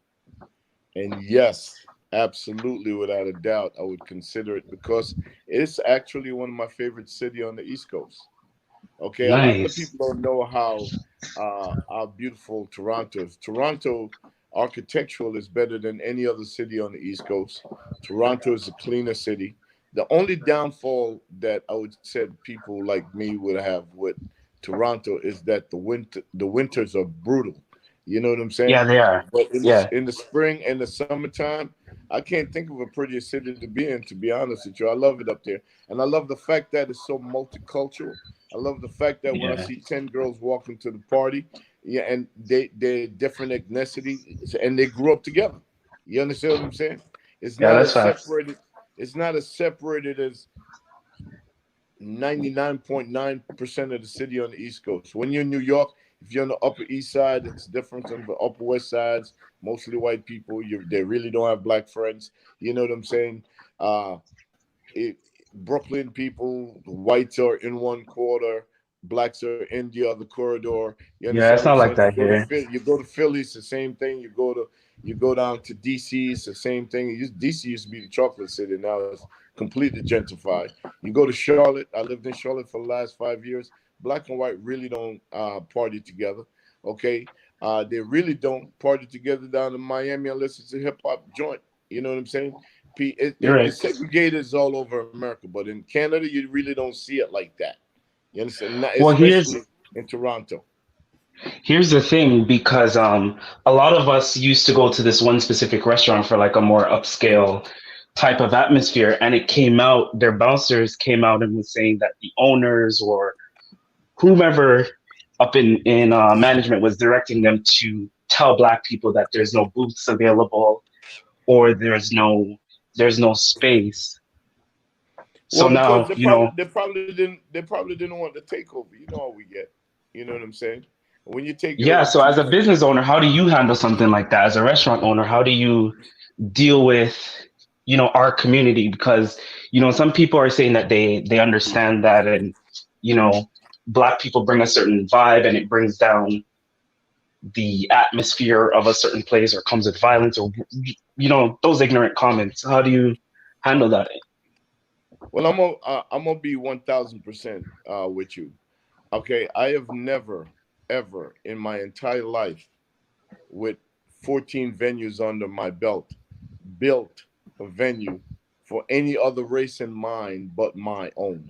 And yes, absolutely, without a doubt, I would consider it, because it's actually one of my favorite cities on the East Coast. Okay, nice. A lot of people don't know how beautiful Toronto is. Toronto, architectural, is better than any other city on the East Coast. Toronto is a cleaner city. The only downfall that I would say people like me would have with Toronto is that the winters are brutal. You know what I'm saying? Yeah, they are. But in the spring and the summertime, I can't think of a prettier city to be in, to be honest with you. I love it up there. And I love the fact that it's so multicultural. I love the fact that when I see 10 girls walking to the party, and they're different ethnicity, and they grew up together. You understand what I'm saying? It's not as separated. It's not as separated as 99.9% of the city on the East Coast. When you're in New York, If you're on the Upper East Side, it's different from the Upper West Sides. Mostly white people. They really don't have black friends. You know what I'm saying? Brooklyn people, whites are in one quarter, blacks are in the other corridor. You Yeah, understand it's what I'm not like saying? that here. You go to Philly, it's the same thing. You go down to DC, it's the same thing. DC used to be the chocolate city, now it's completely gentrified. You go to Charlotte. I lived in Charlotte for the last 5 years. Black and white really don't party together. Okay, they really don't party together down in Miami unless it's a hip hop joint. You know what I'm saying? You're right. It's segregated all over America, but in Canada, you really don't see it like that. You understand? Well, Especially in Toronto. Here's the thing, because a lot of us used to go to this one specific restaurant for like a more upscale type of atmosphere, and it came out, their bouncers came out and was saying that the owners or whomever up in management was directing them to tell black people that there's no booths available or there's no space. So now, they probably didn't want to take over. You know how we get. You know what I'm saying? When you take it over so as a business owner, how do you handle something like that? As a restaurant owner, how do you deal with, our community? Because, some people are saying that they understand that, and, black people bring a certain vibe and it brings down the atmosphere of a certain place, or comes with violence, or, those ignorant comments. How do you handle that? Well, I'm gonna be 1,000% with you. Okay, I have never, ever in my entire life, with 14 venues under my belt, built a venue for any other race in mind but my own.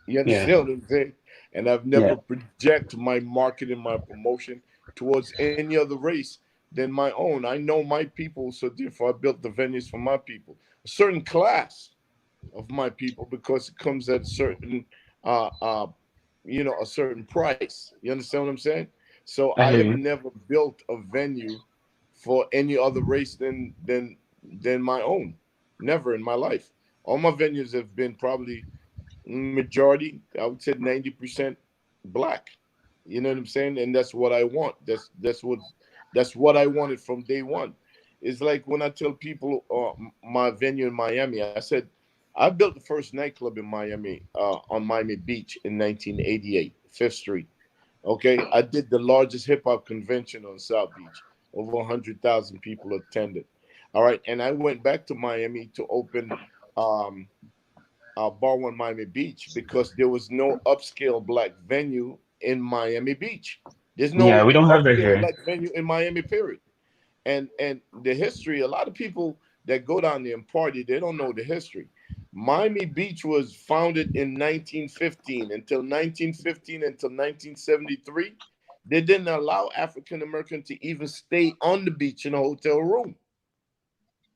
You understand what I'm saying? And I've never project my marketing, my promotion towards any other race than my own. I know my people, so therefore I built the venues for my people. A certain class of my people, because it comes at a certain a certain price. You understand what I'm saying? So I have never built a venue for any other race than my own. Never in my life. All my venues have been probably majority, I would say 90% black. You know what I'm saying? And that's what I want. That's what I wanted from day one. It's like when I tell people my venue in Miami, I said I built the first nightclub in Miami on Miami Beach in 1988, 5th Street. Okay, I did the largest hip hop convention on South Beach. Over 100,000 people attended. All right, and I went back to Miami to open Bar One Miami Beach because there was no upscale black venue in Miami Beach. There's no we don't have that upscale here. black venue in Miami, period. And the history, a lot of people that go down there and party, they don't know the history. Miami Beach was founded in 1915. Until 1973, they didn't allow African American to even stay on the beach in a hotel room.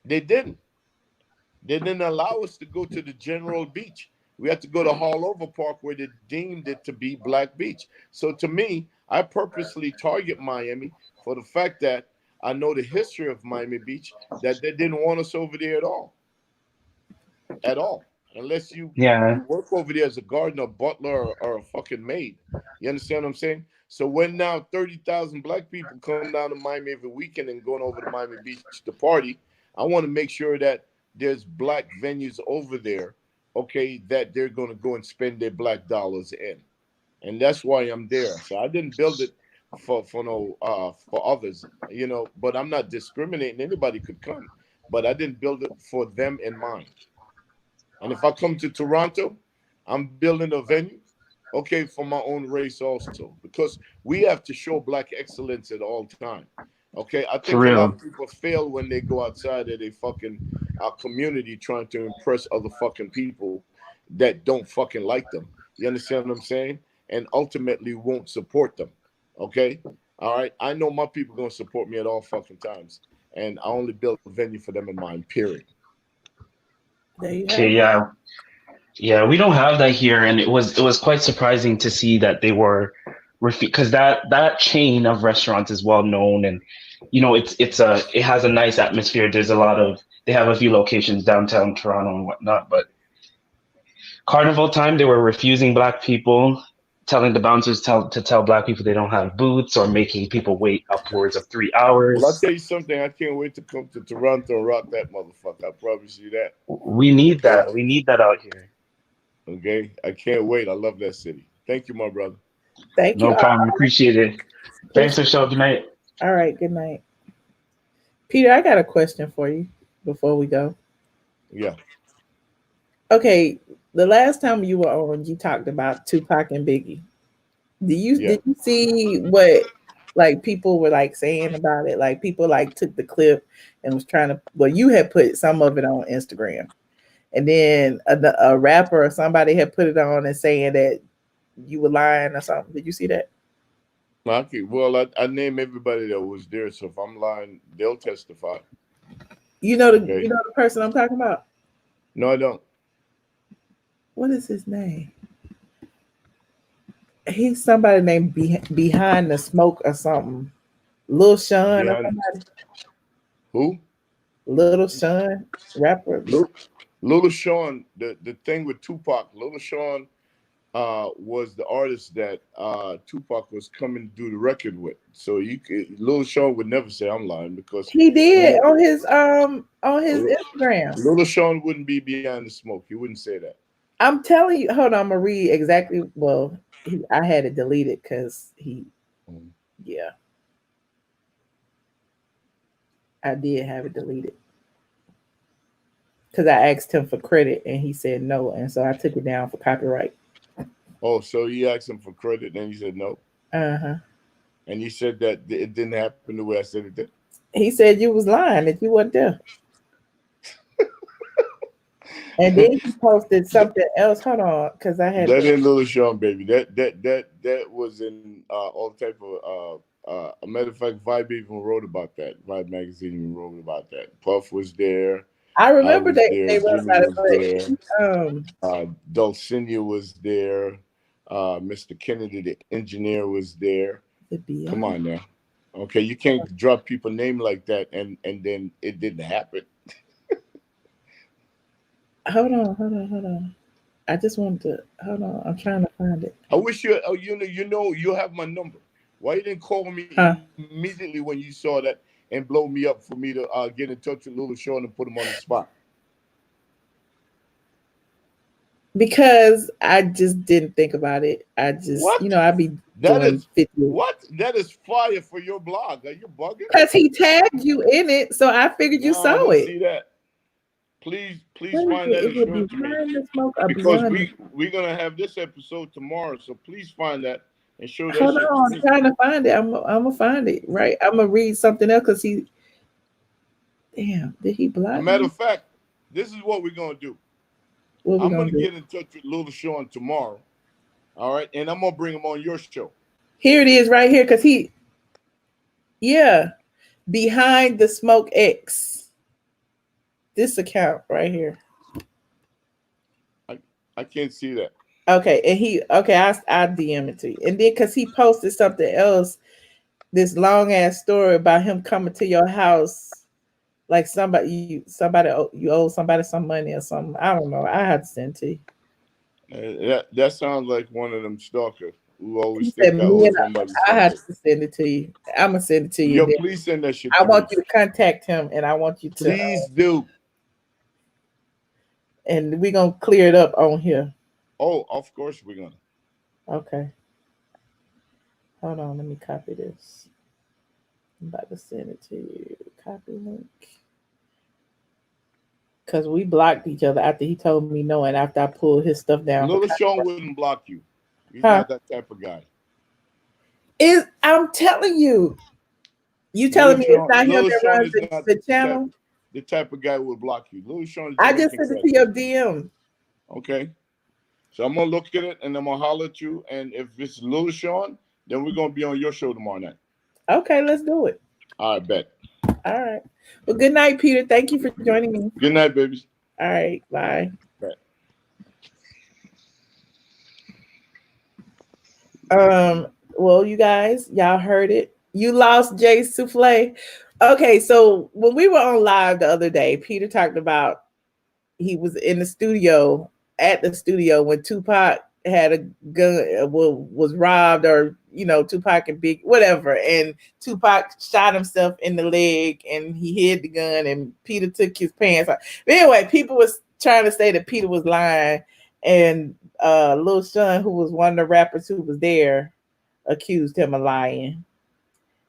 They didn't. They didn't allow us to go to the general beach. We had to go to Harlover Park, where they deemed it to be Black Beach. So to me, I purposely target Miami for the fact that I know the history of Miami Beach, that they didn't want us over there at all. At all. Unless you work over there as a gardener, butler, or a fucking maid. You understand what I'm saying? So when now 30,000 black people come down to Miami every weekend and going over to Miami Beach to party, I want to make sure that there's black venues over there, okay, that they're going to go and spend their black dollars in. And that's why I'm there. So I didn't build it for others, but I'm not discriminating. Anybody could come, but I didn't build it for them in mind. And if I come to Toronto, I'm building a venue, okay, for my own race also, because we have to show black excellence at all time. Okay, I think a lot of people fail when they go outside of their fucking community trying to impress other fucking people that don't fucking like them. You understand what I'm saying? And ultimately won't support them. Okay, all right. I know my people gonna support me at all fucking times, and I only built a venue for them in mind. Period. Okay, yeah, we don't have that here, and it was quite surprising to see that they were, because that chain of restaurants is well known, and it has a nice atmosphere. They have a few locations downtown Toronto and whatnot, but Carnival time they were refusing black people telling the bouncers to tell black people they don't have boots, or making people wait upwards of 3 hours. Well, I'll tell you something. I can't wait to come to Toronto and rock that motherfucker. I promise you that. We need that. We need that out here. Okay, I can't wait. I love that city. Thank you, my brother. Thank you. No problem. Appreciate it. Thanks for showing. Good night. All right. Good night. Peter, I got a question for you before we go. Yeah. Okay. The last time you were on, you talked about Tupac and Biggie. Did you see what like people were like saying about it? Like people like took the clip and was trying to. Well, you had put some of it on Instagram, and then a rapper or somebody had put it on and saying that you were lying or something. Did you see that? Okay. Well, I name everybody that was there, so if I'm lying, they'll testify. You know the person I'm talking about? No, I don't. What is his name? He's somebody named Behind the Smoke or something. Lil Sean or somebody. Who? Lil Sean, rapper. Lil Sean, the thing with Tupac, Lil Sean was the artist that Tupac was coming to do the record with. So Lil Sean would never say I'm lying, because he did on his Instagram. Lil Sean wouldn't be behind the smoke. He wouldn't say that. I'm telling you, hold on, I'm gonna read exactly. Well, I had it deleted because yeah, I did have it deleted because I asked him for credit and he said no, and so I took it down for copyright. Oh, so you asked him for credit and he said no? Uh-huh. And you said that it didn't happen the way I said it did? He said you was lying, that you weren't there. And then he posted something else. Hold on, because I had that ain't Lil Sean, baby. That was in all type of a matter of fact, Vibe even wrote about that. Vibe magazine even wrote about that. Puff was there. I remember they Jimmy wrote about was it. There. Dulcinea was there. Mr. Kennedy, the engineer, was there. Come on now. Okay, you can't drop people name like that and then it didn't happen. Hold on. I just wanted to hold on. I'm trying to find it. I wish you you have my number. Why you didn't call me immediately when you saw that and blow me up for me to get in touch with Lil Sean and put him on the spot? Because I just didn't think about it. I just, I'd be doing 50. What? That is fire for your blog. Are you bugging? Because he tagged you in it, so I figured you saw it. See that? Please find that and show it to me. Because we're gonna have this episode tomorrow, so please find that and show that. Hold on, I'm trying to find it. I'm gonna find it. Right, I'm gonna read something else because he. Damn, did he block me? Matter of fact, this is what we're gonna do. I'm gonna get in touch with Lil Sean tomorrow. All right, and I'm gonna bring him on your show. Here it is, right here, because Behind the Smoke X. This account right here. I can't see that. Okay, and I DM it to you. And then because he posted something else, this long ass story about him coming to your house, like you owe somebody some money or something. I don't know. I had to send to you. That sounds like one of them stalkers who always think I owe somebody. I had to send it to you. I'm gonna send it to you. Yo, please send that shit. I want you to contact him, and I want you to please do. And we're gonna clear it up on here. Oh, of course we're gonna. Okay. Hold on, let me copy this. I'm about to send it to you. Copy link. Because we blocked each other after he told me no, and after I pulled his stuff down. Lil Sean wouldn't block you. He's not that type of guy. I'm telling you. You telling me it's not him that runs the channel? The type of guy who will block you. Lil Sean. I just sent it to your DM. Okay. So I'm gonna look at it and I'm gonna holler at you. And if it's Lil Sean, then we're gonna be on your show tomorrow night. Okay, let's do it. All right, bet. All right. Well, good night, Peter. Thank you for joining me. Good night, babies. All right. Bye. Bet. Well, you guys, y'all heard it. You lost Jay Souffle. Okay, so when we were on live the other day, Peter talked about he was at the studio when Tupac had a gun, was robbed, or Tupac and Big whatever, and Tupac shot himself in the leg and he hid the gun and Peter took his pants off. But anyway, people was trying to say that Peter was lying, and Lil Sean, who was one of the rappers who was there, accused him of lying.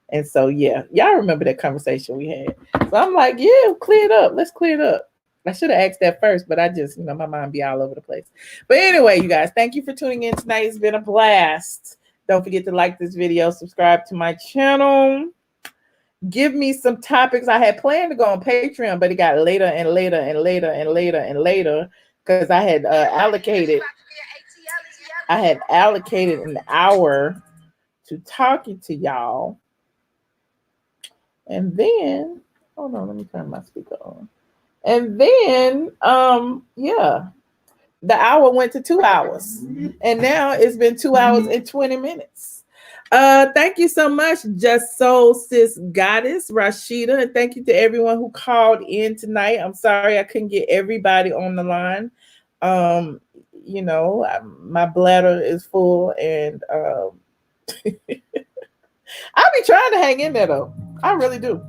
And so yeah, y'all remember that conversation we had. So I'm like, yeah, clear it up. Let's clear it up. I should have asked that first, but I just, my mind be all over the place. But anyway, you guys, thank you for tuning in tonight. It's been a blast. Don't forget to like this video, subscribe to my channel. Give me some topics. I had planned to go on Patreon, but it got later and later and later and later and later because I had allocated an hour to talking to y'all. And then, hold on, let me turn my speaker on. And then, yeah, the hour went to 2 hours. And now it's been 2 hours and 20 minutes. Thank you so much, Just Soul Sis Goddess, Rashida. And thank you to everyone who called in tonight. I'm sorry I couldn't get everybody on the line. My bladder is full, and I'll be trying to hang in there, though. I really do.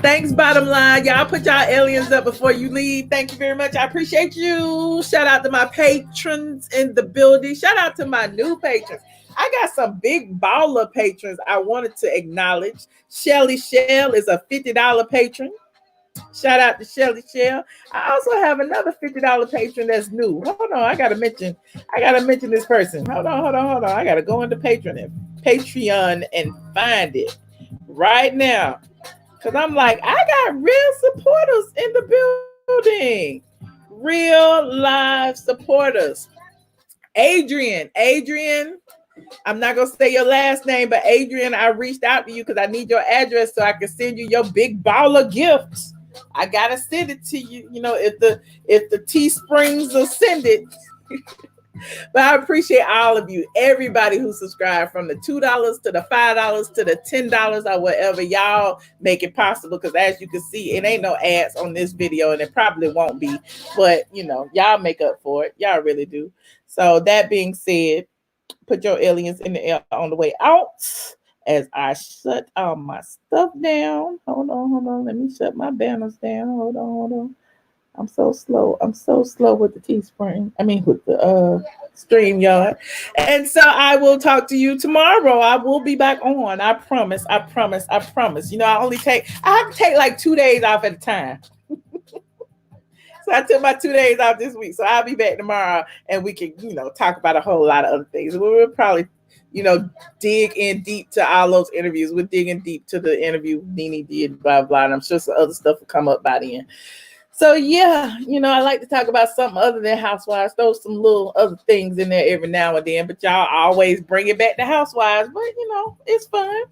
Thanks, bottom line. Y'all put y'all aliens up before you leave. Thank you very much. I appreciate you. Shout out to my patrons in the building. Shout out to my new patrons. I got some big baller patrons I wanted to acknowledge. Shelly Shell is a $50 patron. Shout out to Shelly Shell. I also have another $50 patron that's new. Hold on, I gotta mention this person. Hold on. I gotta go into Patreon and find it right now. Because I'm like, I got real supporters in the building. Real live supporters. Adrian, I'm not going to say your last name, but Adrian, I reached out to you because I need your address so I can send you your big baller gifts. I got to send it to you, if the Teesprings will send it. But I appreciate all of you, everybody who subscribed, from the $2 to the $5 to the $10 or whatever. Y'all make it possible, because as you can see, it ain't no ads on this video, and it probably won't be. But, y'all make up for it. Y'all really do. So that being said, put your aliens in the air on the way out as I shut all my stuff down. Hold on. Let me shut my banners down. Hold on. I'm so slow. With the Teespring. with the StreamYard. And so I will talk to you tomorrow. I will be back on. I promise. I have to take like 2 days off at a time. So I took my 2 days off this week. So I'll be back tomorrow, and we can, talk about a whole lot of other things. We'll probably, dig in deep to all those interviews. We're digging deep to the interview Nene did, blah, blah. And I'm sure some other stuff will come up by then. So yeah, I like to talk about something other than Housewives. Throw some little other things in there every now and then, but y'all always bring it back to Housewives. But it's fun.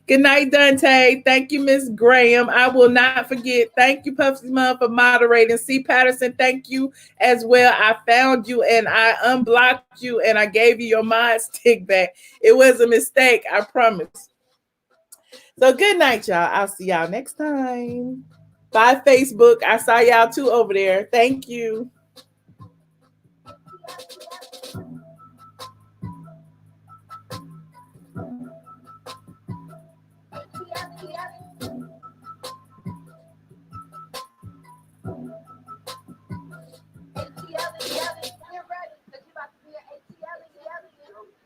Good night, Dante. Thank you, Miss Graham. I will not forget. Thank you, Puffy's Mom, for moderating. C. Patterson, thank you as well. I found you and I unblocked you and I gave you your mod stick back. It was a mistake, I promise. So good night, y'all. I'll see y'all next time. Bye, Facebook. I saw y'all too over there. Thank you.